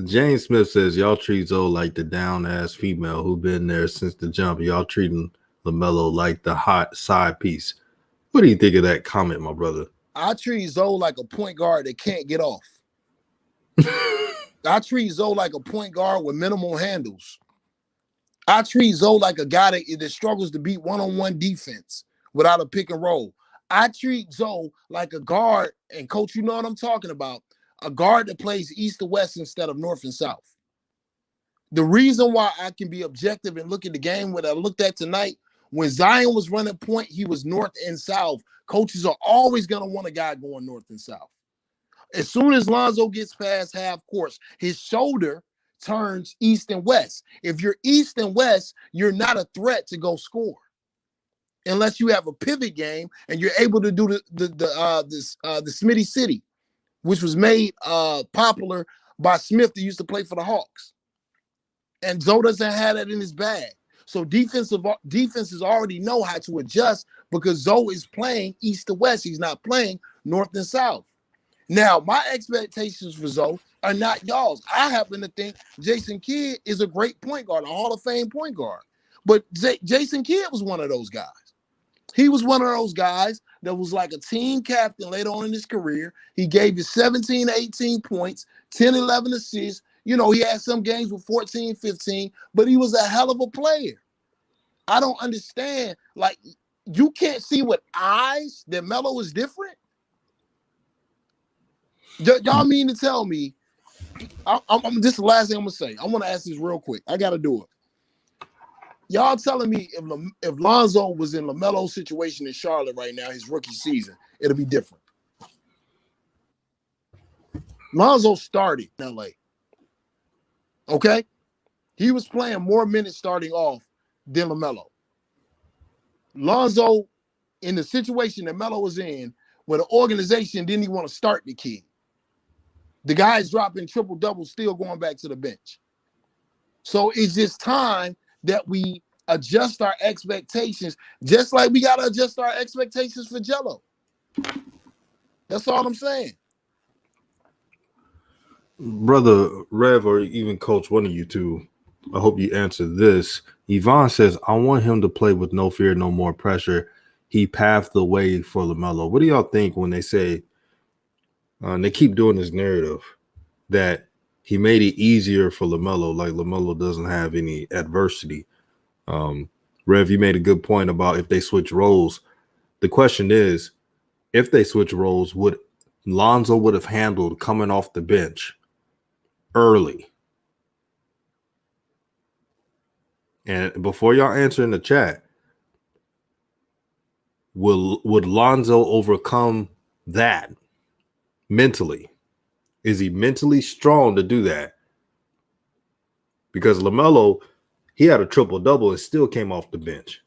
James Smith says y'all treat Zoe like the down ass female who been there since the jump. Y'all treating LaMelo like the hot side piece. What do you think of that comment, my brother? I treat Zoe like a point guard that can't get off. I treat Zoe like a point guard with minimal handles. I treat Zoe like a guy that struggles to beat one-on-one defense without a pick and roll. I treat Zoe like a guard, and coach, you know what I'm talking about, a guard that plays east to west instead of north and south. The reason why I can be objective and look at the game what I looked at tonight, when Zion was running point, he was north and south. Coaches are always going to want a guy going north and south. As soon as Lonzo gets past half course, his shoulder turns east and west. If you're east and west, you're not a threat to go score, unless you have a pivot game and you're able to do the Smitty City, which was made popular by Smith that used to play for the Hawks. And Zoe doesn't have that in his bag. So defenses already know how to adjust because Zoe is playing east to west. He's not playing north and south. Now, my expectations for Zoe are not y'all's. I happen to think Jason Kidd is a great point guard, a Hall of Fame point guard. But Jason Kidd was one of those guys. He was one of those guys that was like a team captain later on in his career. He gave you 17, 18 points, 10, 11 assists. You know, he had some games with 14, 15, but he was a hell of a player. I don't understand. Like, you can't see with eyes that Melo is different? Y'all mean to tell me, this is the last thing I'm going to say. I want to ask this real quick. I got to do it. Y'all telling me if Lonzo was in LaMelo's situation in Charlotte right now, his rookie season, it'll be different. Lonzo started in LA. Okay? He was playing more minutes starting off than LaMelo. Lonzo, in the situation that Melo was in, where the organization didn't even want to start the kid. The guy's dropping triple-doubles, still going back to the bench. So it's just time that we adjust our expectations, just like we got to adjust our expectations for Jello. That's all I'm saying. Brother Rev, or even Coach, one of you two, I hope you answer this. Yvonne says, I want him to play with no fear, no more pressure. He paved the way for LaMelo. What do y'all think when they say, and they keep doing this narrative that he made it easier for LaMelo, like LaMelo doesn't have any adversity? Rev, you made a good point about if they switch roles. The question is, if they switch roles, would Lonzo would have handled coming off the bench early? And before y'all answer in the chat, would Lonzo overcome that mentally? Is he mentally strong to do that? Because LaMelo, he had a triple-double and still came off the bench.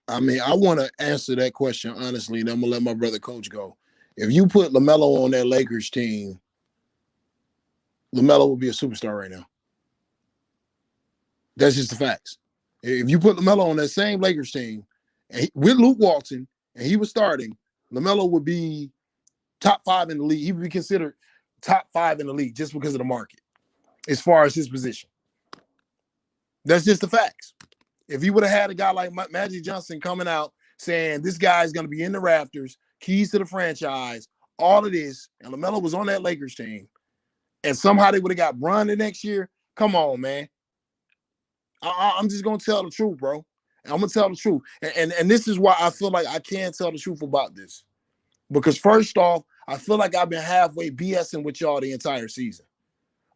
I mean, I want to answer that question honestly, and I'm going to let my brother Coach go. If you put LaMelo on that Lakers team, LaMelo would be a superstar right now. That's just the facts. If you put LaMelo on that same Lakers team with Luke Walton and he was starting, LaMelo would be top 5 in the league. He would be considered top 5 in the league just because of the market as far as his position. That's just the facts. If he would have had a guy like Magic Johnson coming out saying this guy is going to be in the rafters, keys to the franchise, all of this, and LaMelo was on that Lakers team, and somehow they would have got Bron the next year, come on, man. I'm just going to tell the truth, bro. I'm going to tell the truth. And this is why I feel like I can't tell the truth about this. Because first off, I feel like I've been halfway BSing with y'all the entire season.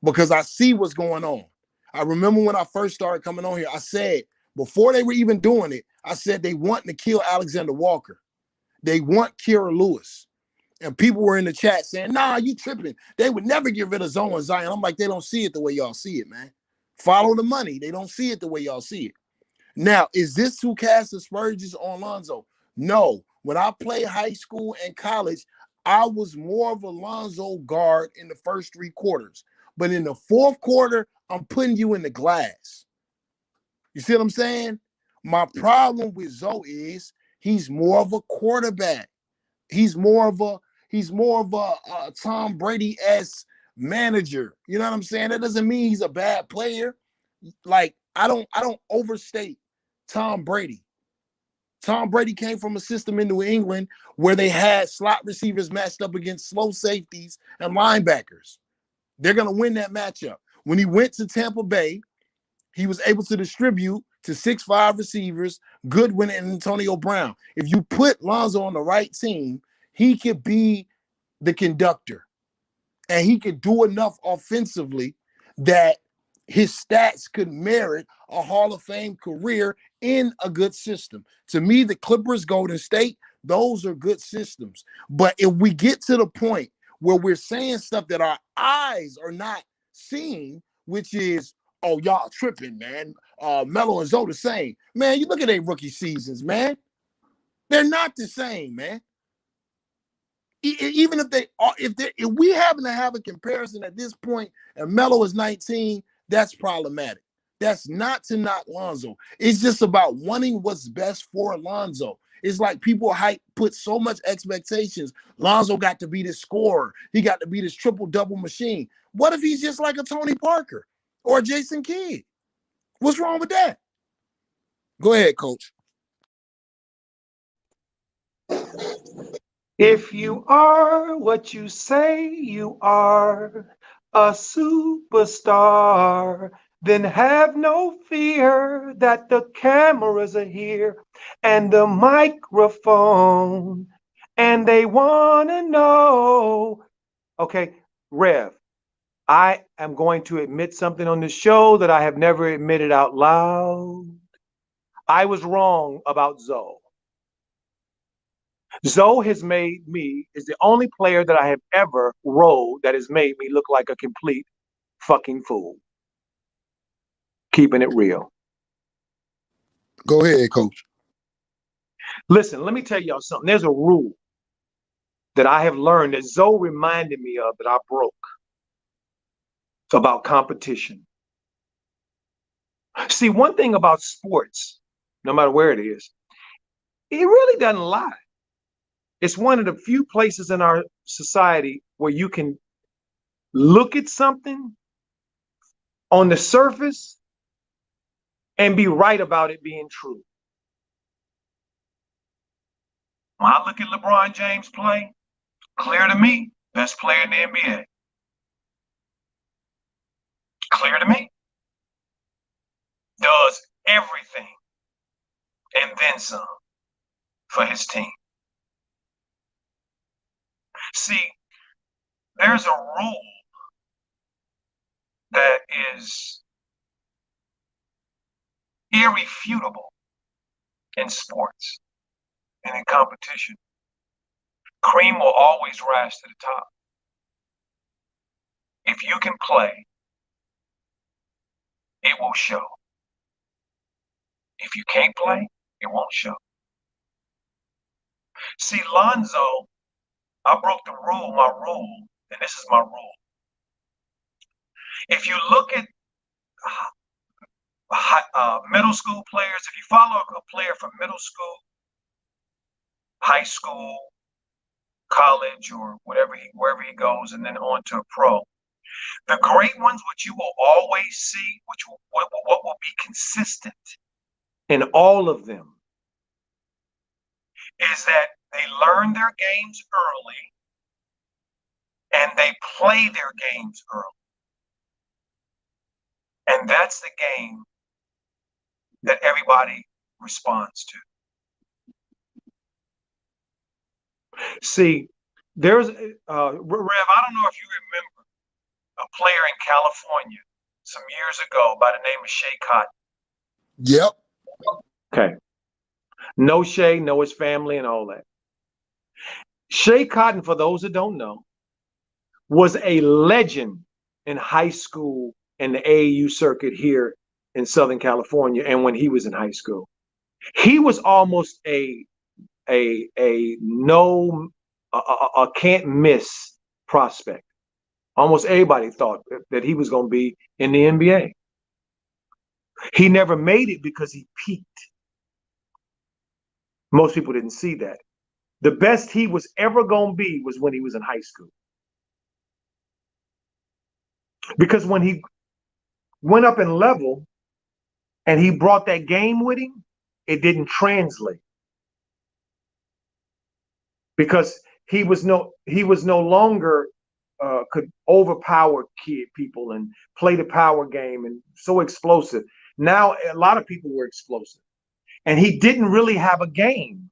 Because I see what's going on. I remember when I first started coming on here, I said, before they were even doing it, I said they want to kill Alexander Walker. They want Kira Lewis. And people were in the chat saying, nah, you tripping. They would never get rid of Zoe and Zion. I'm like, they don't see it the way y'all see it, man. Follow the money. They don't see it the way y'all see it. Now, is this to cast aspersions on Lonzo? No. When I played high school and college, I was more of a Lonzo guard in the first 3 quarters. But in the 4th quarter, I'm putting you in the glass. You see what I'm saying? My problem with Zoe is he's more of a quarterback. He's more of a, he's more of a Tom Brady-esque manager. You know what I'm saying? That doesn't mean he's a bad player. Like, I don't overstate Tom Brady. Tom Brady came from a system in New England where they had slot receivers matched up against slow safeties and linebackers. They're going to win that matchup. When he went to Tampa Bay, he was able to distribute to 6'5" receivers, Goodwin and Antonio Brown. If you put Lonzo on the right team, he could be the conductor. And he could do enough offensively that his stats could merit a Hall of Fame career in a good system. To me, the Clippers, Golden State, those are good systems. But if we get to the point where we're saying stuff that our eyes are not seeing, which is, oh, y'all tripping, man. Melo and Zoe the same. Man, you look at their rookie seasons, man. They're not the same, man. Even if they are, if we happen to have a comparison at this point, and Melo is 19, that's problematic. That's not to knock Lonzo. It's just about wanting what's best for Lonzo. It's like people put so much expectations. Lonzo got to be this scorer. He got to be this triple-double machine. What if he's just like a Tony Parker or a Jason Kidd? What's wrong with that? Go ahead, Coach. If you are what you say you are, a superstar, then have no fear that the cameras are here and the microphone, and they want to know. Okay, Rev, I am going to admit something on the show that I have never admitted out loud. I was wrong about Zoe. Zoe is the only player that I have ever rode that has made me look like a complete fucking fool. Keeping it real. Go ahead, Coach. Listen, let me tell y'all something. There's a rule that I have learned that Zoe reminded me of that I broke about competition. See, one thing about sports, no matter where it is, it really doesn't lie. It's one of the few places in our society where you can look at something on the surface and be right about it being true. When I look at LeBron James play, clear to me, best player in the NBA. Clear to me. Does everything and then some for his team. See, there's a rule that is irrefutable in sports and in competition. Cream will always rise to the top. If you can play, it will show. If you can't play, it won't show. See, Lonzo, I broke the rule, my rule, and this is my rule. If you look at middle school players, if you follow a player from middle school, high school, college, or wherever he goes, and then on to a pro, the great ones, what you will always see, what will be consistent in all of them, is that they learn their games early and they play their games early. And that's the game that everybody responds to. See, there's, Rev, I don't know if you remember a player in California some years ago by the name of Shea Cotton. Yep. Okay. No Shea, know his family and all that. Shea Cotton, for those that don't know, was a legend in high school and the AAU circuit here in Southern California. And when he was in high school, he was almost a can't miss prospect. Almost everybody thought that he was going to be in the NBA. He never made it because he peaked. Most people didn't see that. The best he was ever going to be was when he was in high school. Because when he went up in level and he brought that game with him, it didn't translate. Because he was no longer could overpower people and play the power game and so explosive. Now a lot of people were explosive, and he didn't really have a game.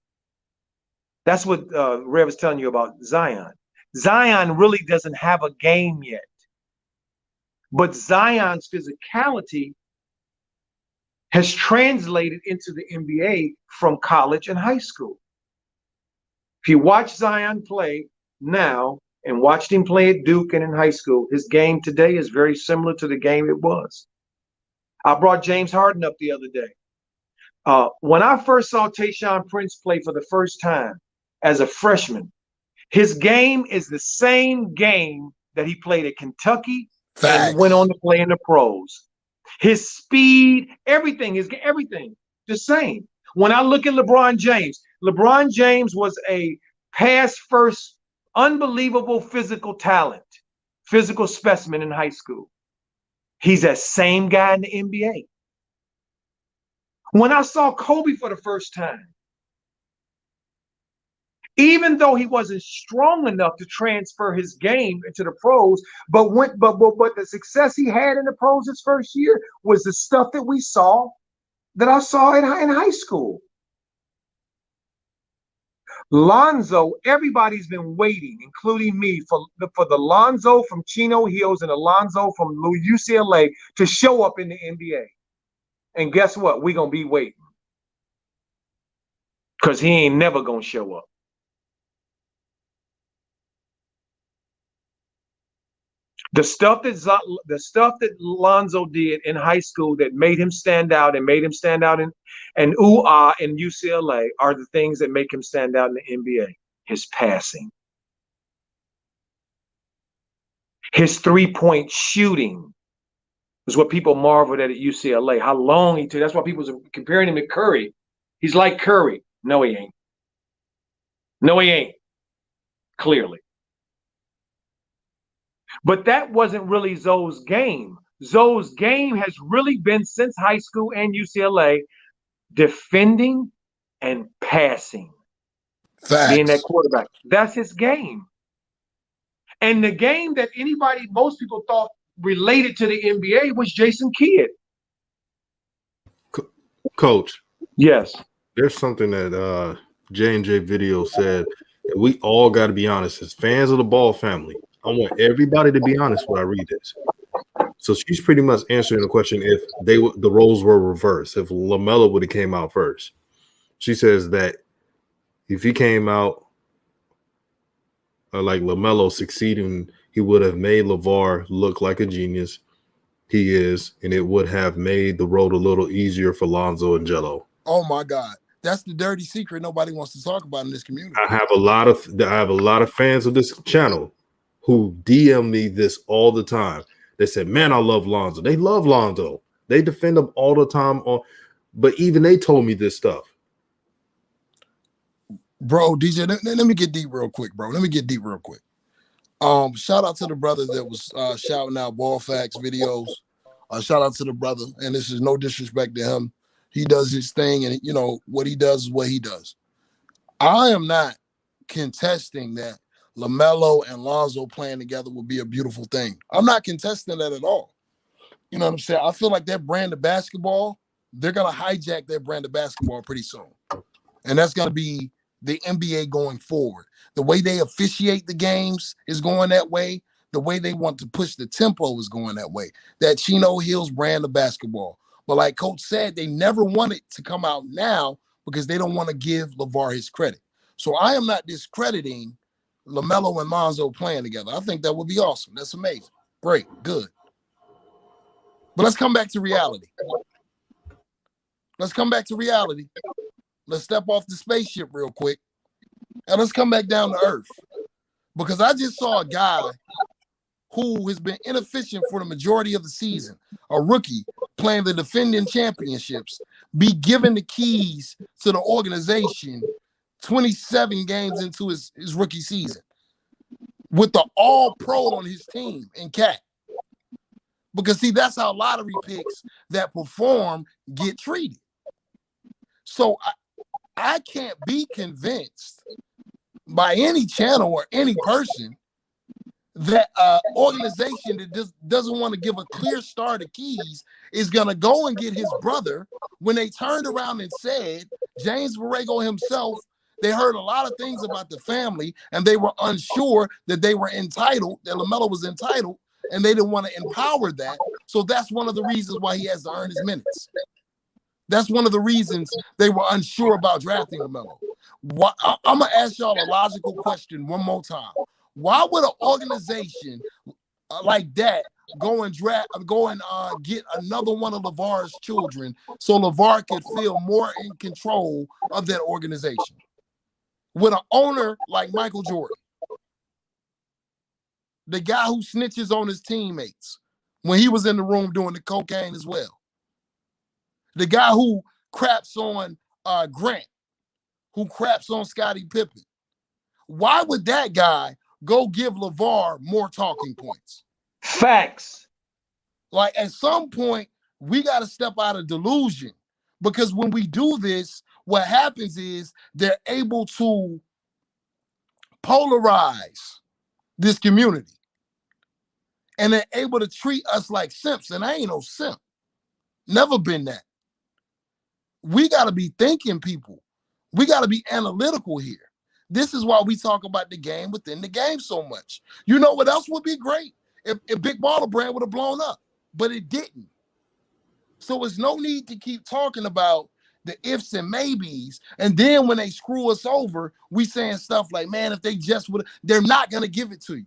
That's what Rev was telling you about Zion. Zion really doesn't have a game yet, but Zion's physicality has translated into the NBA from college and high school. If you watch Zion play now and watched him play at Duke and in high school, his game today is very similar to the game it was. I brought James Harden up the other day. When I first saw Tayshaun Prince play for the first time as a freshman, his game is the same game that he played at Kentucky and went on to play in the pros. His speed, everything the same. When I look at LeBron James was a pass first, unbelievable physical talent, physical specimen in high school. He's that same guy in the NBA. When I saw Kobe for the first time, even though he wasn't strong enough to transfer his game into the pros, but the success he had in the pros his first year was the stuff that I saw in high school. Lonzo, everybody's been waiting, including me, for the Lonzo from Chino Hills and the Lonzo from UCLA to show up in the NBA. And guess what? We're going to be waiting. Because he ain't never going to show up. The stuff that Lonzo did in high school that made him stand out and in UCLA are the things that make him stand out in the NBA. His passing, his three-point shooting is what people marveled at UCLA. How long he took. That's why people are comparing him to Curry. He's like Curry. No, he ain't. No, he ain't. Clearly. But that wasn't really Zoe's game. Zoe's game has really been, since high school and UCLA, defending and passing. Facts. Being that quarterback. That's his game. And the game that most people thought related to the NBA was Jason Kidd. Coach. Yes. There's something that J&J Video said that we all got to be honest. As fans of the Ball family, I want everybody to be honest when I read this. So she's pretty much answering the question if the roles were reversed, if LaMelo would have came out first. She says that if he came out like LaMelo succeeding, he would have made LeVar look like a genius. He is, and it would have made the road a little easier for Lonzo and Jello. Oh my God. That's the dirty secret nobody wants to talk about in this community. I have a lot of fans of this channel who DM me this all the time. They said, man, I love Lonzo. They love Lonzo. They defend him all the time. But even they told me this stuff. Bro, DJ, let me get deep real quick, bro. Shout out to the brother that was shouting out Ball Facts videos. Shout out to the brother. And this is no disrespect to him. He does his thing, and what he does is what he does. I am not contesting that LaMelo and Lonzo playing together would be a beautiful thing. I'm not contesting that at all. You know what I'm saying? I feel like that brand of basketball, they're going to hijack that brand of basketball pretty soon. And that's going to be the NBA going forward. The way they officiate the games is going that way. The way they want to push the tempo is going that way. That Chino Hills brand of basketball. But like Coach said, they never want it to come out now because they don't want to give LeVar his credit. So I am not discrediting LaMelo and Lonzo playing together. I think that would be awesome. That's amazing. Great. Good. But let's come back to reality. Let's step off the spaceship real quick. And let's come back down to earth. Because I just saw a guy who has been inefficient for the majority of the season, a rookie playing the defending championships, be given the keys to the organization 27 games into his rookie season with the all-pro on his team in Cat. Because, see, that's how lottery picks that perform get treated. So I can't be convinced by any channel or any person that organization that just doesn't want to give a clear start of keys is going to go and get his brother when they turned around and said, James Borrego himself, they heard a lot of things about the family and they were unsure that they were entitled, that LaMelo was entitled, and they didn't want to empower that. So that's one of the reasons why he has to earn his minutes. That's one of the reasons they were unsure about drafting LaMelo. I'm going to ask y'all a logical question one more time. Why would an organization like that go and get another one of LeVar's children so LeVar could feel more in control of that organization? With an owner like Michael Jordan, the guy who snitches on his teammates when he was in the room doing the cocaine as well, the guy who craps on Grant, who craps on Scottie Pippen. Why would that guy go give LeVar more talking points? Facts. Like, at some point, we got to step out of delusion, because when we do this, what happens is they're able to polarize this community, and they're able to treat us like simps. And I ain't no simp. Never been that. We got to be thinking people. We got to be analytical here. This is why we talk about the game within the game so much. You know what else would be great? If Big Baller Brand would have blown up, but it didn't. So there's no need to keep talking about the ifs and maybes. And then when they screw us over, we saying stuff like, man, if they just would, they're not going to give it to you.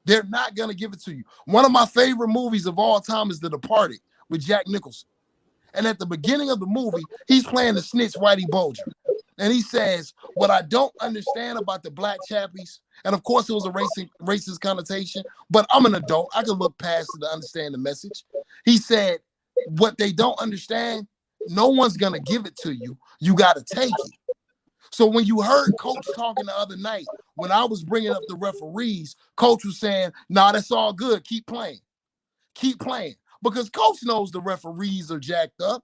They're not going to give it to you. One of my favorite movies of all time is The Departed with Jack Nicholson. And at the beginning of the movie, he's playing the snitch Whitey Bulger. And he says, what I don't understand about the black chappies, and of course it was a racist connotation, but I'm an adult. I can look past it to understand the message. He said, what they don't understand, no one's going to give it to you. You got to take it. So when you heard Coach talking the other night, when I was bringing up the referees, Coach was saying, nah, that's all good. Keep playing. Keep playing. Because Coach knows the referees are jacked up.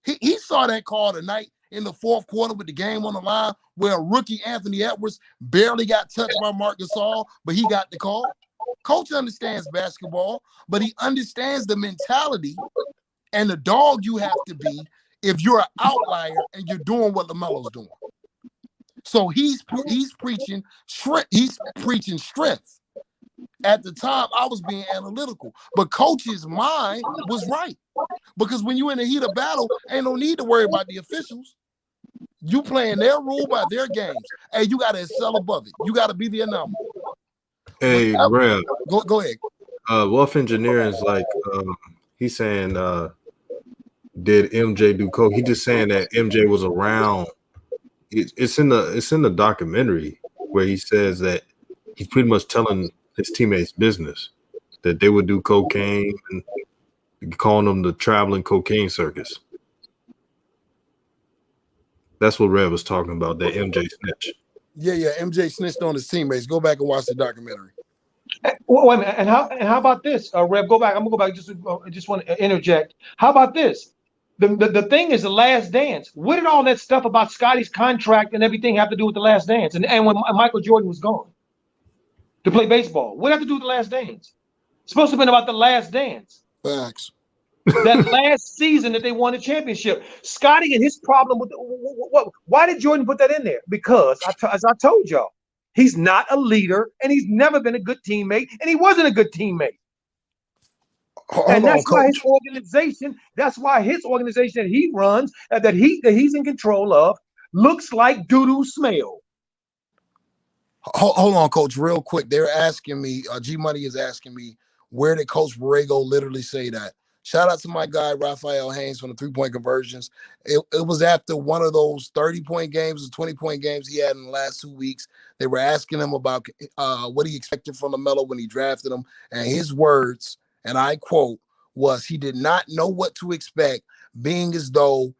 He saw that call tonight in the fourth quarter with the game on the line where rookie Anthony Edwards barely got touched by Marc Gasol, but he got the call. Coach understands basketball, but he understands the mentality and the dog you have to be if you're an outlier and you're doing what LaMelo's doing. So he's preaching strength. At the time, I was being analytical, but Coach's mind was right. Because when you're in the heat of battle, ain't no need to worry about the officials. You playing their rule by their games. Hey, you got to excel above it. You got to be the anomaly. Hey, Rev. Go ahead. Wolf Engineering is like, he's saying, did MJ do coke? He just saying that MJ was around. It's in the documentary where he says that he's pretty much telling his teammates business, that they would do cocaine and calling them the traveling cocaine circus. That's what Rev was talking about, that MJ snitch. Yeah, MJ snitched on his teammates. Go back and watch the documentary. Wait a minute. And how about this, Rev? Go back. I'm gonna go back. Just want to interject. How about this? The thing is The Last Dance. What did all that stuff about Scotty's contract and everything have to do with The Last Dance? And when Michael Jordan was gone to play baseball, what have to do with The Last Dance? It's supposed to have been about The Last Dance. Facts. That last season that they won the championship. Scotty and his problem with why did Jordan put that in there? Because as I told y'all, he's not a leader and he's never been a good teammate, and he wasn't a good teammate. And that's why his organization that he runs, that he's in control of, looks like doo-doo smell. Hold on, Coach, real quick. They're asking me, G Money is asking me, where did Coach Borrego literally say that? Shout out to my guy, Raphael Haynes, from the three-point conversions. It was after one of those 30-point games or 20-point games he had in the last 2 weeks. They were asking him about what he expected from LaMelo when he drafted him. And his words, and I quote, was he did not know what to expect, being as though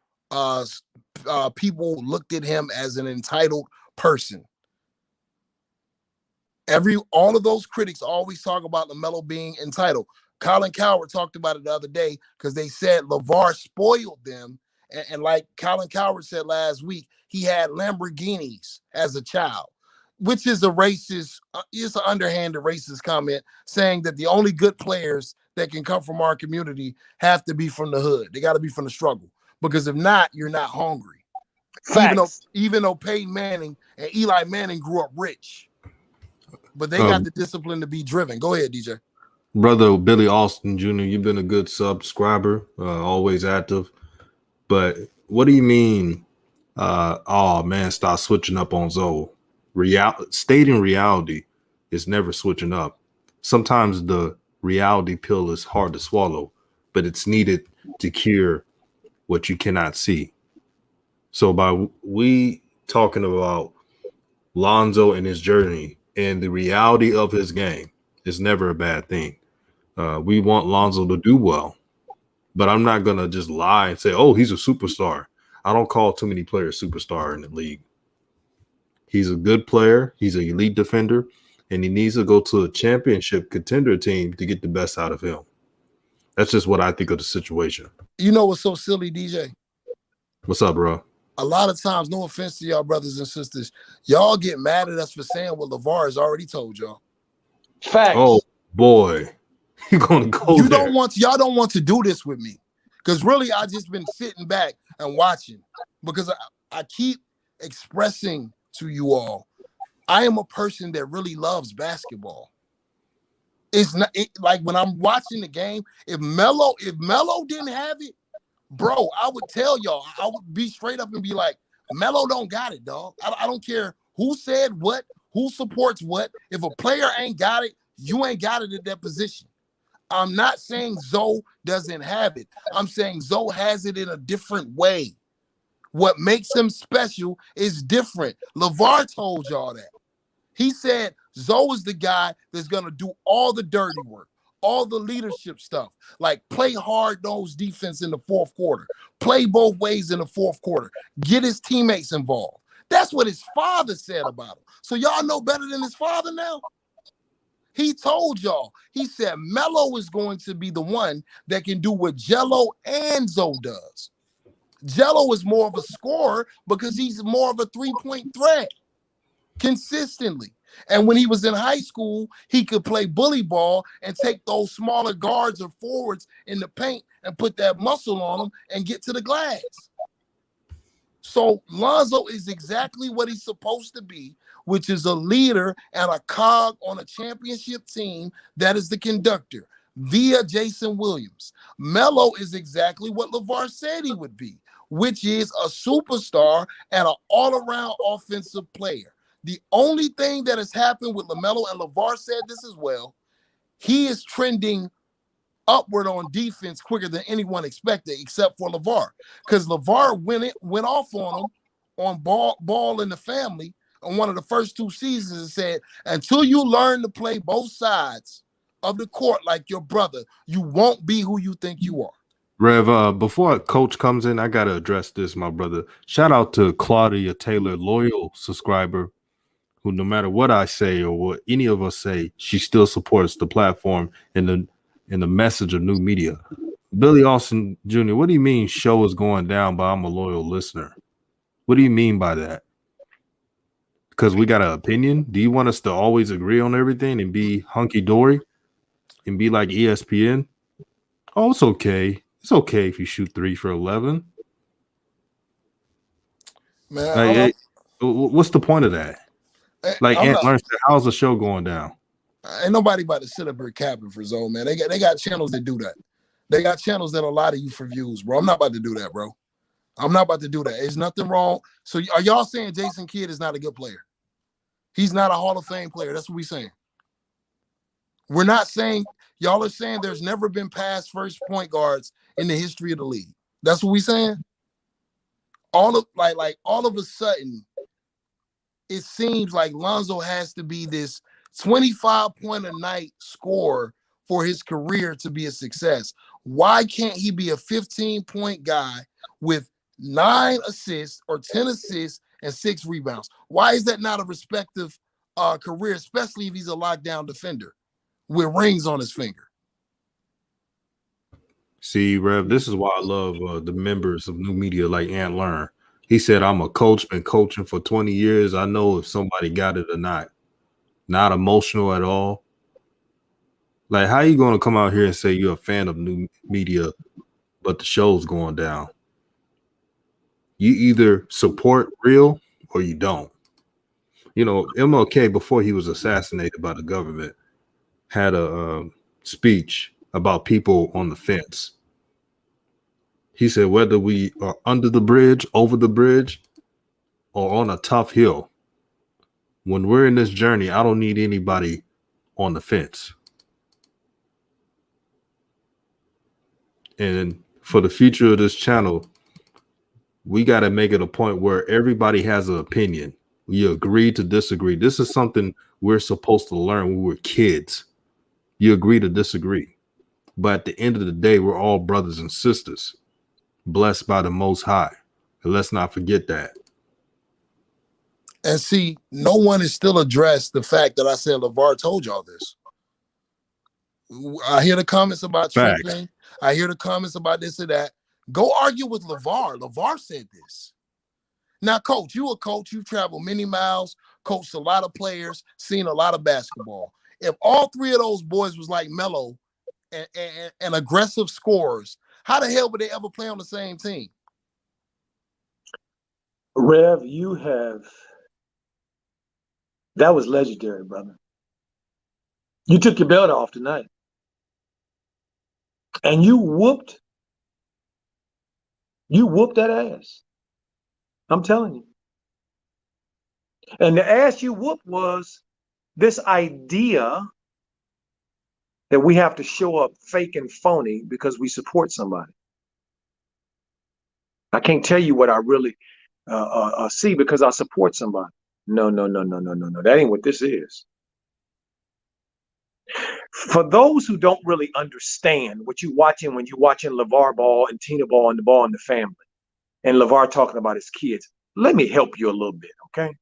people looked at him as an entitled person. All of those critics always talk about LaMelo being entitled. Colin Cowherd talked about it the other day because they said LeVar spoiled them. And like Colin Cowherd said last week, he had Lamborghinis as a child, which is a racist, it's an underhanded racist comment saying that the only good players that can come from our community have to be from the hood. They got to be from the struggle. Because if not, you're not hungry. Facts. Even though Peyton Manning and Eli Manning grew up rich. But they got the discipline to be driven. Go ahead, DJ. Brother Billy Austin Jr., you've been a good subscriber, always active. But what do you mean, oh, man, stop switching up on Zoe? Stating reality is never switching up. Sometimes the reality pill is hard to swallow, but it's needed to cure what you cannot see. So by we talking about Lonzo and his journey and the reality of his game is never a bad thing. We want Lonzo to do well, but I'm not going to just lie and say, oh, he's a superstar. I don't call too many players superstar in the league. He's a good player. He's an elite defender, and he needs to go to a championship contender team to get the best out of him. That's just what I think of the situation. You know what's so silly, DJ? What's up, bro? A lot of times, no offense to y'all brothers and sisters, y'all get mad at us for saying what LeVar has already told y'all. Facts. Oh, boy. You're going to go Y'all don't want to do this with me. Because really, I just been sitting back and watching. Because I keep expressing to you all, I am a person that really loves basketball. It's not like when I'm watching the game, if Melo didn't have it, bro, I would tell y'all, I would be straight up and be like, Melo don't got it, dog. I don't care who said what, who supports what. If a player ain't got it, you ain't got it at that position. I'm not saying Zoe doesn't have it. I'm saying Zoe has it in a different way. What makes him special is different. LeVar told y'all that. He said Zoe is the guy that's going to do all the dirty work, all the leadership stuff, like play hard-nosed defense in the fourth quarter, play both ways in the fourth quarter, get his teammates involved. That's what his father said about him. So y'all know better than his father now? He told y'all, he said Melo is going to be the one that can do what Jello and Zoe does. Jello is more of a scorer because he's more of a three-point threat consistently. And when he was in high school, he could play bully ball and take those smaller guards or forwards in the paint and put that muscle on them and get to the glass. So Lonzo is exactly what he's supposed to be, which is a leader and a cog on a championship team that is the conductor via Jason Williams. Melo is exactly what LeVar said he would be, which is a superstar and an all-around offensive player. The only thing that has happened with LaMelo, and LeVar said this as well, he is trending upward on defense quicker than anyone expected, except for LeVar. Because LeVar went off on him on Ball in the Family on one of the first two seasons and said, until you learn to play both sides of the court like your brother, you won't be who you think you are. Rev, before Coach comes in, I got to address this, my brother. Shout out to Claudia Taylor, loyal subscriber, who no matter what I say or what any of us say, she still supports the platform and the message of new media. Billy Austin Jr., what do you mean show is going down, but I'm a loyal listener? What do you mean by that? Because we got an opinion? Do you want us to always agree on everything and be hunky-dory and be like ESPN? Oh, it's okay. It's okay if you shoot 3 for 11. Man, what's the point of that? Like Ant Learns, how's the show going down? Ain't nobody about to sit up here capping for Zoe, man. They got channels that do that. They got channels that'll lie to you for views, bro. I'm not about to do that, bro. I'm not about to do that. There's nothing wrong. So are y'all saying Jason Kidd is not a good player? He's not a Hall of Fame player. That's what we're saying. We're not saying, y'all are saying there's never been past first point guards in the history of the league. That's what we're saying. All of a sudden, it seems like Lonzo has to be this 25-point-a-night scorer for his career to be a success. Why can't he be a 15-point guy with 9 assists or 10 assists and 6 rebounds. Why is that not a respective career, especially if he's a lockdown defender with rings on his finger? See, Rev, this is why I love the members of New Media like Ant Learn. He said, I'm a coach, been coaching for 20 years. I know if somebody got it or not. Not emotional at all. Like, how you going to come out here and say you're a fan of New Media, but the show's going down? You either support real or you don't. You know, MLK, before he was assassinated by the government, had a speech about people on the fence. He said, whether we are under the bridge, over the bridge, or on a tough hill, when we're in this journey, I don't need anybody on the fence. And for the future of this channel, we got to make it a point where everybody has an opinion. You agree to disagree. This is something we're supposed to learn when we're kids. You agree to disagree. But at the end of the day, we're all brothers and sisters, blessed by the Most High. And let's not forget that. And see, no one has still addressed the fact that I said LeVar told y'all this. I hear the comments about Facts. tripping. I hear the comments about this or that. Go argue with LeVar. LeVar said this. Now, coach, you a coach. You travel many miles, coached a lot of players, seen a lot of basketball. If all 3 of those boys was like Melo and aggressive scorers, how the hell would they ever play on the same team? Rev, that was legendary, brother. You took your belt off tonight. And you whooped that ass. I'm telling you. And the ass you whooped was this idea that we have to show up fake and phony because we support somebody. I can't tell you what I really see because I support somebody. No. That ain't what this is. For those who don't really understand what you're watching when you're watching LeVar Ball and Tina Ball and the Ball in the Family, and LeVar talking about his kids, let me help you a little bit, okay?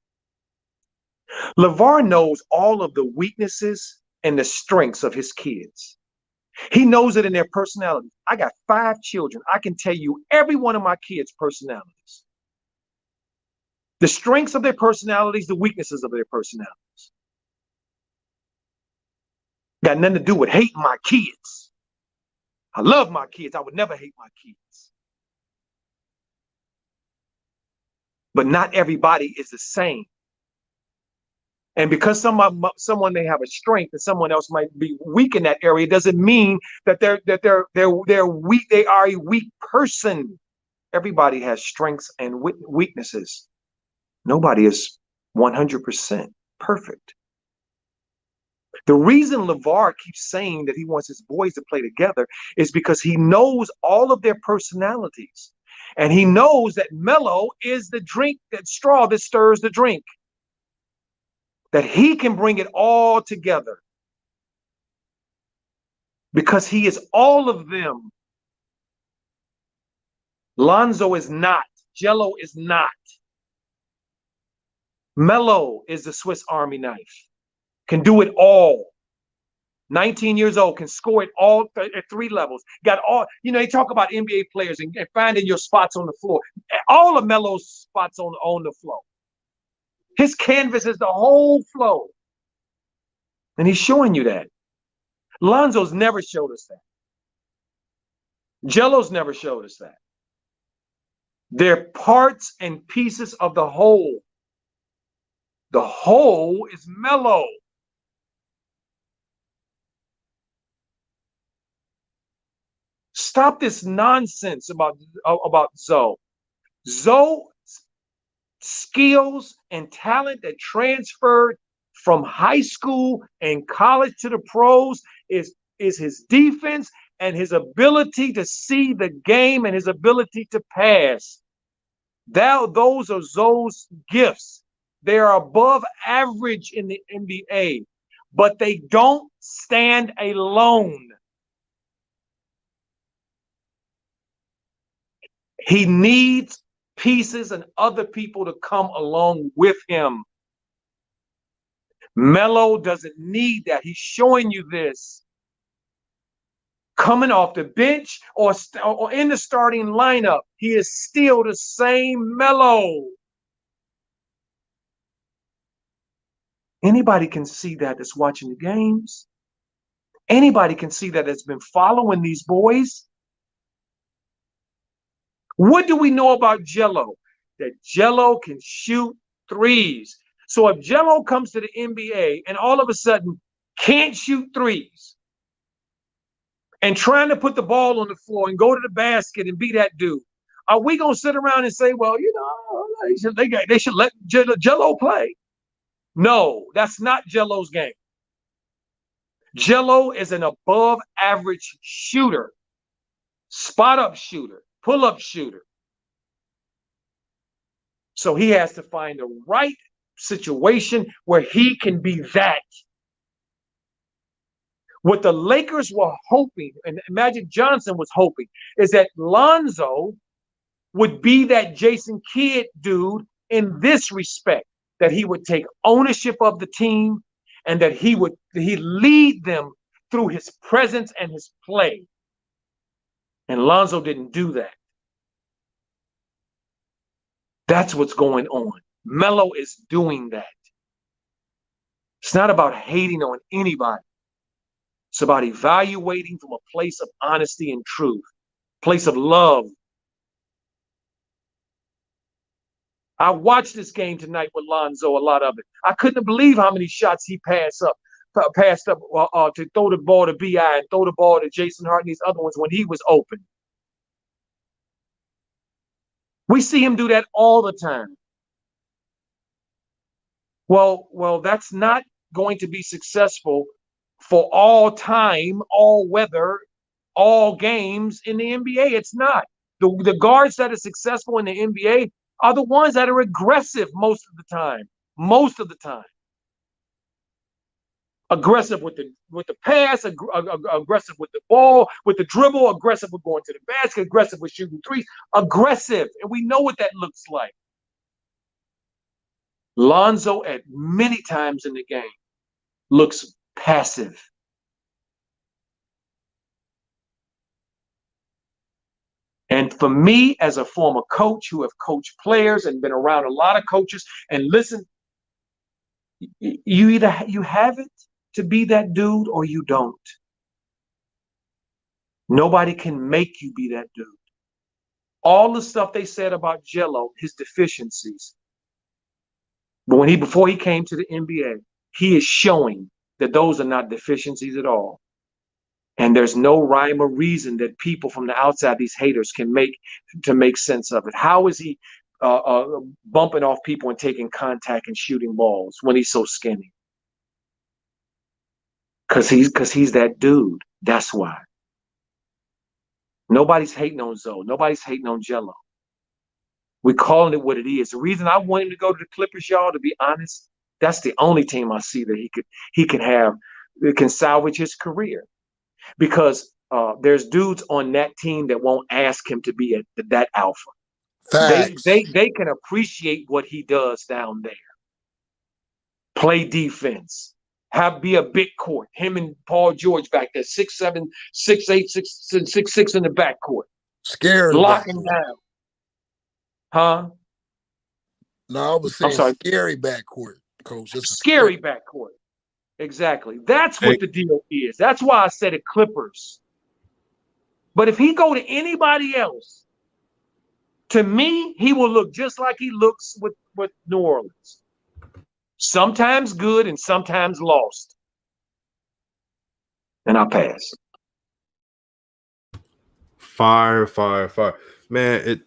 LeVar knows all of the weaknesses and the strengths of his kids. He knows it in their personalities. I got 5 children. I can tell you every one of my kids' personalities. The strengths of their personalities, the weaknesses of their personalities. Got nothing to do with hating my kids. I love my kids. I would never hate my kids. But not everybody is the same. And because someone may have a strength and someone else might be weak in that area, doesn't mean that they're weak. They are a weak person. Everybody has strengths and weaknesses. Nobody is 100% perfect. The reason LeVar keeps saying that he wants his boys to play together is because he knows all of their personalities. And he knows that Melo is the drink, that straw that stirs the drink. That he can bring it all together. Because he is all of them. Lonzo is not. Jello is not. Melo is the Swiss Army knife. Can do it all. 19 years old, can score it all at 3 levels. Got all, they talk about NBA players and finding your spots on the floor. All of Melo's spots on the floor. His canvas is the whole flow. And he's showing you that. Lonzo's never showed us that. Jello's never showed us that. They're parts and pieces of the whole. The whole is Melo. Stop this nonsense about Zoe. Zoe's skills and talent that transferred from high school and college to the pros is his defense and his ability to see the game and his ability to pass. Those are Zoe's gifts. They are above average in the NBA, but they don't stand alone. He needs pieces and other people to come along with him. Melo doesn't need that. He's showing you this. Coming off the bench or in the starting lineup, he is still the same Melo. Anybody can see that that's watching the games. Anybody can see that that's been following these boys. What do we know about Jello? That Jello can shoot threes. So if Jello comes to the NBA and all of a sudden can't shoot threes and trying to put the ball on the floor and go to the basket and be that dude, are we going to sit around and say, well, you know, they should let Jello play? No, that's not Jello's game. Jello is an above average shooter, spot up shooter, pull up shooter. So he has to find the right situation where he can be that. What the Lakers were hoping, and Magic Johnson was hoping, is that Lonzo would be that Jason Kidd dude in this respect, that he would take ownership of the team and that he'd lead them through his presence and his play. And Lonzo didn't do that. That's what's going on. Melo is doing that. It's not about hating on anybody. It's about evaluating from a place of honesty and truth, place of love. I watched this game tonight with Lonzo, a lot of it. I couldn't believe how many shots he passed up to throw the ball to B.I. and throw the ball to Jason Hart and these other ones when he was open. We see him do that all the time. Well, that's not going to be successful for all time, all weather, all games in the NBA. It's not. The guards that are successful in the NBA are the ones that are aggressive most of the time. Most of the time. Aggressive with the pass, aggressive with the ball, with the dribble, aggressive with going to the basket, aggressive with shooting threes, aggressive. And we know what that looks like. Lonzo, at many times in the game, looks passive. And for me, as a former coach who have coached players and been around a lot of coaches, and listen, you either you have it to be that dude or you don't. Nobody can make you be that dude. All the stuff they said about Jello, his deficiencies, but before he came to the NBA, he is showing that those are not deficiencies at all. And there's no rhyme or reason that people from the outside, these haters, can make sense of it. How is he bumping off people and taking contact and shooting balls when he's so skinny? Because he's that dude. That's why. Nobody's hating on Zoe. Nobody's hating on Jello. We're calling it what it is. The reason I want him to go to the Clippers, y'all, to be honest, that's the only team I see that he can salvage his career. Because there's dudes on that team that won't ask him to be that alpha. Facts. They can appreciate what he does down there. Play defense. Be a big court. Him and Paul George back there, 6'7", 6'8", 6'6" in the backcourt. Scary. Locking down. Huh? No, I was saying scary backcourt, coach. Scary backcourt. Exactly. That's what the deal is. That's why I said it Clippers. But if he go to anybody else, to me, he will look just like he looks with New Orleans. Sometimes good and sometimes lost. And I'll pass. Fire. Man,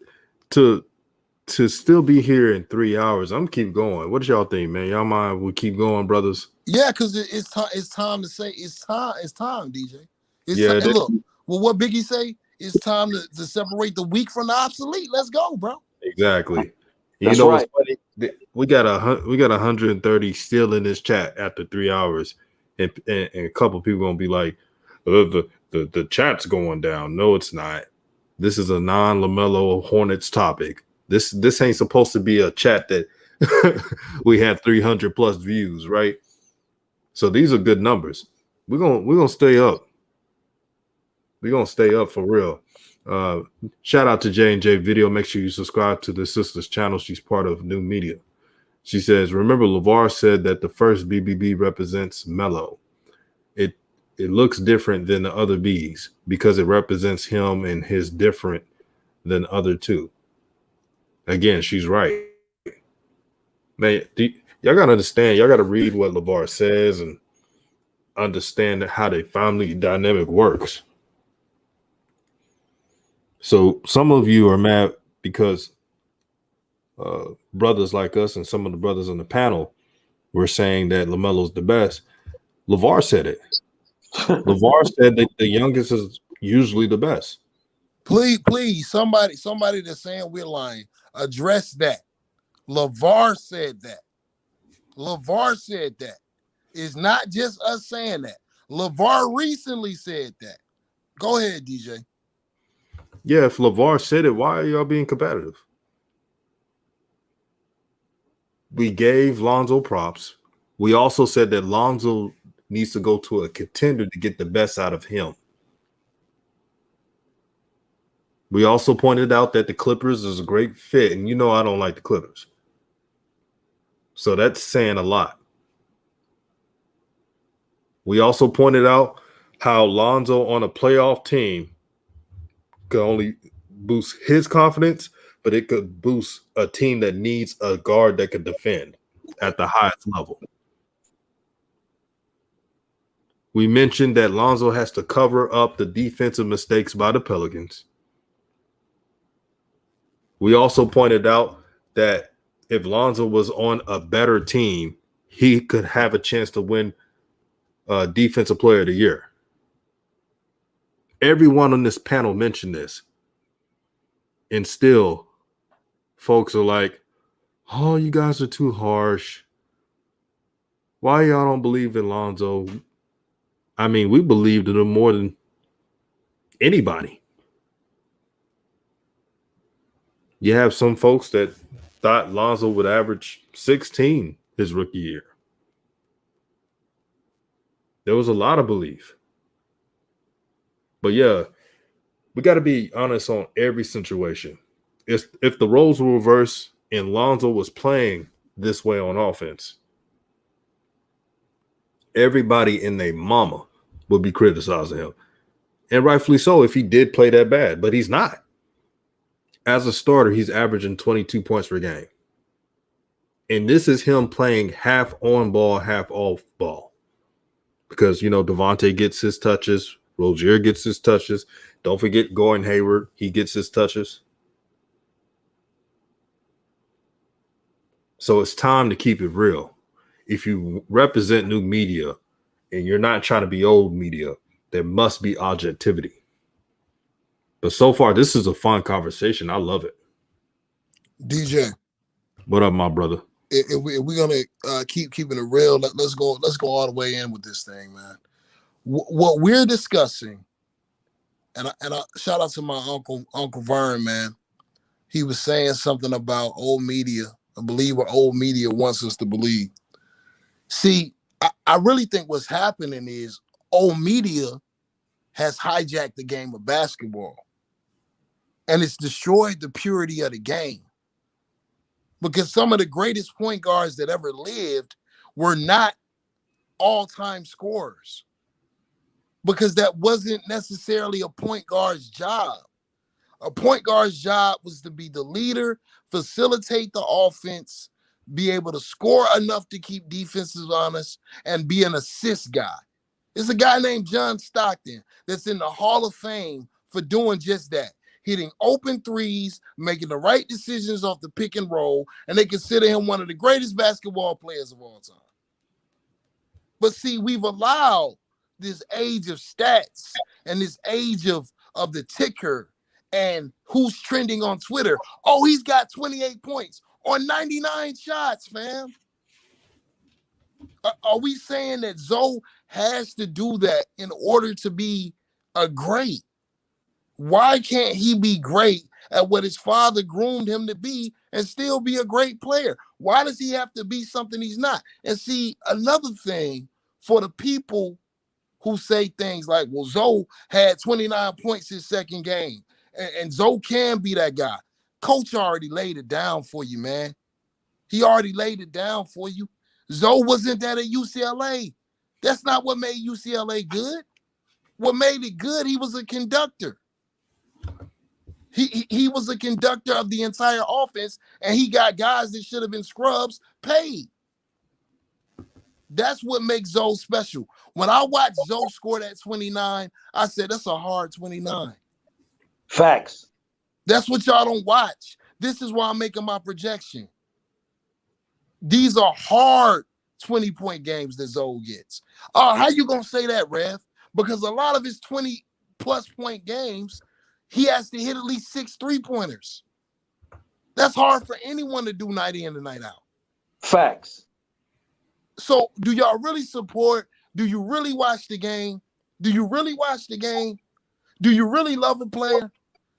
to still be here in 3 hours, I'm keep going. What y'all think, man? Y'all mind we keep going, brothers? Yeah, because it's time to say it's time, DJ. Yeah. Look, well, what Biggie say? It's time to separate the weak from the obsolete. Let's go, bro. Exactly. That's you know right. what's funny? We got 130 still in this chat after 3 hours, and a couple people gonna be like, the chat's going down. No, it's not. This is a non-LaMelo Hornets topic. This ain't supposed to be a chat that we have 300 plus views, right? So these are good numbers. We're gonna stay up. We're gonna stay up for real. Shout out to J&J Video. Make sure you subscribe to the sister's channel. She's part of New Media. She says, remember LeVar said that the first BBB represents Melo. It looks different than the other Bs because it represents him and his different than other two. Again, she's right. Man, y'all got to understand, y'all got to read what LeVar says and understand how the family dynamic works. So some of you are mad because brothers like us and some of the brothers on the panel were saying that LaMelo's the best. LeVar said it. LeVar said that the youngest is usually the best. Please, somebody that's saying we're lying, address that. LeVar said that. LeVar said that. It's not just us saying that. LeVar recently said that. Go ahead, DJ. Yeah, if LeVar said it, why are y'all being competitive? We gave Lonzo props. We also said that Lonzo needs to go to a contender to get the best out of him. We also pointed out that the Clippers is a great fit, and you know I don't like the Clippers. So that's saying a lot. We also pointed out how Lonzo on a playoff team could only boost his confidence, but it could boost a team that needs a guard that could defend at the highest level. We mentioned that Lonzo has to cover up the defensive mistakes by the Pelicans. We also pointed out that if Lonzo was on a better team, he could have a chance to win Defensive Player of the Year. Everyone on this panel mentioned this. And still, folks are like, oh, you guys are too harsh. Why y'all don't believe in Lonzo? I mean, we believed in him more than anybody. You have some folks that thought Lonzo would average 16 his rookie year. There was a lot of belief. But yeah, we got to be honest on every situation. If the roles were reversed and Lonzo was playing this way on offense, everybody in their mama would be criticizing him. And rightfully so if he did play that bad, but he's not. As a starter, he's averaging 22 points per game. And this is him playing half on ball, half off ball. Because, you know, Devontae gets his touches. Rozier gets his touches. Don't forget Gordon Hayward. He gets his touches. So it's time to keep it real. If you represent New Media and you're not trying to be old media, there must be objectivity. But so far, this is a fun conversation. I love it. DJ, what up, my brother? If we're gonna keep keeping it real, let's go all the way in with this thing, man. What we're discussing, and I shout out to my Uncle Vern, man. He was saying something about old media. I believe what old media wants us to believe. See, I really think what's happening is old media has hijacked the game of basketball. And it's destroyed the purity of the game. Because some of the greatest point guards that ever lived were not all-time scorers. Because that wasn't necessarily a point guard's job. A point guard's job was to be the leader, facilitate the offense, be able to score enough to keep defenses honest, and be an assist guy. There's a guy named John Stockton that's in the Hall of Fame for doing just that. Hitting open threes, making the right decisions off the pick and roll, and they consider him one of the greatest basketball players of all time. But see, we've allowed this age of stats and this age of the ticker and who's trending on Twitter. Oh, he's got 28 points on 99 shots, fam. Are we saying that Zoe has to do that in order to be a great? Why can't he be great at what his father groomed him to be and still be a great player? Why does he have to be something he's not? And see, another thing for the people who say things like, well, Zoe had 29 points his second game, and Zoe can be that guy. Coach already laid it down for you, man. He already laid it down for you. Zoe wasn't that at UCLA. That's not what made UCLA good. What made it good, he was a conductor. He was a conductor of the entire offense, and he got guys that should have been scrubs paid. That's what makes Zoe special. When I watched Zoe score that 29, I said, that's a hard 29. Facts. That's what y'all don't watch. This is why I'm making my projection. These are hard 20-point games that Zoe gets. How you going to say that, Rev? Because a lot of his 20-plus point games, he has to hit at least 6 3-pointers. That's hard for anyone to do night in and night out. Facts. So do y'all really support? Do you really watch the game? Do you really watch the game? Do you really love a player?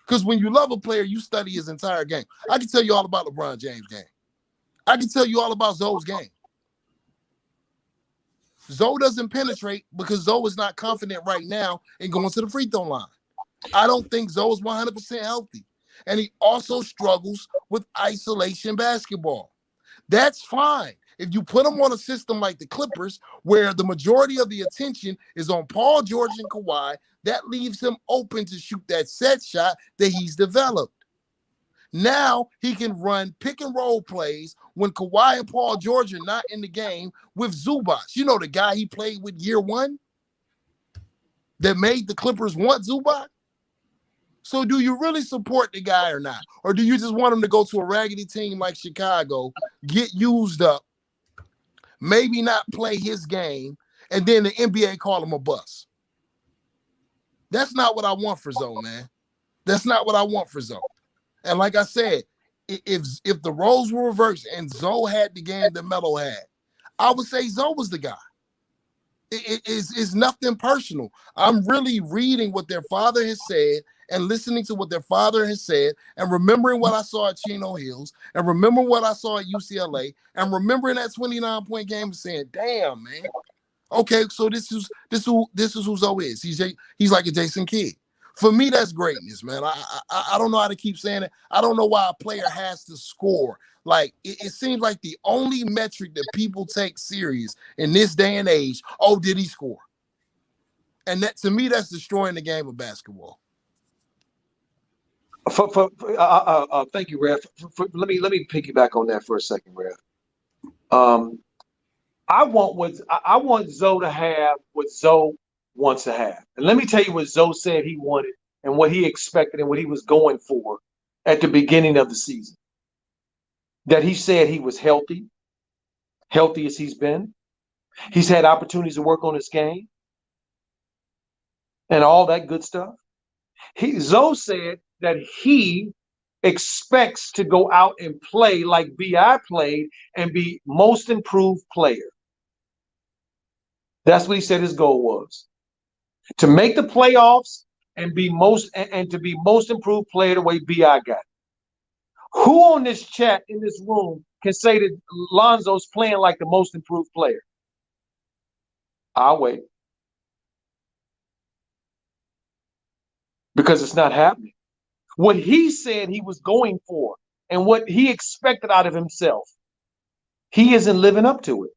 Because when you love a player, you study his entire game. I can tell you all about LeBron James' game. I can tell you all about Zoe's game. Zoe doesn't penetrate because Zoe is not confident right now in going to the free throw line. I don't think Zoe's 100% healthy. And he also struggles with isolation basketball. That's fine. If you put him on a system like the Clippers, where the majority of the attention is on Paul George and Kawhi, that leaves him open to shoot that set shot that he's developed. Now he can run pick and roll plays when Kawhi and Paul George are not in the game with Zubac. You know, the guy he played with year one that made the Clippers want Zubac? So do you really support the guy or not? Or do you just want him to go to a raggedy team like Chicago, get used up, maybe not play his game, and then the NBA call him a bust? That's not what I want for Zoe, man. That's not what I want for Zoe. And like I said, if the roles were reversed and Zoe had the game that Melo had, I would say Zoe was the guy. It's nothing personal. I'm really reading what their father has said and listening to what their father has said and remembering what I saw at Chino Hills and remember what I saw at UCLA and remembering that 29-point game and saying, damn, man. Okay, so this is who Zoe is. He's like a Jason Kidd. For me, that's greatness, man. I don't know how to keep saying it. I don't know why a player has to score. Like, it seems like the only metric that people take serious in this day and age, did he score? And that, to me, that's destroying the game of basketball. Thank you, Rev. Let me piggyback on that for a second, Rev. I want Zoe to have what Zoe wants to have. And let me tell you what Zoe said he wanted and what he expected and what he was going for at the beginning of the season. That he said he was healthy as he's been. He's had opportunities to work on his game and all that good stuff. Zoe said that he expects to go out and play like B.I. played and be most improved player. That's what he said his goal was. To make the playoffs and to be most improved player the way B.I. got. Who on this chat in this room can say that Lonzo's playing like the most improved player? I'll wait. Because it's not happening. What he said he was going for and what he expected out of himself, he isn't living up to it.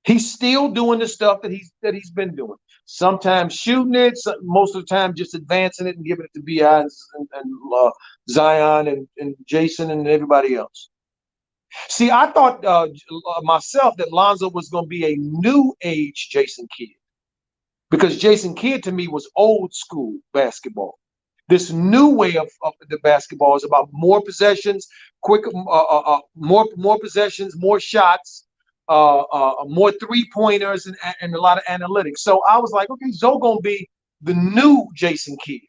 He's still doing the stuff that he's been doing. Sometimes shooting it, most of the time just advancing it and giving it to B.I. and Zion and Jason and everybody else. See, I thought myself that Lonzo was going to be a new age Jason Kidd, because Jason Kidd to me was old school basketball. This new way of the basketball is about more possessions, more possessions, more shots. More 3-pointers and a lot of analytics. So I was like, okay, Zoe gonna be the new Jason Kidd.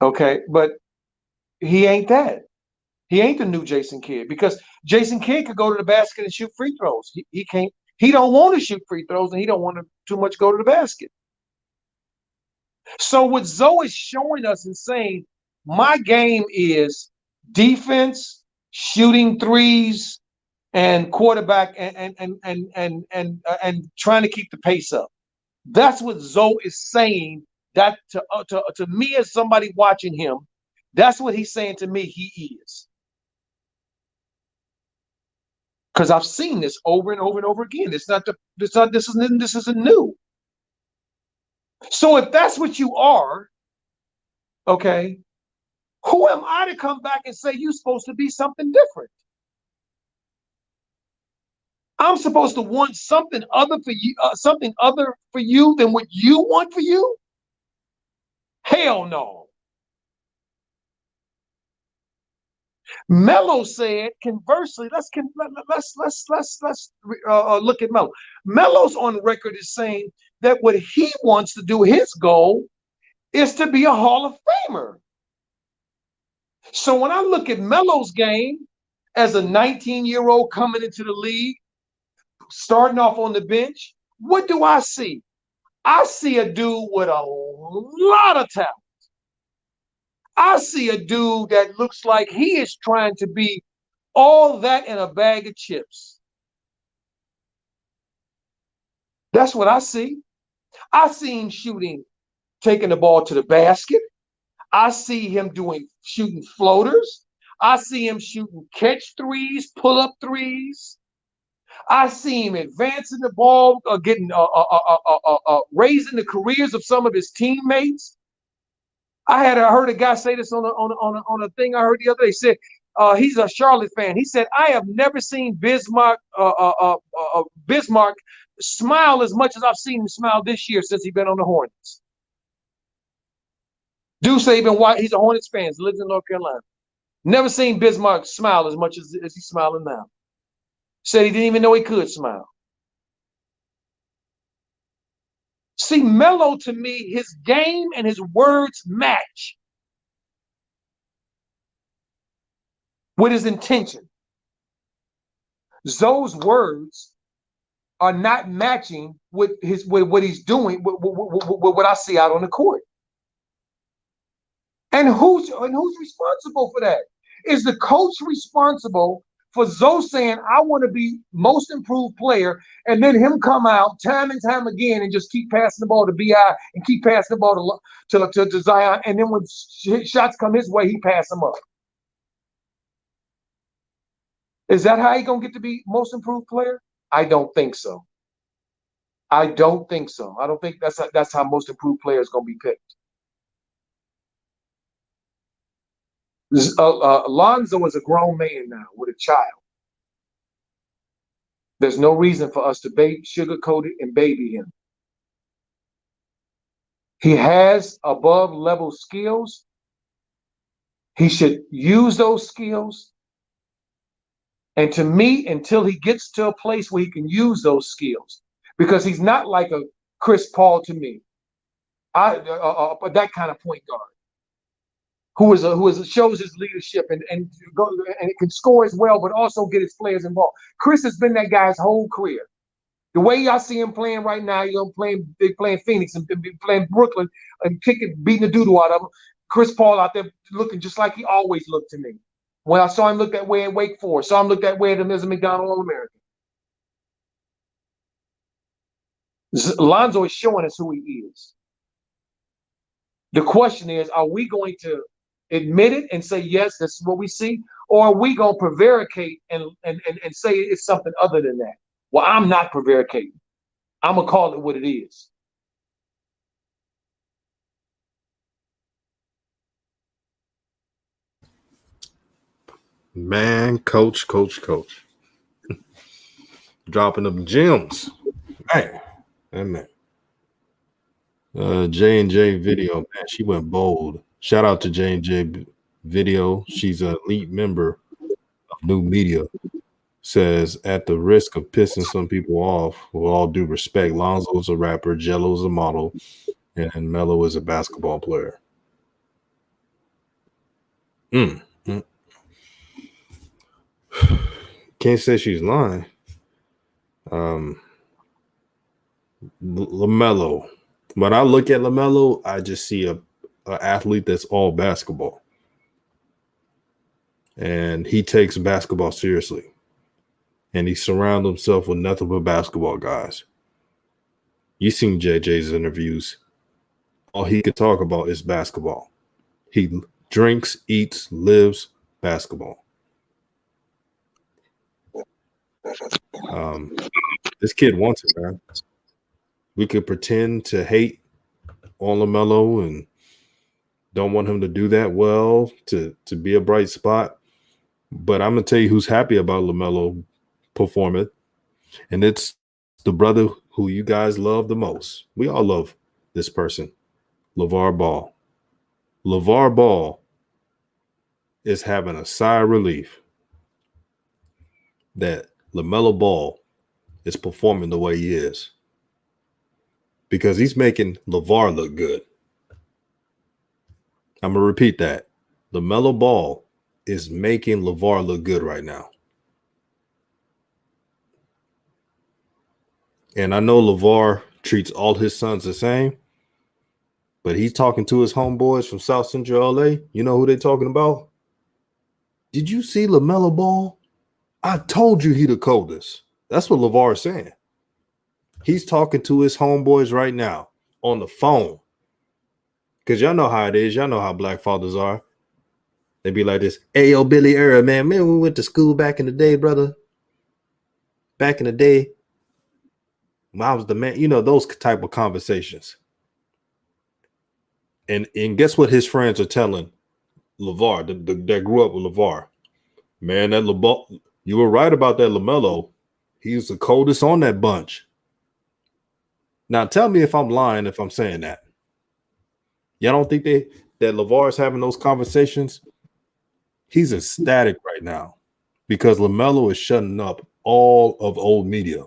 Okay, but he ain't that. He ain't the new Jason Kidd, because Jason Kidd could go to the basket and shoot free throws. He can't. He don't want to shoot free throws, and he don't want to too much go to the basket. So what Zoe is showing us and saying, my game is defense, shooting threes, and quarterback and trying to keep the pace up. That's what Zoe is saying. That to me as somebody watching him, that's what he's saying to me. He is, because I've seen this over and over and over again. This isn't new. So if that's what you are, okay, who am I to come back and say you're supposed to be something different? I'm supposed to want something other for you than what you want for you? Hell no. Melo said, conversely, let's look at Melo. Melo's on record as saying that what he wants to do, his goal, is to be a Hall of Famer. So when I look at Melo's game as a 19-year-old coming into the league, starting off on the bench, what do I see? I see a dude with a lot of talent. I see a dude that looks like he is trying to be all that in a bag of chips. That's what I see. I see him taking the ball to the basket. I see him shooting floaters. I see him shooting catch threes, pull-up threes. I see him advancing the ball, raising the careers of some of his teammates. I heard a guy say this on a thing I heard the other day. He said he's a Charlotte fan. He said, I have never seen Bismarck smile as much as I've seen him smile this year since he's been on the Hornets. Dude say he's a Hornets fan, lives in North Carolina. Never seen Bismarck smile as much as he's smiling now. Said he didn't even know he could smile. See, Melo, to me, his game and his words match with his intention. Zoe's words are not matching with what he's doing, with what I see out on the court. And who's responsible for that? Is the coach responsible for Zoe saying, I want to be most improved player, and then him come out time and time again and just keep passing the ball to BI and keep passing the ball to Zion, and then when shots come his way, he pass them up? Is that how he going to get to be most improved player? I don't think so. I don't think so. I don't think that's how most improved player is going to be picked. Lonzo is a grown man now with a child. There's no reason for us to sugarcoat it and baby him. He has above level skills. He should use those skills. And to me, until he gets to a place where he can use those skills, because he's not like a Chris Paul to me, that kind of point guard, who shows his leadership and can score as well, but also get his players involved. Chris has been that guy's whole career. The way y'all see him playing right now, playing Phoenix and playing Brooklyn and beating the doo-doo out of him. Chris Paul out there looking just like he always looked to me. When I saw him look that way at Wake Forest, saw him look that way at the Mr. McDonald All-American. Lonzo is showing us who he is. The question is, are we going to admit it and say, yes, this is what we see? Or are we going to prevaricate and say it's something other than that? Well, I'm not prevaricating. I'm going to call it what it is. Man, coach. Dropping them gems. Man. J&J Video, man, she went bold. Shout out to J&J Video. She's an elite member of New Media. Says, at the risk of pissing some people off, with all due respect, Lonzo's a rapper, Jello's a model, and Melo is a basketball player. Can't say she's lying. LaMelo, When I look at LaMelo, I just see a athlete that's all basketball. And he takes basketball seriously. And he surrounds himself with nothing but basketball guys. You seen JJ's interviews. All he could talk about is basketball. He drinks, eats, lives basketball. This kid wants it, man. We could pretend to hate on LaMelo and don't want him to do that well to be a bright spot. But I'm gonna tell you who's happy about LaMelo performing, and it's the brother who you guys love the most. We all love this person, LeVar Ball. LeVar Ball is having a sigh of relief that LaMelo Ball is performing the way he is, because he's making LeVar look good. I'm gonna repeat that. LaMelo Ball is making LeVar look good right now. And I know LeVar treats all his sons the same, but he's talking to his homeboys from South Central LA. You know who they're talking about? Did you see LaMelo Ball? I told you he the coldest. That's what LeVar is saying. He's talking to his homeboys right now on the phone. Because y'all know how it is. Y'all know how black fathers are. They be like this, hey, yo, Billy Earl, man, we went to school back in the day, brother. Back in the day, when I was the man, you know, those type of conversations. And guess what his friends are telling LeVar, that grew up with LeVar? Man, that LeVar, you were right about that LaMelo. He's the coldest on that bunch. Now, tell me if I'm lying if I'm saying that. Y'all don't think that LeVar is having those conversations? He's ecstatic right now because LaMelo is shutting up all of old media.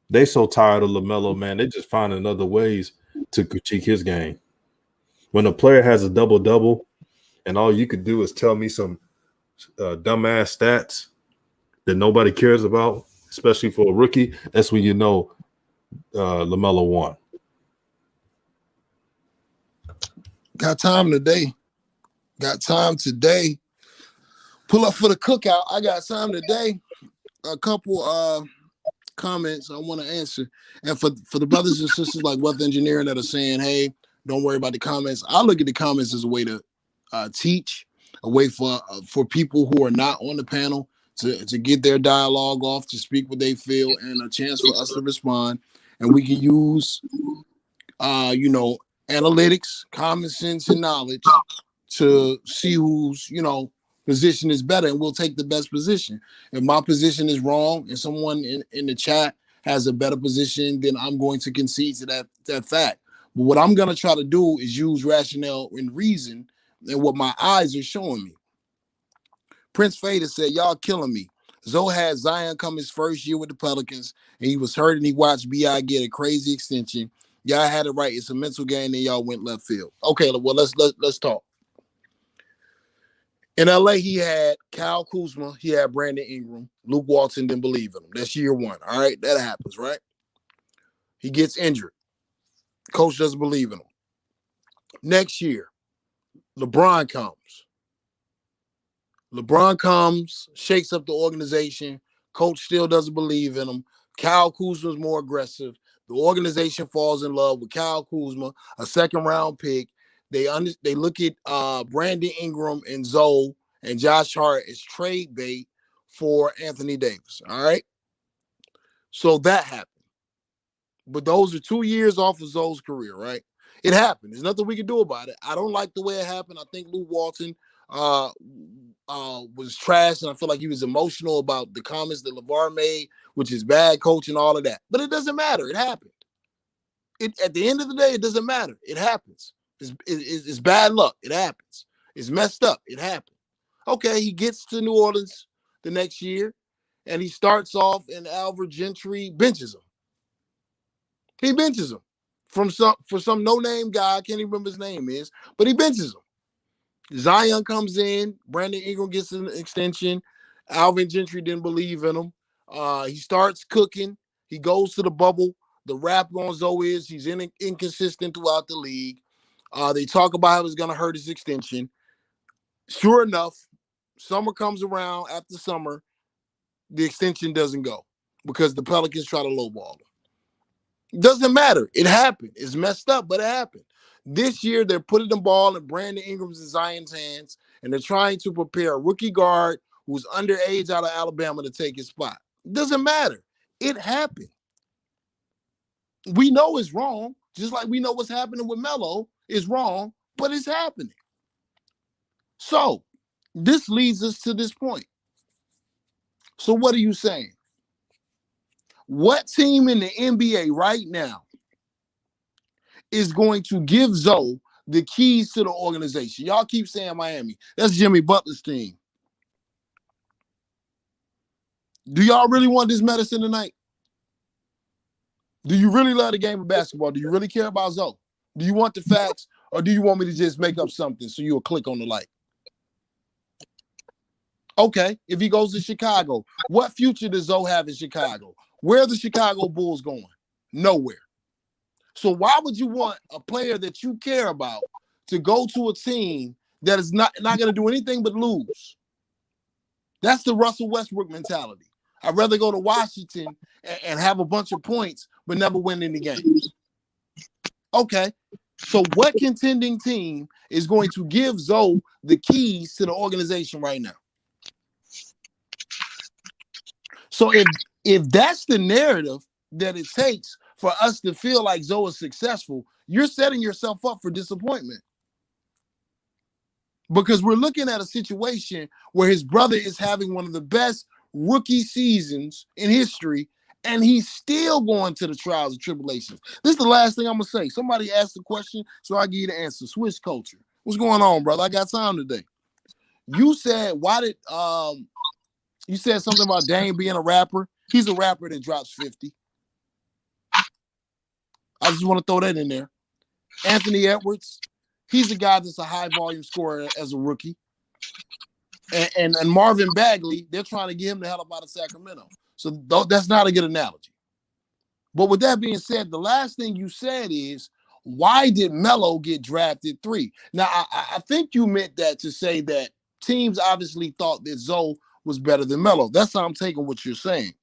They so tired of LaMelo, man. They just finding other ways to critique his game. When a player has a double-double and all you could do is tell me some dumbass stats that nobody cares about, especially for a rookie, that's when you know LaMelo won. Got time today. Got time today. Pull up for the cookout. I got time today. A couple comments I want to answer. And for the brothers and sisters like Wealth Engineering that are saying, hey, don't worry about the comments. I look at the comments as a way to teach, a way for people who are not on the panel to get their dialogue off, to speak what they feel, and a chance for us to respond. And we can use, analytics, common sense, and knowledge to see whose, position is better, and we'll take the best position. If my position is wrong and someone in the chat has a better position, then I'm going to concede to that fact. But what I'm going to try to do is use rationale and reason and what my eyes are showing me. Prince Fader said, y'all killing me. Zoe had Zion come his first year with the Pelicans, and he was hurt, and he watched B.I. get a crazy extension. Y'all had it right. It's a mental game, and y'all went left field. Okay, well, let's talk. In LA, he had Kyle Kuzma, he had Brandon Ingram, Luke Walton didn't believe in him. That's year one. All right, that happens, right? He gets injured. Coach doesn't believe in him. Next year, LeBron comes, shakes up the organization. Coach still doesn't believe in him. Kyle Kuzma's more aggressive. The organization falls in love with Kyle Kuzma, a second-round pick. They look at Brandon Ingram and Zoe and Josh Hart as trade bait for Anthony Davis. All right. So that happened. But those are 2 years off of Zoe's career, right? It happened. There's nothing we can do about it. I don't like the way it happened. I think Luke Walton was trash, and I feel like he was emotional about the comments that LeVar made, which is bad coaching, all of that. But it doesn't matter. It happened. At the end of the day, it doesn't matter. It happens. It's bad luck. It happens. It's messed up. It happened. Okay, he gets to New Orleans the next year, and he starts off, and Alvin Gentry benches him. He benches him for some no-name guy. I can't even remember his name is, but he benches him. Zion comes in. Brandon Ingram gets an extension. Alvin Gentry didn't believe in him. He starts cooking. He goes to the bubble. the rap on Zoe is he's inconsistent throughout the league. They talk about how it's going to hurt his extension. Sure enough, summer comes around. After summer, the extension doesn't go because the Pelicans try to lowball him. Doesn't matter. It happened. It's messed up, but it happened. This year, they're putting the ball in Brandon Ingram's and Zion's hands, and they're trying to prepare a rookie guard who's underage out of Alabama to take his spot. Doesn't matter. It happened. We know it's wrong, just like we know what's happening with Melo is wrong, but it's happening. So this leads us to this point. So what are you saying? What team in the NBA right now is going to give Zoe the keys to the organization? Y'all keep saying Miami. That's Jimmy Butler's team. Do y'all really want this medicine tonight? Do you really love the game of basketball? Do you really care about Zoe? Do you want the facts, or do you want me to just make up something so you'll click on the like? Okay, if he goes to Chicago, what future does Zoe have in Chicago? Where are the Chicago Bulls going? Nowhere. So why would you want a player that you care about to go to a team that is not going to do anything but lose? That's the Russell Westbrook mentality. I'd rather go to Washington and have a bunch of points but never win any games. Okay, so what contending team is going to give Zoe the keys to the organization right now? So if that's the narrative that it takes for us to feel like Zoe is successful, you're setting yourself up for disappointment. Because we're looking at a situation where his brother is having one of the best rookie seasons in history, and he's still going to the trials and tribulations. This is the last thing I'm going to say. Somebody asked the question, so I'll give you the answer. Switch culture. What's going on, brother? I got time today. You said, you said something about Dame being a rapper. He's a rapper that drops 50. I just want to throw that in there. Anthony Edwards, he's a guy that's a high volume scorer as a rookie. And Marvin Bagley, they're trying to get him the hell up out of Sacramento. So that's not a good analogy. But with that being said, the last thing you said is, why did Melo get drafted 3? Now, I think you meant that to say that teams obviously thought that Zoe was better than Melo. That's how I'm taking what you're saying.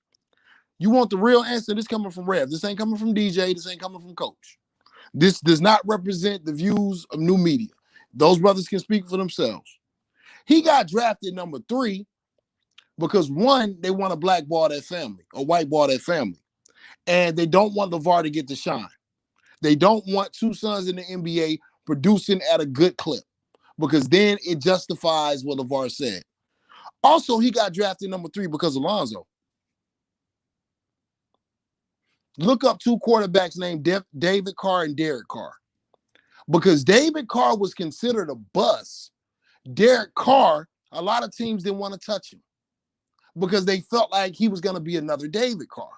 You want the real answer? This coming from Rev. This ain't coming from DJ. This ain't coming from Coach. This does not represent the views of new media. Those brothers can speak for themselves. He got drafted number 3 because, one, they want to blackball that family or whiteball that family. And they don't want LeVar to get the shine. They don't want 2 sons in the NBA producing at a good clip, because then it justifies what LeVar said. Also, he got drafted number 3 because of Lonzo. Look up 2 quarterbacks named David Carr and Derek Carr. Because David Carr was considered a bust. Derek Carr, a lot of teams didn't want to touch him because they felt like he was going to be another David Carr.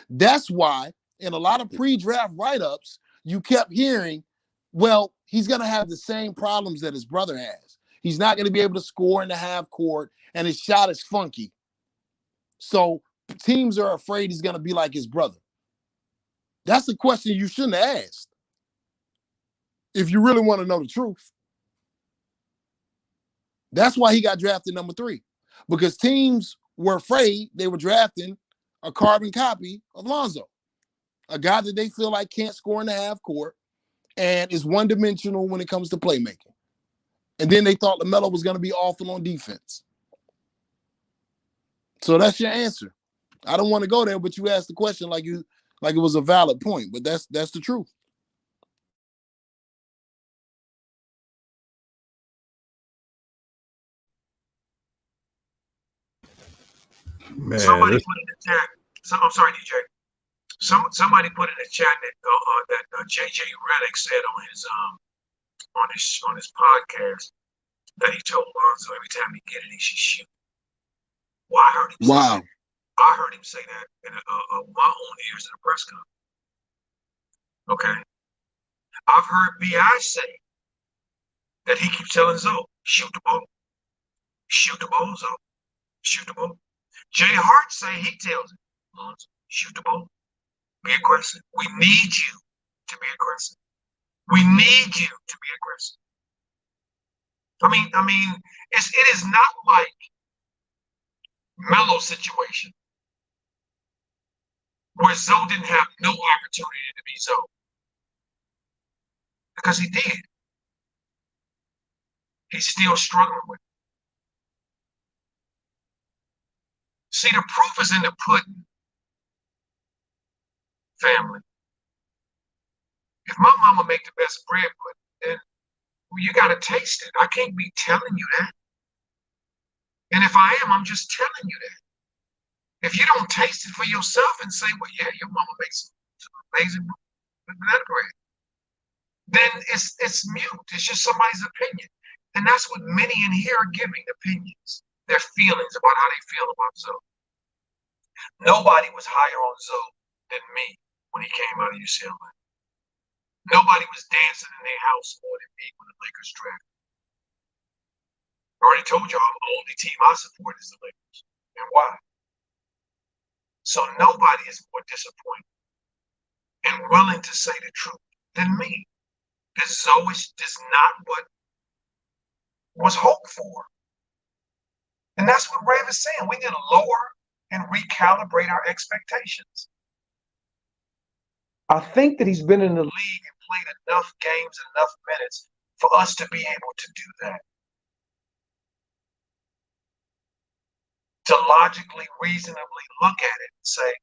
That's why in a lot of pre-draft write-ups, you kept hearing, well, he's going to have the same problems that his brother has. He's not going to be able to score in the half court, and his shot is funky. So teams are afraid he's going to be like his brother. That's a question you shouldn't have asked if you really want to know the truth. That's why he got drafted number 3, because teams were afraid they were drafting a carbon copy of Lonzo, a guy that they feel like can't score in the half court and is one-dimensional when it comes to playmaking. And then they thought LaMelo was going to be awful on defense. So that's your answer. I don't want to go there, but you asked the question like it was a valid point, but that's the truth. Man, Somebody put in the chat. I'm sorry, DJ. Somebody put in the chat that JJ Redick said on his podcast that he told Lonzo every time he get it, he should shoot. Well, I heard him say that. I heard him say that in my own ears in a press conference. Okay. I've heard B.I. say that he keeps telling Zoe, shoot the ball. Shoot the ball, Zoe. Shoot the ball. Jay Hart say he tells him, Lonzo, shoot the ball. Be aggressive. We need you to be aggressive. We need you to be aggressive. I mean, it is not like Melo's situation where Zoe didn't have no opportunity to be Zoe. Because he did. He's still struggling with it. See, the proof is in the pudding, family. If my mama make the best bread pudding, then well, you got to taste it. I can't be telling you that. And if I am, I'm just telling you that. If you don't taste it for yourself and say, well, yeah, your mama makes some amazing banana bread, then it's mute. It's just somebody's opinion. And that's what many in here are giving opinions, their feelings about how they feel about Zoe. Nobody was higher on Zoe than me when he came out of UCLA. Nobody was dancing in their house more than me when the Lakers drafted. I already told y'all the only team I support is the Lakers. And why? So nobody is more disappointed and willing to say the truth than me. Because Zoe is not what was hoped for. And that's what Rev is saying. We need to lower and recalibrate our expectations. I think that he's been in the league and played enough games and enough minutes for us to be able to do that. To logically, reasonably look at it and say,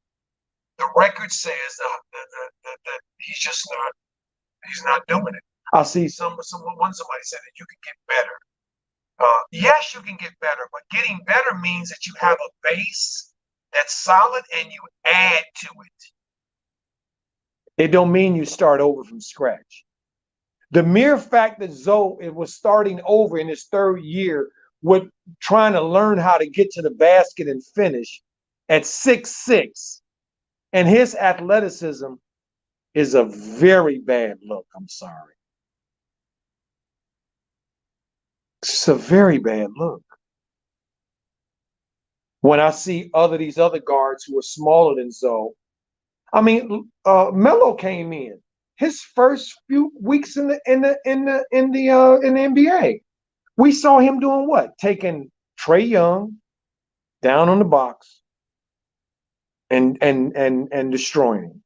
the record says that he's not doing it. I see somebody said that you can get better. Yes, you can get better, but getting better means that you have a base that's solid and you add to it. It don't mean you start over from scratch. The mere fact that Zoe was starting over in his third year with trying to learn how to get to the basket and finish at 6'6", and his athleticism is a very bad look. I'm sorry. It's a very bad look. When I see these other guards who are smaller than Zoe, I mean, Melo came in his first few weeks in the NBA. We saw him doing what? Taking Trae Young down on the box and destroying him.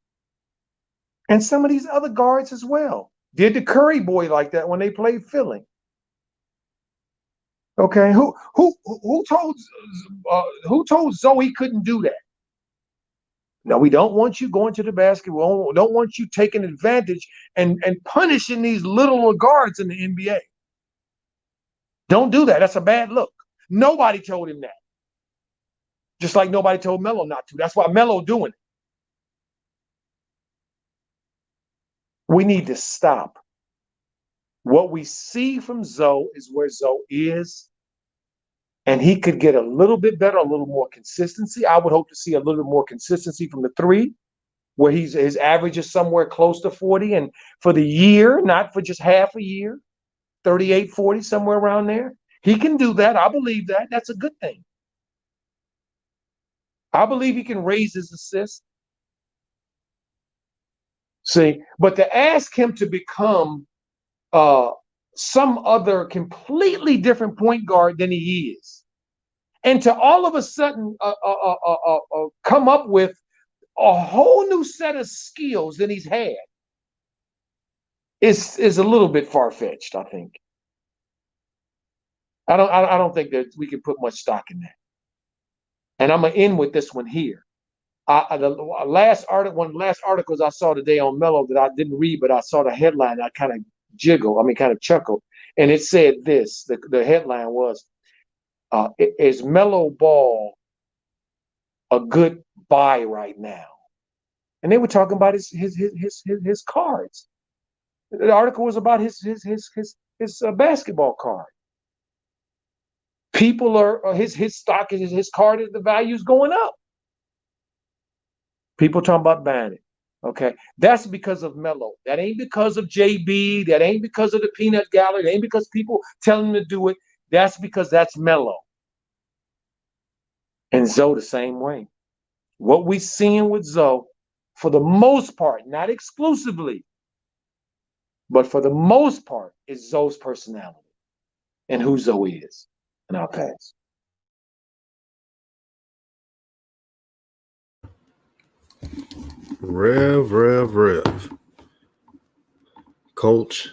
And some of these other guards as well. Did the Curry boy like that when they played Philly? Okay, who told Zoe he couldn't do that? No, we don't want you going to the basket. We don't want you taking advantage and punishing these little guards in the NBA. Don't do that. That's a bad look. Nobody told him that. Just like nobody told Melo not to. That's why Melo doing it. We need to stop. What we see from Zoe is where Zoe is. And he could get a little bit better, a little more consistency. I would hope to see a little more consistency from the three, where his average is somewhere close to 40. And for the year, not for just half a year, 38, 40, somewhere around there. He can do that. I believe that. That's a good thing. I believe he can raise his assists. See, but to ask him to become some other completely different point guard than he is, and to all of a sudden come up with a whole new set of skills than he's had is a little bit far-fetched, I think. I don't think that we can put much stock in that. And I'm gonna end with this one here. One of the last articles I saw today on Melo that I didn't read, but I saw the headline. I kind of chuckled, and it said this. The headline was, "Is Melo Ball a good buy right now?" And they were talking about his cards. The article was about his basketball card. People are his stock is his card, the value is going up. People talking about buying it. Okay, that's because of Melo. That ain't because of JB. That ain't because of the peanut gallery. That ain't because people telling him to do it. That's because that's Melo. And Zoe the same way. What we seeing with Zoe for the most part, not exclusively, but for the most part, is Zoe's personality and who Zoe is. And I'll pass. Rev. Coach,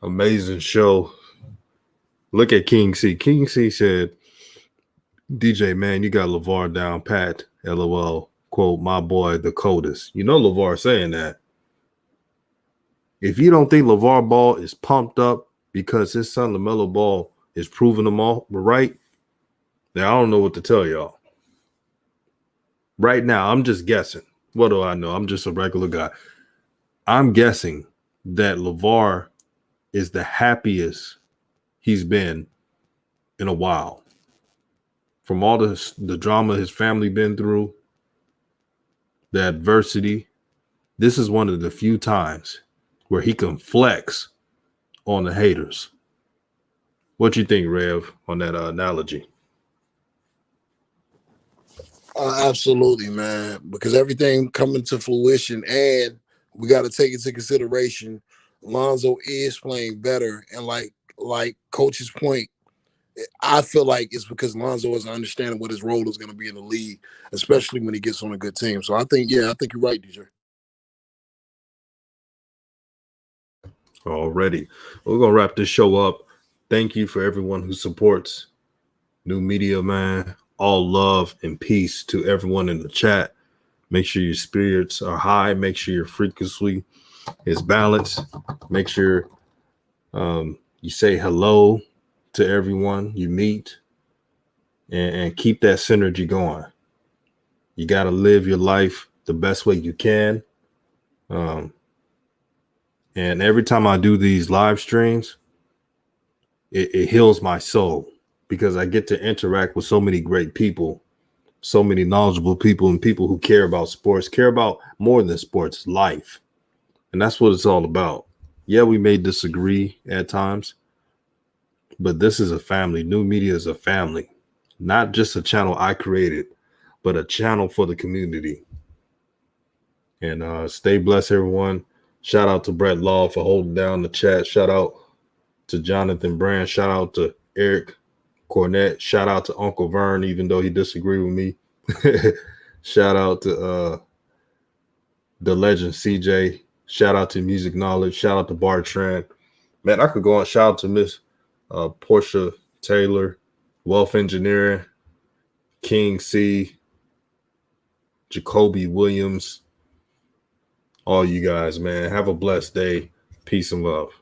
amazing show. Look at King C. King C said, DJ, man, you got LeVar down pat. LOL. Quote, my boy, the coldest. You know LeVar saying that. If you don't think LeVar Ball is pumped up because his son LaMelo Ball is proving them all right, then I don't know what to tell y'all. Right now, I'm just guessing. What do I know? I'm just a regular guy. I'm guessing that LeVar is the happiest he's been in a while. From all the drama his family been through, the adversity, this is one of the few times where he can flex on the haters. What you think, Rev, on that analogy? Absolutely, man. Because everything coming to fruition, and we got to take into consideration, Lonzo is playing better, and like Coach's point, I feel like it's because Lonzo is understanding what his role is going to be in the league, especially when he gets on a good team. So I think you're right, DJ. Already. We're going to wrap this show up. Thank you for everyone who supports New Media, man. All love and peace to everyone in the chat. Make sure your spirits are high. Make sure your frequency is balanced. Make sure you say hello to everyone you meet and keep that synergy going. You got to live your life the best way you can. And every time I do these live streams, it heals my soul because I get to interact with so many great people, so many knowledgeable people, and people who care about sports, care about more than sports, life. And that's what it's all about. Yeah, we may disagree at times, but this is a family. New Media is a family, not just a channel I created, but a channel for the community. And stay blessed, everyone. Shout out to Brett Law for holding down the chat. Shout out to Jonathan Brand. Shout out to Eric Cornett. Shout out to Uncle Vern, even though he disagreed with me. Shout out to the legend CJ. Shout out to Music Knowledge. Shout out to Bartran. Man, I could go on. Shout out to Miss Portia Taylor, Wealth Engineering, King C, Jacoby Williams. All you guys, man. Have a blessed day. Peace and love.